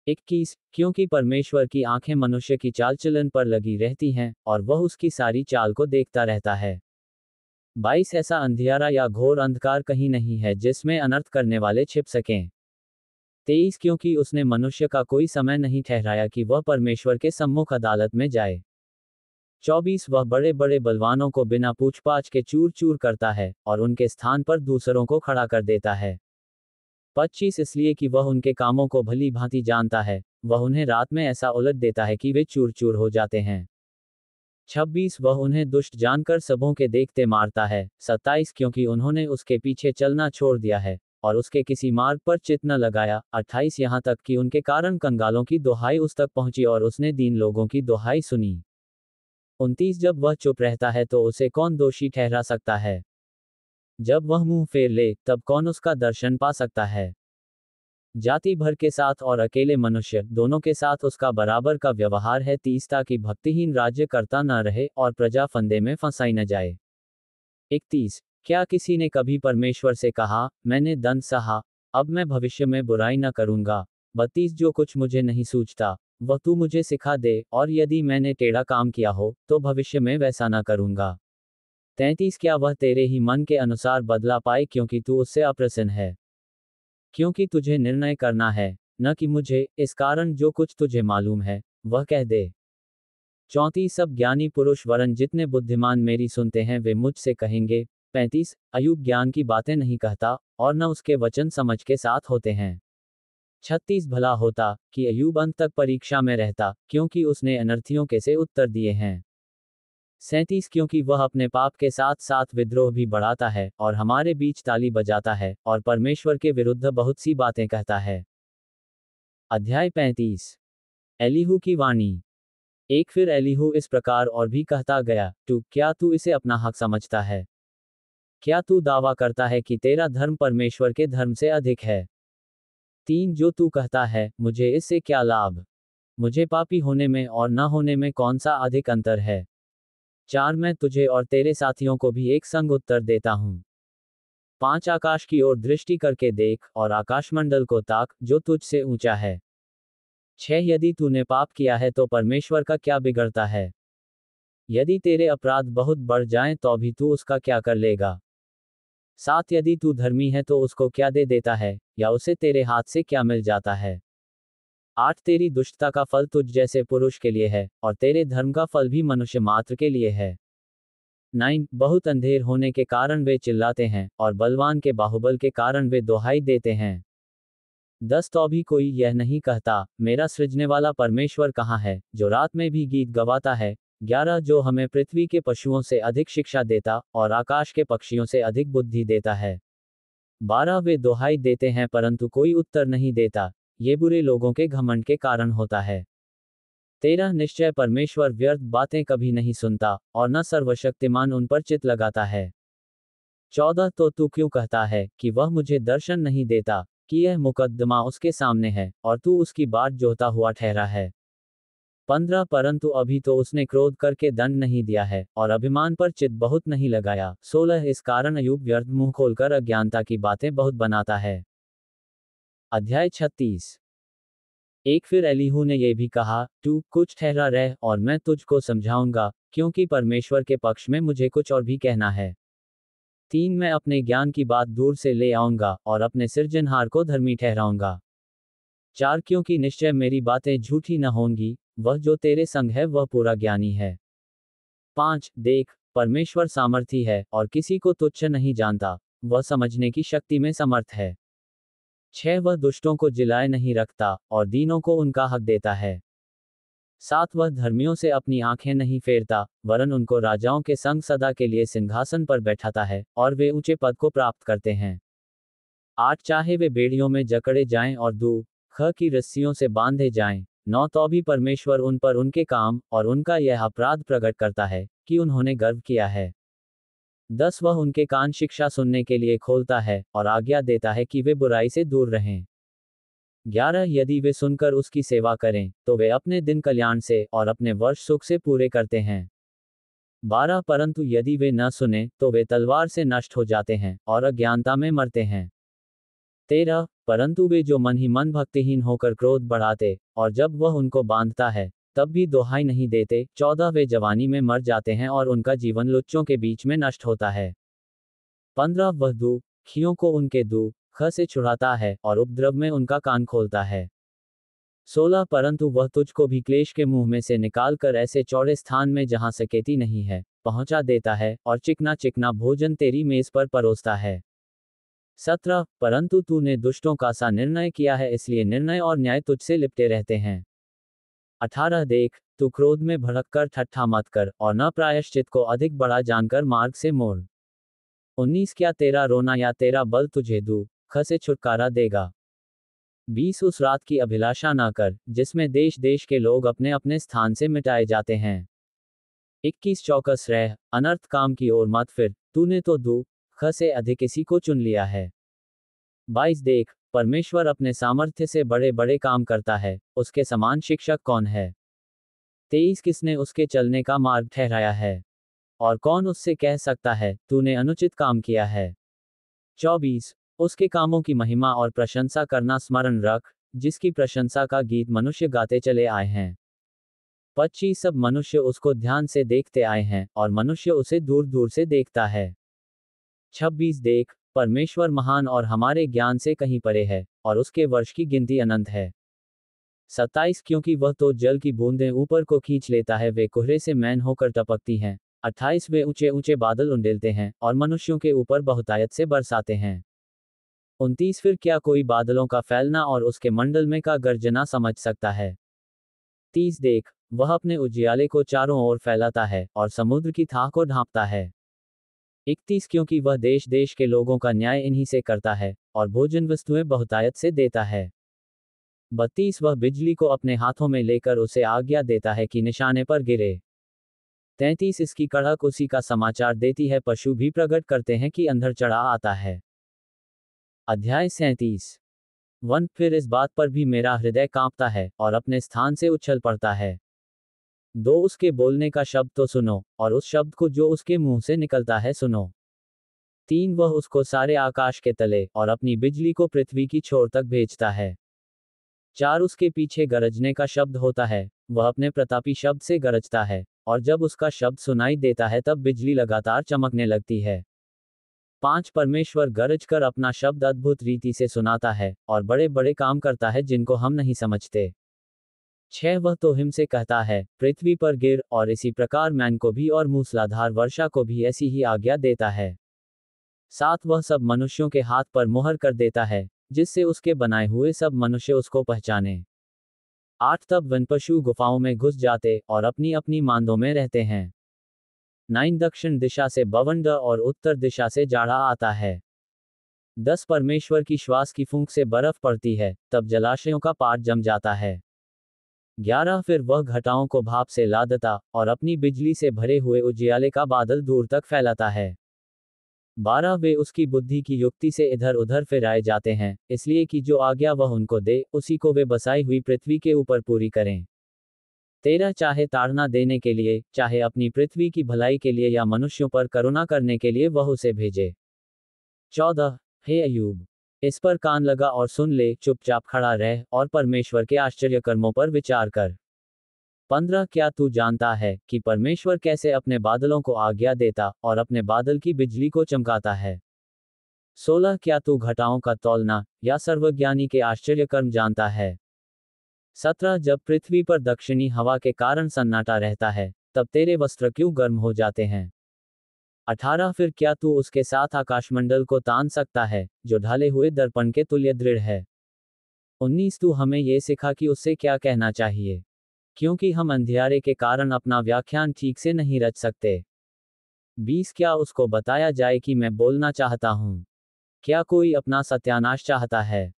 21 क्योंकि परमेश्वर की आंखें मनुष्य की चाल चलन पर लगी रहती हैं और वह उसकी सारी चाल को देखता रहता है। 22 ऐसा अंधियारा या घोर अंधकार कहीं नहीं है जिसमें अनर्थ करने वाले छिप सकें। 23 क्योंकि उसने मनुष्य का कोई समय नहीं ठहराया कि वह परमेश्वर के सम्मुख अदालत में जाए। 24 वह बड़े बड़े बलवानों को बिना पूछपाछ के चूर चूर करता है और उनके स्थान पर दूसरों को खड़ा कर देता है। 25 इसलिए कि वह उनके कामों को भली भांति जानता है, वह उन्हें रात में ऐसा उलट देता है कि वे चूर चूर हो जाते हैं। 26 वह उन्हें दुष्ट जानकर सबों के देखते मारता है। 27 क्योंकि उन्होंने उसके पीछे चलना छोड़ दिया है और उसके किसी मार्ग पर चित न लगाया। 28 यहाँ तक कि उनके कारण कंगालों की दुहाई उस तक पहुंची और उसने दीन लोगों की दुहाई सुनी। 29 जब वह चुप रहता है तो उसे कौन दोषी ठहरा सकता है? जब वह मुंह फेर ले तब कौन उसका दर्शन पा सकता है? जाति भर के साथ और अकेले मनुष्य दोनों के साथ उसका बराबर का व्यवहार है। 30 ताकि भक्तिहीन राज्य करता न रहे और प्रजा फंदे में फंसाई न जाए। 31 क्या किसी ने कभी परमेश्वर से कहा, मैंने दंड सहा, अब मैं भविष्य में बुराई न करूंगा? 32 जो कुछ मुझे नहीं सूझता वह तू मुझे सिखा दे, और यदि मैंने टेढ़ा काम किया हो तो भविष्य में वैसा न करूंगा। 33 क्या वह तेरे ही मन के अनुसार बदला पाए, क्योंकि तू उससे अप्रसन्न है? क्योंकि तुझे निर्णय करना है, न कि मुझे, इस कारण जो कुछ तुझे मालूम है वह कह दे। 34 सब ज्ञानी पुरुष वरन जितने बुद्धिमान मेरी सुनते हैं वे मुझसे कहेंगे। 35 अय्यूब ज्ञान की बातें नहीं कहता और न उसके वचन समझ के साथ होते हैं। 36 भला होता कि अय्यूब अंत तक परीक्षा में रहता, क्योंकि उसने अनर्थियों के से उत्तर दिए हैं। 37 क्योंकि वह अपने पाप के साथ साथ विद्रोह भी बढ़ाता है और हमारे बीच ताली बजाता है और परमेश्वर के विरुद्ध बहुत सी बातें कहता है। अध्याय 35 एलीहू की वाणी। एक फिर एलीहू इस प्रकार और भी कहता गया, क्या तू इसे अपना हक समझता है? क्या तू दावा करता है कि तेरा धर्म परमेश्वर के धर्म से अधिक है? 3 जो तू कहता है, मुझे इससे क्या लाभ? मुझे पापी होने में और न होने में कौन सा अधिक अंतर है? 4 मैं तुझे और तेरे साथियों को भी एक संग उत्तर देता हूँ। 5 आकाश की ओर दृष्टि करके देख और आकाशमंडल को ताक जो तुझसे ऊंचा है। 6 यदि तूने पाप किया है तो परमेश्वर का क्या बिगड़ता है? यदि तेरे अपराध बहुत बढ़ जाएं तो भी तू उसका क्या कर लेगा? 7 यदि तू धर्मी है तो उसको क्या दे देता है, या उसे तेरे हाथ से क्या मिल जाता है? 8 तेरी दुष्टता का फल तुझ जैसे पुरुष के लिए है और तेरे धर्म का फल भी मनुष्य मात्र के लिए है। 9 बहुत अंधेर होने के कारण वे चिल्लाते हैं और बलवान के बाहुबल के कारण वे दुहाई देते हैं। 10 तो भी कोई यह नहीं कहता, मेरा सृजने वाला परमेश्वर कहाँ है, जो रात में भी गीत गवाता है। 11 जो हमें पृथ्वी के पशुओं से अधिक शिक्षा देता और आकाश के पक्षियों से अधिक बुद्धि देता है। 12 वे दुहाई देते हैं परंतु कोई उत्तर नहीं देता, ये बुरे लोगों के घमंड के कारण होता है। 13 निश्चय परमेश्वर व्यर्थ बातें कभी नहीं सुनता और न सर्वशक्तिमान उन पर चित लगाता है। 14 तो तू क्यों कहता है कि वह मुझे दर्शन नहीं देता, कि यह मुकद्दमा उसके सामने है और तू उसकी बाट जोहता हुआ ठहरा है। 15 परंतु अभी तो उसने क्रोध करके दंड नहीं दिया है और अभिमान पर चित बहुत नहीं लगाया। 16 इस कारण अय्यूब व्यर्थ मुंह खोलकर अज्ञानता की बातें बहुत बनाता है। अध्याय 36 एक फिर एलीहू ने यह भी कहा, तू कुछ ठहरा रह और मैं तुझको समझाऊंगा, क्योंकि परमेश्वर के पक्ष में मुझे कुछ और भी कहना है। 3 मैं अपने ज्ञान की बात दूर से ले आऊंगा और अपने सृजनहार को धर्मी ठहराऊंगा। 4 क्योंकि निश्चय मेरी बातें झूठी न होंगी, वह जो तेरे संग है वह पूरा ज्ञानी है। 5 देख, परमेश्वर सामर्थी है और किसी को तुच्छ नहीं जानता, वह समझने की शक्ति में समर्थ है। 6 वह दुष्टों को जिलाए नहीं रखता और दीनों को उनका हक देता है। 7 वह धर्मियों से अपनी आंखें नहीं फेरता, वरन उनको राजाओं के संग सदा के लिए सिंहासन पर बैठाता है और वे ऊंचे पद को प्राप्त करते हैं। 8 चाहे वे बेड़ियों में जकड़े जाएं और ख की रस्सियों से बांधे जाएं। 9 तो भी परमेश्वर उन पर उनके काम और उनका यह अपराध प्रकट करता है कि उन्होंने गर्व किया है। 10 वह उनके कान शिक्षा सुनने के लिए खोलता है और आज्ञा देता है कि वे बुराई से दूर रहें। 11 यदि वे सुनकर उसकी सेवा करें तो वे अपने दिन कल्याण से और अपने वर्ष सुख से पूरे करते हैं। 12 परंतु यदि वे न सुने तो वे तलवार से नष्ट हो जाते हैं और अज्ञानता में मरते हैं। 13 परंतु वे जो मन ही मन भक्तिहीन होकर क्रोध बढ़ाते और जब वह उनको बांधता है तब भी दोहाई नहीं देते। 14 वे जवानी में मर जाते हैं और उनका जीवन लुच्चों के बीच में नष्ट होता है। 15 वह दुखियों को उनके दुख से छुड़ाता है और उपद्रव में उनका कान खोलता है। 16 परंतु वह तुझको भी क्लेश के मुंह में से निकाल कर ऐसे चौड़े स्थान में जहां सकेती नहीं है पहुंचा देता है और चिकना चिकना भोजन तेरी मेज पर परोसता है। 17 परंतु तूने दुष्टों का सा निर्णय किया है, इसलिए निर्णय और न्याय तुझसे लिपटे रहते हैं। 18 देख, तू क्रोध में भड़क कर ठट्ठा मत कर और न प्रायश्चित को अधिक बड़ा जानकर मार्ग से मोड़। 19 क्या तेरा रोना या तेरा बल तुझे ख से छुटकारा देगा। 20 उस रात की अभिलाषा ना कर, जिसमें देश देश के लोग अपने अपने स्थान से मिटाए जाते हैं। 21 चौकस रह, अनर्थ काम की ओर मत फिर, तूने तो दू ख से अधिक इसी को चुन लिया है। 22 देख, परमेश्वर अपने सामर्थ्य से बड़े बड़े काम करता है, उसके समान शिक्षक कौन है। 23 किसने उसके चलने का मार्ग ठहराया है, और कौन उससे कह सकता है, तूने अनुचित काम किया है। 24 उसके कामों की महिमा और प्रशंसा करना स्मरण रख, जिसकी प्रशंसा का गीत मनुष्य गाते चले आए हैं। 25 सब मनुष्य उसको ध्यान से देखते आए हैं, और मनुष्य उसे दूर दूर से देखता है। 26 देख, परमेश्वर महान और हमारे ज्ञान से कहीं परे है, और उसके वर्ष की गिनती अनंत है। 27 क्योंकि वह तो जल की बूंदें ऊपर को खींच लेता है, वे कोहरे से मैन होकर टपकती हैं। 28 वे ऊंचे ऊंचे बादल उंडेलते हैं, और मनुष्यों के ऊपर बहुतायत से बरसाते हैं। 29 फिर क्या कोई बादलों का फैलना और उसके मंडल में का गर्जना समझ सकता है। 30 देख, वह अपने उजियाले को चारों ओर फैलाता है, और समुद्र की थाह को ढांपता है। 31 क्योंकि वह देश देश के लोगों का न्याय इन्हीं से करता है, और भोजन वस्तुएं बहुतायत से देता है। 32 वह बिजली को अपने हाथों में लेकर उसे आज्ञा देता है कि निशाने पर गिरे। 33 इसकी कड़क उसी का समाचार देती है, पशु भी प्रकट करते हैं कि अंधड़ चढ़ा आता है। अध्याय 37 1 फिर इस बात पर भी मेरा हृदय कांपता है, और अपने स्थान से उछल पड़ता है। 2 उसके बोलने का शब्द तो सुनो, और उस शब्द को जो उसके मुंह से निकलता है सुनो। 3 वह उसको सारे आकाश के तले, और अपनी बिजली को पृथ्वी की छोर तक भेजता है। 4 उसके पीछे गरजने का शब्द होता है, वह अपने प्रतापी शब्द से गरजता है, और जब उसका शब्द सुनाई देता है तब बिजली लगातार चमकने लगती है। 5 परमेश्वर गरज कर अपना शब्द अद्भुत रीति से सुनाता है, और बड़े बड़े काम करता है जिनको हम नहीं समझते। 6 वह तो हिम से कहता है, पृथ्वी पर गिर, और इसी प्रकार मैन को भी और मूसलाधार वर्षा को भी ऐसी ही आज्ञा देता है। 7 वह सब मनुष्यों के हाथ पर मुहर कर देता है, जिससे उसके बनाए हुए सब मनुष्य उसको पहचाने। 8 तब वन पशु गुफाओं में घुस जाते, और अपनी अपनी मांदों में रहते हैं। 9 दक्षिण दिशा से बवंडर और उत्तर दिशा से जाड़ा आता है। 10 परमेश्वर की श्वास की फूंक से बर्फ पड़ती है, तब जलाशयों का पाट जम जाता है। 11 फिर वह घटाओं को भाप से लादता, और अपनी बिजली से भरे हुए उजियाले का बादल दूर तक फैलाता है। 12 वे उसकी बुद्धि की युक्ति से इधर उधर फिराए जाते हैं, इसलिए कि जो आज्ञा वह उनको दे, उसी को वे बसाई हुई पृथ्वी के ऊपर पूरी करें। 13 चाहे ताड़ना देने के लिए, चाहे अपनी पृथ्वी की भलाई के लिए या मनुष्यों पर करुणा करने के लिए वह उसे भेजे। 14 हे अय्यूब, इस पर कान लगा और सुन ले, चुपचाप खड़ा रह, और परमेश्वर के आश्चर्य कर्मों पर विचार कर। 15 क्या तू जानता है कि परमेश्वर कैसे अपने बादलों को आज्ञा देता, और अपने बादल की बिजली को चमकाता है। 16 क्या तू घटाओं का तौलना, या सर्वज्ञानी के आश्चर्य कर्म जानता है। 17 जब पृथ्वी पर दक्षिणी हवा के कारण सन्नाटा रहता है, तब तेरे वस्त्र क्यों गर्म हो जाते हैं। 18 फिर क्या तू उसके साथ आकाशमंडल को तान सकता है, जो ढाले हुए दर्पण के तुल्य दृढ़ है। 19 तू हमें यह सिखा कि उससे क्या कहना चाहिए, क्योंकि हम अंधियारे के कारण अपना व्याख्यान ठीक से नहीं रच सकते। 20 क्या उसको बताया जाए कि मैं बोलना चाहता हूँ, क्या कोई अपना सत्यानाश चाहता है।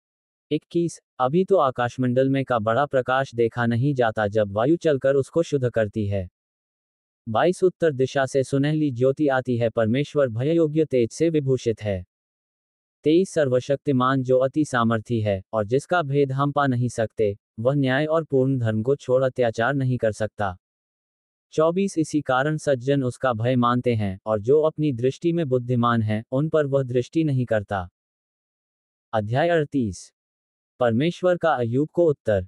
21 अभी तो आकाशमंडल में का बड़ा प्रकाश देखा नहीं जाता, जब वायु चलकर उसको शुद्ध करती है। 22 उत्तर दिशा से सुनहली ज्योति आती है, परमेश्वर भययोग्य तेज से विभूषित है। 23 सर्वशक्तिमान जो अति सामर्थी है, और जिसका भेद हम पा नहीं सकते, वह न्याय और पूर्ण धर्म को छोड़ अत्याचार नहीं कर सकता। 24 इसी कारण सज्जन उसका भय मानते हैं, और जो अपनी दृष्टि में बुद्धिमान हैं, उन पर वह दृष्टि नहीं करता। अध्याय 38 परमेश्वर का अय्यूब को उत्तर।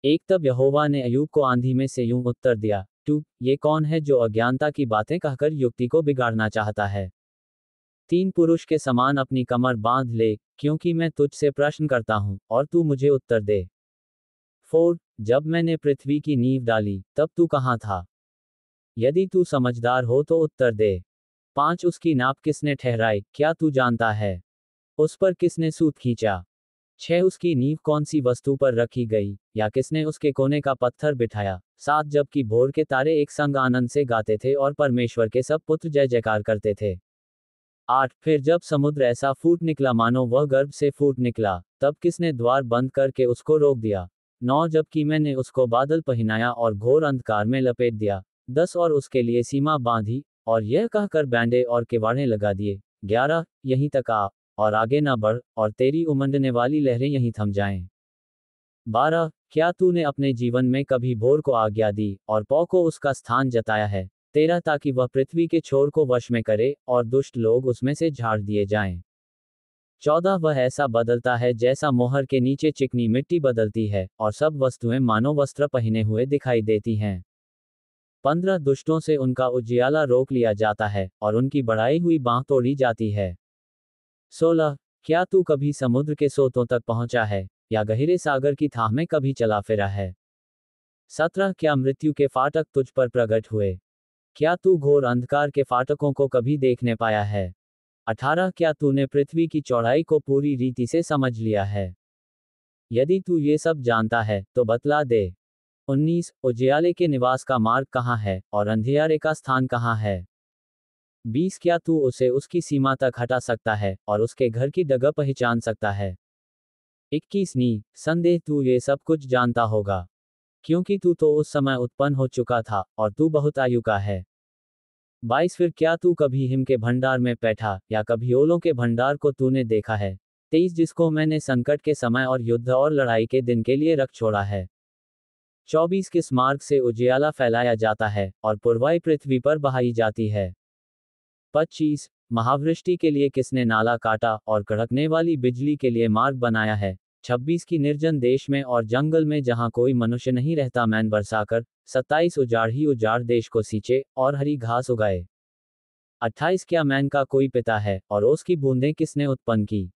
एक तब यहोवा ने अय्यूब को आंधी में से यूं उत्तर दिया, तू ये कौन है जो अज्ञानता की बातें कहकर युक्ति को बिगाड़ना चाहता है। 3 पुरुष के समान अपनी कमर बांध ले, क्योंकि मैं तुझसे प्रश्न करता हूं, और तू मुझे उत्तर दे। 4 जब मैंने पृथ्वी की नींव डाली, तब तू कहाँ था। यदि तू समझदार हो तो उत्तर दे। 5 उसकी नाप किसने ठहराई, क्या तू जानता है। उस पर किसने सूत खींचा। 6 उसकी नींव कौन सी वस्तु पर रखी गई, या किसने उसके कोने का पत्थर बिठाया। 7 जबकि भोर के तारे एक संग आनंद से गाते थे, और परमेश्वर के सब पुत्र जय जयकार करते थे। 8 फिर जब समुद्र ऐसा फूट निकला मानो वह गर्भ से फूट निकला, तब किसने द्वार बंद करके उसको रोक दिया। 9 जबकि मैंने उसको बादल पहनाया और घोर अंधकार में लपेट दिया। 10 और उसके लिए सीमा बांधी, और यह कहकर बैंडे और किवाड़े लगा दिए। 11 यहीं तक आ, और आगे न बढ़, और तेरी उमंडने वाली लहरें यहीं थम जाएं। 12 क्या तूने अपने जीवन में कभी भोर को आज्ञा दी, और पौ को उसका स्थान जताया है। 13 ताकि वह पृथ्वी के छोर को वश में करे, और दुष्ट लोग उसमें से झाड़ दिए जाएं। 14 वह ऐसा बदलता है जैसा मोहर के नीचे चिकनी मिट्टी बदलती है, और सब वस्तुएं मानो वस्त्र पहने हुए दिखाई देती हैं। 15 दुष्टों से उनका उजियाला रोक लिया जाता है, और उनकी बढ़ाई हुई बांह तोड़ी जाती है। 16 क्या तू कभी समुद्र के सोतों तक पहुंचा है, या गहरे सागर की थाह में कभी चला फिरा है। 17 क्या मृत्यु के फाटक तुझ पर प्रकट हुए, क्या तू घोर अंधकार के फाटकों को कभी देखने पाया है। 18 क्या तूने पृथ्वी की चौड़ाई को पूरी रीति से समझ लिया है। यदि तू ये सब जानता है तो बतला दे। 19 उजियाले के निवास का मार्ग कहाँ है, और अंधियारे का स्थान कहाँ है। 20 क्या तू उसे उसकी सीमा तक हटा सकता है, और उसके घर की डगर पहचान सकता है। 21 नी संदेह तू ये सब कुछ जानता होगा, क्योंकि तू तो उस समय उत्पन्न हो चुका था, और तू बहुत आयु का है। 22 फिर क्या तू कभी हिम के भंडार में बैठा, या कभी ओलों के भंडार को तूने देखा है। 23 जिसको मैंने संकट के समय और युद्ध और लड़ाई के दिन के लिए रख छोड़ा है। 24 किस मार्ग से उजियाला फैलाया जाता है, और पुरवाई पृथ्वी पर बहाई जाती है। 25 महावृष्टि के लिए किसने नाला काटा, और कड़कने वाली बिजली के लिए मार्ग बनाया है। 26 की निर्जन देश में और जंगल में जहां कोई मनुष्य नहीं रहता मैन बरसाकर। 27 उजाड़ ही उजाड़ देश को सींचे, और हरी घास उगाए। 28 क्या मैन का कोई पिता है, और उसकी बूंदें किसने उत्पन्न की।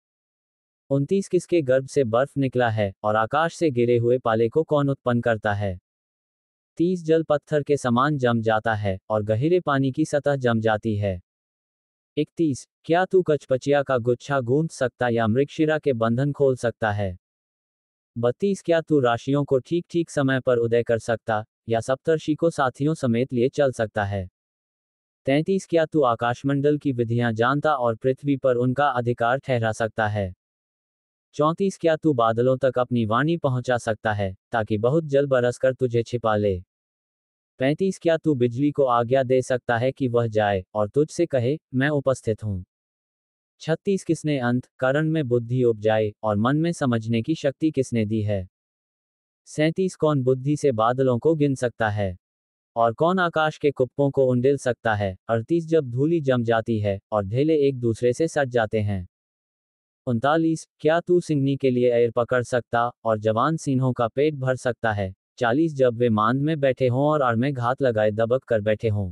29 किसके गर्भ से बर्फ निकला है, और आकाश से गिरे हुए पाले को कौन उत्पन्न करता है। 30 जल पत्थर के समान जम जाता है, और गहरे पानी की सतह जम जाती है। 31 क्या तू कचपचिया का गुच्छा गूंथ सकता, या मृगशिरा के बंधन खोल सकता है। 32 क्या तू राशियों को ठीक ठीक समय पर उदय कर सकता, या सप्तर्षि को साथियों समेत लिए चल सकता है। 33 क्या तू आकाशमंडल की विधियां जानता, और पृथ्वी पर उनका अधिकार ठहरा सकता है। 34 क्या तू बादलों तक अपनी वाणी पहुंचा सकता है, ताकि बहुत जल बरसकर तुझे छिपा ले। 35 क्या तू बिजली को आज्ञा दे सकता है कि वह जाए, और तुझसे कहे मैं उपस्थित हूं। 36 किसने अंत करण में बुद्धि उपजाए, और मन में समझने की शक्ति किसने दी है। 37 कौन बुद्धि से बादलों को गिन सकता है, और कौन आकाश के कुप्पों को उंडेल सकता है। 38 जब धूली जम जाती है, और ढेले एक दूसरे से सट जाते हैं। 39 क्या तू सिंगनी के लिए ऐर पकड़ सकता, और जवान सिंहों का पेट भर सकता है। 40 जब वे मांद में बैठे हों और आड़ में घात लगाए दबक कर बैठे हों।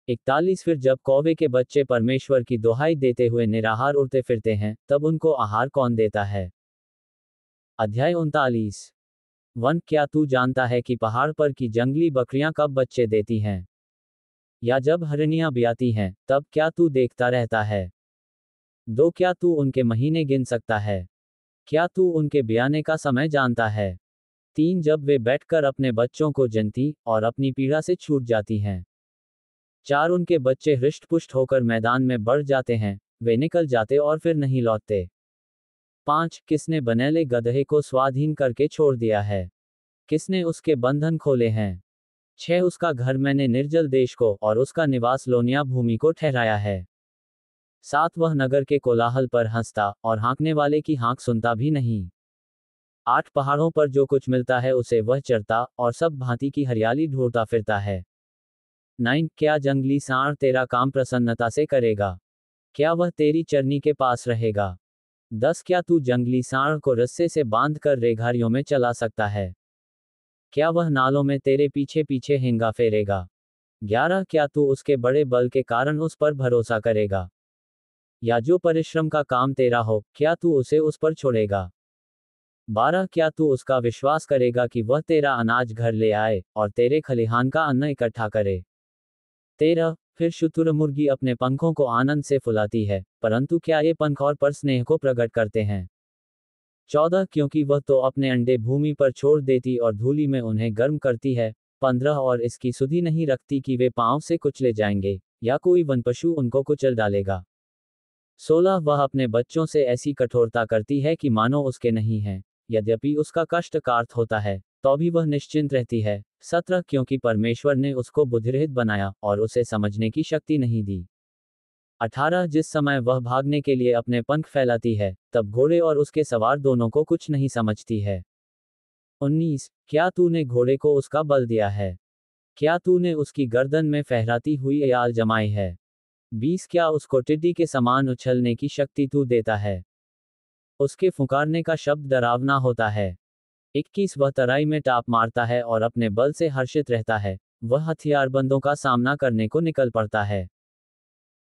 41 फिर जब कौवे के बच्चे परमेश्वर की दुहाई देते हुए निराहार उड़ते फिरते हैं, तब उनको आहार कौन देता है। अध्याय 39 वन क्या तू जानता है कि पहाड़ पर की जंगली बकरियां कब बच्चे देती हैं, या जब हरिणियां ब्याती हैं, तब क्या तू देखता रहता है। 2 क्या तू उनके महीने गिन सकता है, क्या तू उनके ब्याने का समय जानता है। 3 जब वे बैठकर अपने बच्चों को जनती, और अपनी पीड़ा से छूट जाती हैं। 4 उनके बच्चे हृष्ट-पुष्ट होकर मैदान में बढ़ जाते हैं, वे निकल जाते और फिर नहीं लौटते। 5 किसने बनेले गदहे को स्वाधीन करके छोड़ दिया है, किसने उसके बंधन खोले हैं। 6 उसका घर मैंने निर्जल देश को, और उसका निवास लोनिया भूमि को ठहराया है। 7 वह नगर के कोलाहल पर हंसता, और हाँकने वाले की हाँक सुनता भी नहीं। 8 पहाड़ों पर जो कुछ मिलता है उसे वह चरता, और सब भांति की हरियाली ढूंढता फिरता है। 9 क्या जंगली सांड तेरा काम प्रसन्नता से करेगा, क्या वह तेरी चरनी के पास रहेगा। 10 क्या तू जंगली सांड को रस्से से बांध कर रेघारियों में चला सकता है, क्या वह नालों में तेरे पीछे पीछे हेंगा फेरेगा। 11 क्या तू उसके बड़े बल के कारण उस पर भरोसा करेगा, या जो परिश्रम का काम तेरा हो, क्या तू उसे उस पर छोड़ेगा। 12 क्या तू उसका विश्वास करेगा कि वह तेरा अनाज घर ले आए, और तेरे खलिहान का अन्न इकट्ठा करे। 13 फिर शुतुरमुर्गी अपने पंखों को आनंद से फुलाती है, परंतु क्या ये पंख और पर स्नेह को प्रकट करते हैं। 14 क्योंकि वह तो अपने अंडे भूमि पर छोड़ देती और धूली में उन्हें गर्म करती है। 15 और इसकी सुधि नहीं रखती कि वे पांव से कुचले जाएंगे, या कोई वन पशु उनको कुचल डालेगा। 16 वह अपने बच्चों से ऐसी कठोरता करती है कि मानो उसके नहीं हैं, यद्यपि उसका कष्टकार्थ होता है, तो भी वह निश्चिंत रहती है। 17 क्योंकि परमेश्वर ने उसको बुद्धिरहित बनाया और उसे समझने की शक्ति नहीं दी। 18 जिस समय वह भागने के लिए अपने पंख फैलाती है, तब घोड़े और उसके सवार दोनों को कुछ नहीं समझती है। 19 क्या तूने घोड़े को उसका बल दिया है? क्या तूने उसकी गर्दन में फहराती हुई याल जमाई है? 20 क्या उसको टिड्डी के समान उछलने की शक्ति तू देता है? उसके फुंकारने का शब्द डरावना होता है। 21 वह तराई में टाप मारता है और अपने बल से हर्षित रहता है, वह हथियारबंदों का सामना करने को निकल पड़ता है।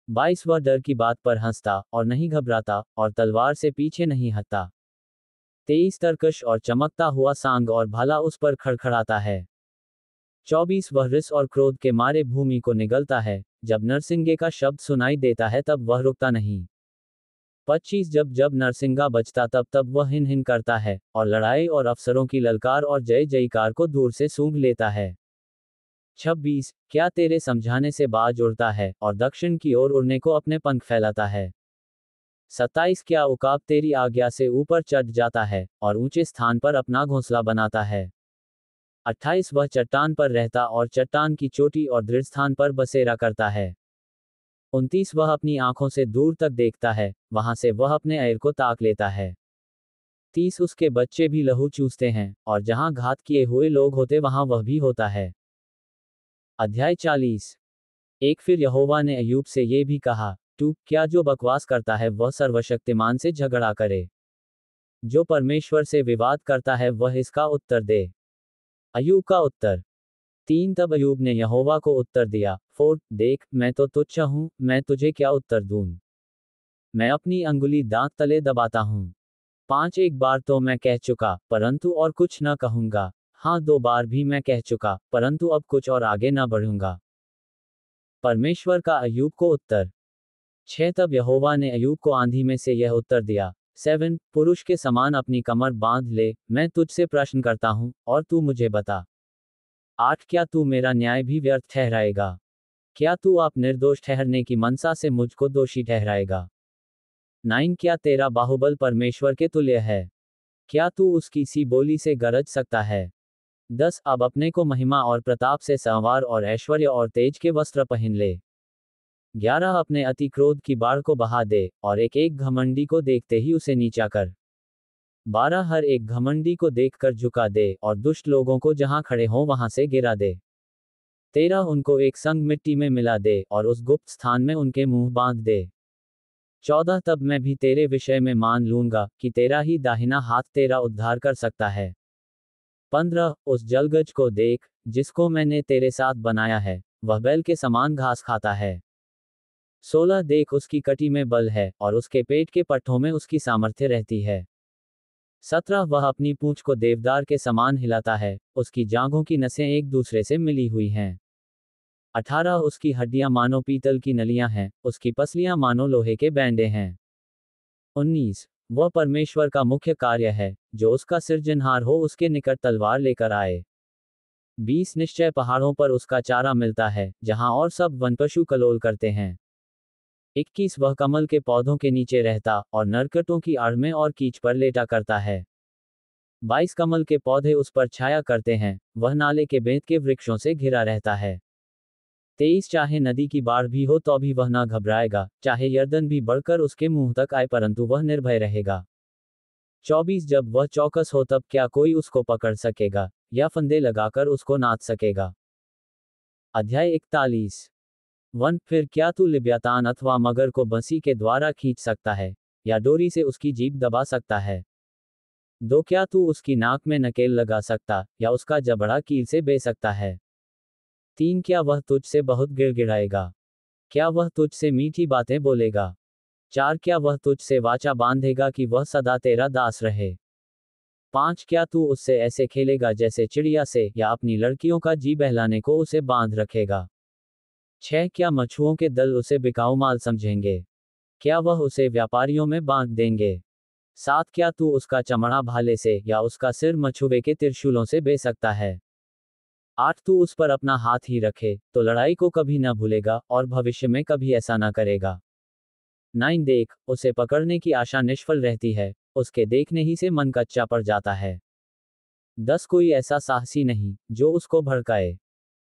22 वह डर की बात पर हंसता और नहीं घबराता और तलवार से पीछे नहीं हटता। 23 तरकश और चमकता हुआ सांग और भाला उस पर खड़खड़ाता है। 24 वह रिस और क्रोध के मारे भूमि को निगलता है, जब नरसिंगे का शब्द सुनाई देता है तब वह रुकता नहीं। 25 जब जब नरसिंगा बजता तब तब वह हिन हिन करता है, और लड़ाई और अफसरों की ललकार और जय जयकार को दूर से सूंघ लेता है। 26 क्या तेरे समझाने से बाज उड़ता है और दक्षिण की ओर उड़ने को अपने पंख फैलाता है? 27 क्या उकाब तेरी आज्ञा से ऊपर चढ़ जाता है और ऊंचे स्थान पर अपना घोंसला बनाता है? 28 वह चट्टान पर रहता और चट्टान की चोटी और दृढ़ स्थान पर बसेरा करता है। 29 वह अपनी आंखों से दूर तक देखता है, वहां से वह अपने ऐर को ताक लेता है। 30 उसके बच्चे भी लहू चूसते हैं, और जहां घात किए हुए लोग होते वहां वह भी होता है। अध्याय 40 एक फिर यहोवा ने अय्यूब से ये भी कहा, तू क्या जो बकवास करता है वह सर्वशक्तिमान से झगड़ा करे? जो परमेश्वर से विवाद करता है वह इसका उत्तर दे। अय्यूब का उत्तर 3 तब अय्यूब ने यहोवा को उत्तर दिया, 4 देख मैं तो तुच्छ हूँ, मैं तुझे क्या उत्तर दूं? मैं अपनी अंगुली दांत तले दबाता हूँ। 5 एक बार तो मैं कह चुका, परंतु और कुछ न कहूंगा। हाँ 2 बार भी मैं कह चुका, परंतु अब कुछ और आगे न बढ़ूंगा। परमेश्वर का अय्यूब को उत्तर 6 तब यहोवा ने अय्यूब को आंधी में से यह उत्तर दिया, 7 पुरुष के समान अपनी कमर बांध ले, मैं तुझसे प्रश्न करता हूँ, और तू मुझे बता। 8 क्या तू मेरा न्याय भी व्यर्थ ठहराएगा? क्या तू आप निर्दोष ठहरने की मनसा से मुझको दोषी ठहराएगा? 9 क्या तेरा बाहुबल परमेश्वर के तुल्य है? क्या तू उसकी सी बोली से गरज सकता है? 10 अब अपने को महिमा और प्रताप से संवार और ऐश्वर्य और तेज के वस्त्र पहन ले। 11 अपने अति क्रोध की बाढ़ को बहा दे, और एक एक घमंडी को देखते ही उसे नीचा कर। 12 हर एक घमंडी को देखकर झुका दे, और दुष्ट लोगों को जहां खड़े हों वहां से गिरा दे। 13 उनको एक संग मिट्टी में मिला दे, और उस गुप्त स्थान में उनके मुंह बांध दे। 14 तब मैं भी तेरे विषय में मान लूंगा कि तेरा ही दाहिना हाथ तेरा उद्धार कर सकता है। 15 उस जलगज को देख, जिसको मैंने तेरे साथ बनाया है, वह बैल के समान घास खाता है। 16 देख उसकी कटी में बल है, और उसके पेट के पट्टों में उसकी सामर्थ्य रहती है। 17 वह अपनी पूंछ को देवदार के समान हिलाता है, उसकी जांघों की नसें एक दूसरे से मिली हुई हैं। 18 उसकी हड्डियां मानो पीतल की नलियां हैं, उसकी पसलियां मानो लोहे के बैंडे हैं। 19 वह परमेश्वर का मुख्य कार्य है, जो उसका सृजनहार हो उसके निकट तलवार लेकर आए। 20 निश्चय पहाड़ों पर उसका चारा मिलता है, जहां और सब वनपशु कलोल करते हैं। 21 वह कमल के पौधों के नीचे रहता, और नरकटों की आड़ में और कीच पर लेटा करता है। 22 कमल के पौधे उस पर छाया करते हैं, वह नाले के बेंत के वृक्षों से घिरा रहता है। 23 चाहे नदी की बाढ़ भी हो तो भी वह ना घबराएगा, चाहे यर्दन भी बढ़कर उसके मुंह तक आए परंतु वह निर्भय रहेगा। 24 जब वह चौकस हो तब क्या कोई उसको पकड़ सकेगा, या फंदे लगाकर उसको नाच सकेगा? अध्याय 41 1 फिर क्या तू लिब्यातान अथवा मगर को बंसी के द्वारा खींच सकता है, या डोरी से उसकी जीभ दबा सकता है? 2 क्या तू उसकी नाक में नकेल लगा सकता, या उसका जबड़ा कील से बे सकता है? 3 क्या वह तुझसे बहुत गिड़गिड़ाएगा? क्या वह तुझसे मीठी बातें बोलेगा? 4 क्या वह तुझसे वाचा बांधेगा कि वह सदा तेरा दास रहे? 5 क्या तू उससे ऐसे खेलेगा जैसे चिड़िया से, या अपनी लड़कियों का जी बहलाने को उसे बांध रखेगा? 6 क्या मछुओं के दल उसे बिकाऊ माल समझेंगे? क्या वह उसे व्यापारियों में बांध देंगे? 7 क्या तू उसका चमड़ा भाले से, या उसका सिर मछुए के त्रिशूलों से बे सकता है? 8 तू उस पर अपना हाथ ही रखे, तो लड़ाई को कभी न भूलेगा, और भविष्य में कभी ऐसा न करेगा। 9 देख, उसे पकड़ने की आशा निष्फल रहती है, उसके देखने ही से मन कच्चा पड़ जाता है। 10 कोई ऐसा साहसी नहीं, जो उसको भड़काए।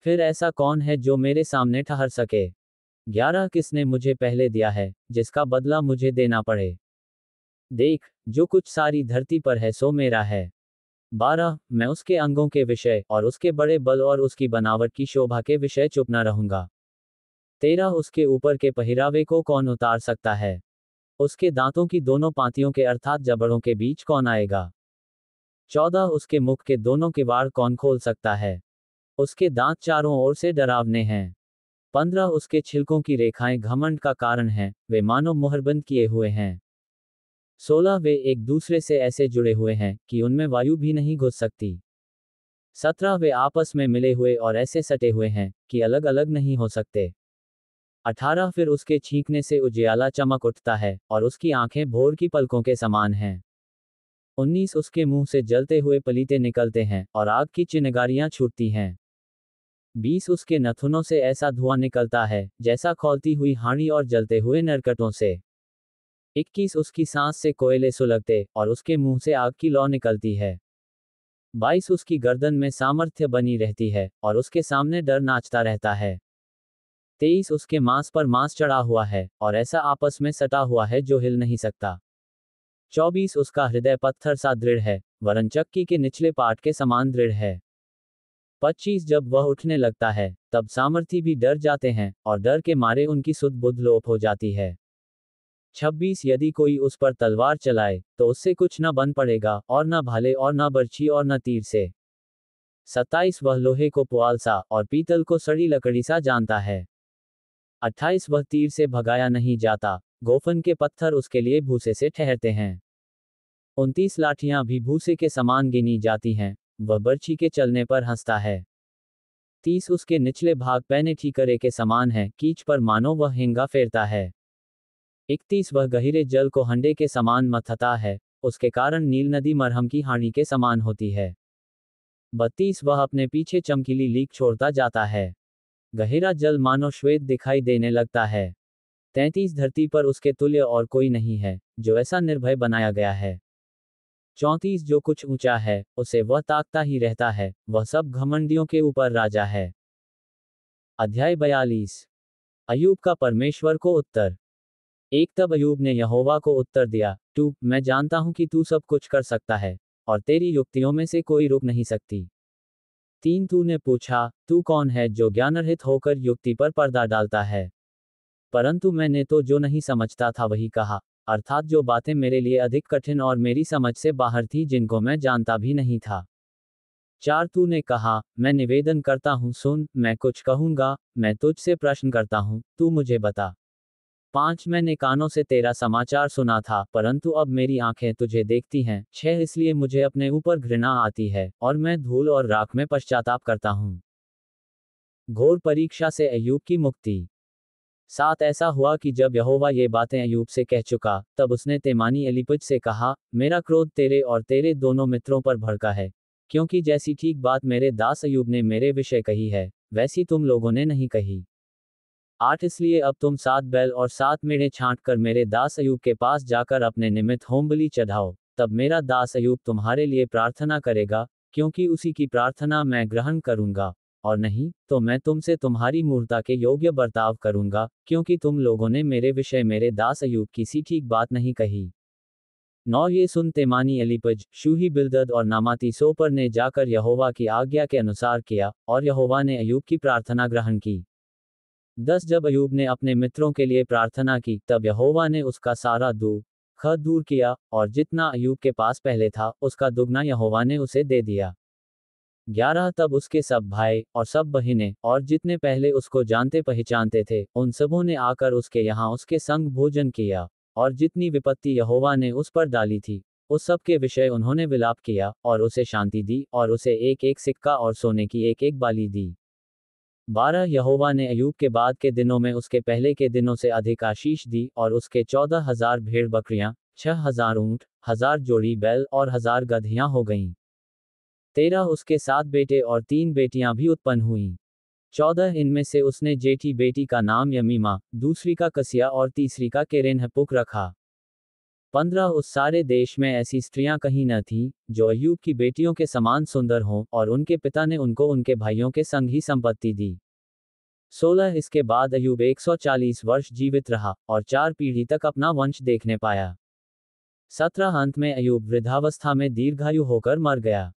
फिर ऐसा कौन है जो मेरे सामने ठहर सके? 11 किसने मुझे पहले दिया है, जिसका बदला मुझे देना पड़े? देख, जो कुछ सारी धरती पर है सो मेरा है। 12 मैं उसके अंगों के विषय और उसके बड़े बल और उसकी बनावट की शोभा के विषय चुप न रहूंगा। 13 उसके ऊपर के पहिरावे को कौन उतार सकता है? उसके दांतों की दोनों पांतियों के अर्थात जबड़ों के बीच कौन आएगा? 14 उसके मुख के दोनों किवाड़ कौन खोल सकता है? उसके दांत चारों ओर से डरावने हैं। 15 उसके छिलकों की रेखाएं घमंड का कारण हैं, वे मानो मुहरबंद किए हुए हैं। 16 वे एक दूसरे से ऐसे जुड़े हुए हैं कि उनमें वायु भी नहीं घुस सकती। 17 वे आपस में मिले हुए और ऐसे सटे हुए हैं कि अलग अलग नहीं हो सकते। 18 फिर उसके छींकने से उजियाला चमक उठता है और उसकी आंखें भोर की पलकों के समान हैं। 19 उसके मुंह से जलते हुए पलीते निकलते हैं और आग की चिनगारियां छूटती हैं। 20 उसके नथुनों से ऐसा धुआं निकलता है जैसा खौलती हुई हांडी और जलते हुए नरकटों से। 21 उसकी सांस से कोयले सुलगते और उसके मुंह से आग की लौ निकलती है। 22 उसकी गर्दन में सामर्थ्य बनी रहती है और उसके सामने डर नाचता रहता है। 23 उसके मांस पर मांस चढ़ा हुआ है और ऐसा आपस में सटा हुआ है जो हिल नहीं सकता। 24 उसका हृदय पत्थर सा दृढ़ है, वरन चक्की के निचले पाट के समान दृढ़ है। 25 जब वह उठने लगता है, तब सामर्थी भी डर जाते हैं और डर के मारे उनकी सुध बुध लोप हो जाती है। 26 यदि कोई उस पर तलवार चलाए, तो उससे कुछ न बन पड़ेगा, और न भाले और न बर्छी और न तीर से। 27 वह लोहे को पुआल सा और पीतल को सड़ी लकड़ी सा जानता है। 28 वह तीर से भगाया नहीं जाता, गोफन के पत्थर उसके लिए भूसे से ठहरते हैं। 29 लाठियां भी भूसे के समान गिनी जाती हैं, वह बर्छी के चलने पर हंसता है। 30 उसके निचले भाग पैने ठीकरे के समान है, कीच पर मानो वह हेंगा फेरता है। 31 वह गहिरे जल को हंडे के समान मथता है, उसके कारण नील नदी मरहम की हांडी के समान होती है। 32 वह अपने पीछे चमकीली लीक छोड़ता जाता है, गहरा जल मानो श्वेत दिखाई देने लगता है। 33 धरती पर उसके तुल्य और कोई नहीं है, जो ऐसा निर्भय बनाया गया है। 34 जो कुछ ऊंचा है, उसे वह ताकता ही रहता है, वह सब घमंडियों के ऊपर राजा है। अध्याय 42 अय्यूब का परमेश्वर को उत्तर। एक तब अय्यूब ने यहोवा को उत्तर दिया, तू, मैं जानता हूं कि तू सब कुछ कर सकता है, और तेरी युक्तियों में से कोई रुक नहीं सकती। 3 तूने पूछा, तू कौन है जो ज्ञानरहित होकर युक्ति पर पर्दा डालता है? परंतु मैंने तो जो नहीं समझता था वही कहा, अर्थात जो बातें मेरे लिए अधिक कठिन और मेरी समझ से बाहर थी जिनको मैं जानता भी नहीं था। 4 तूने कहा, मैं निवेदन करता हूँ सुन, मैं कुछ कहूंगा, मैं तुझसे प्रश्न करता हूँ, तू मुझे बता। 5 मैंने कानों से तेरा समाचार सुना था, परंतु अब मेरी आंखें तुझे देखती हैं। 6 इसलिए मुझे अपने ऊपर घृणा आती है, और मैं धूल और राख में पश्चाताप करता हूँ। घोर परीक्षा से अय्यूब की मुक्ति। 7 ऐसा हुआ कि जब यहोवा ये बातें अय्यूब से कह चुका, तब उसने तेमानी एलीपज से कहा, मेरा क्रोध तेरे और तेरे दोनों मित्रों पर भड़का है, क्योंकि जैसी ठीक बात मेरे दास अय्यूब ने मेरे विषय कही है, वैसी तुम लोगों ने नहीं कही। 8 इसलिए अब तुम 7 बैल और 7 मेढ़े छांट कर मेरे दास अय्यूब के पास जाकर अपने निमित्त होमबलि चढ़ाओ, तब मेरा दास अय्यूब तुम्हारे लिए प्रार्थना करेगा, क्योंकि उसी की प्रार्थना मैं ग्रहण करूंगा, और नहीं तो मैं तुमसे तुम्हारी मूर्ता के योग्य बर्ताव करूंगा, क्योंकि तुम लोगों ने मेरे विषय मेरे दास अय्यूब की सी ठीक बात नहीं कही। 9 ये सुन तेमानी एलीपज, शूही बिल्दद और नामाती सोपर ने जाकर यहोवा की आज्ञा के अनुसार किया, और यहोवा ने अय्यूब की प्रार्थना ग्रहण की। 10 जब अय्यूब ने अपने मित्रों के लिए प्रार्थना की, तब यहोवा ने उसका सारा दुख दूर किया, और जितना अय्यूब के पास पहले था, उसका दुगना यहोवा ने उसे दे दिया। 11 तब उसके सब भाई और सब बहिनें और जितने पहले उसको जानते पहचानते थे, उन सबों ने आकर उसके यहाँ उसके संग भोजन किया, और जितनी विपत्ति यहोवा ने उस पर डाली थी, उस सब के विषय उन्होंने विलाप किया, और उसे शांति दी, और उसे एक एक सिक्का और सोने की एक एक बाली दी। 12 यहोवा ने अय्यूब के बाद के दिनों में उसके पहले के दिनों से अधिक आशीष दी, और उसके 14,000 भेड़ बकरियां, 6,000 ऊंट, 1000 जोड़ी बैल और 1000 गदहियां हो गईं। 13 उसके 7 बेटे और 3 बेटियां भी उत्पन्न हुईं। 14 इनमें से उसने जेठी बेटी का नाम यमीमा, दूसरी का कसिया और तीसरी का केरेन्हपुक रखा। 15 उस सारे देश में ऐसी स्त्रियां कहीं न थीं, जो अय्यूब की बेटियों के समान सुंदर हों, और उनके पिता ने उनको उनके भाइयों के संग ही संपत्ति दी। 16 इसके बाद अय्यूब 140 वर्ष जीवित रहा, और 4 पीढ़ी तक अपना वंश देखने पाया। 17 अंत में अय्यूब वृद्धावस्था में दीर्घायु होकर मर गया।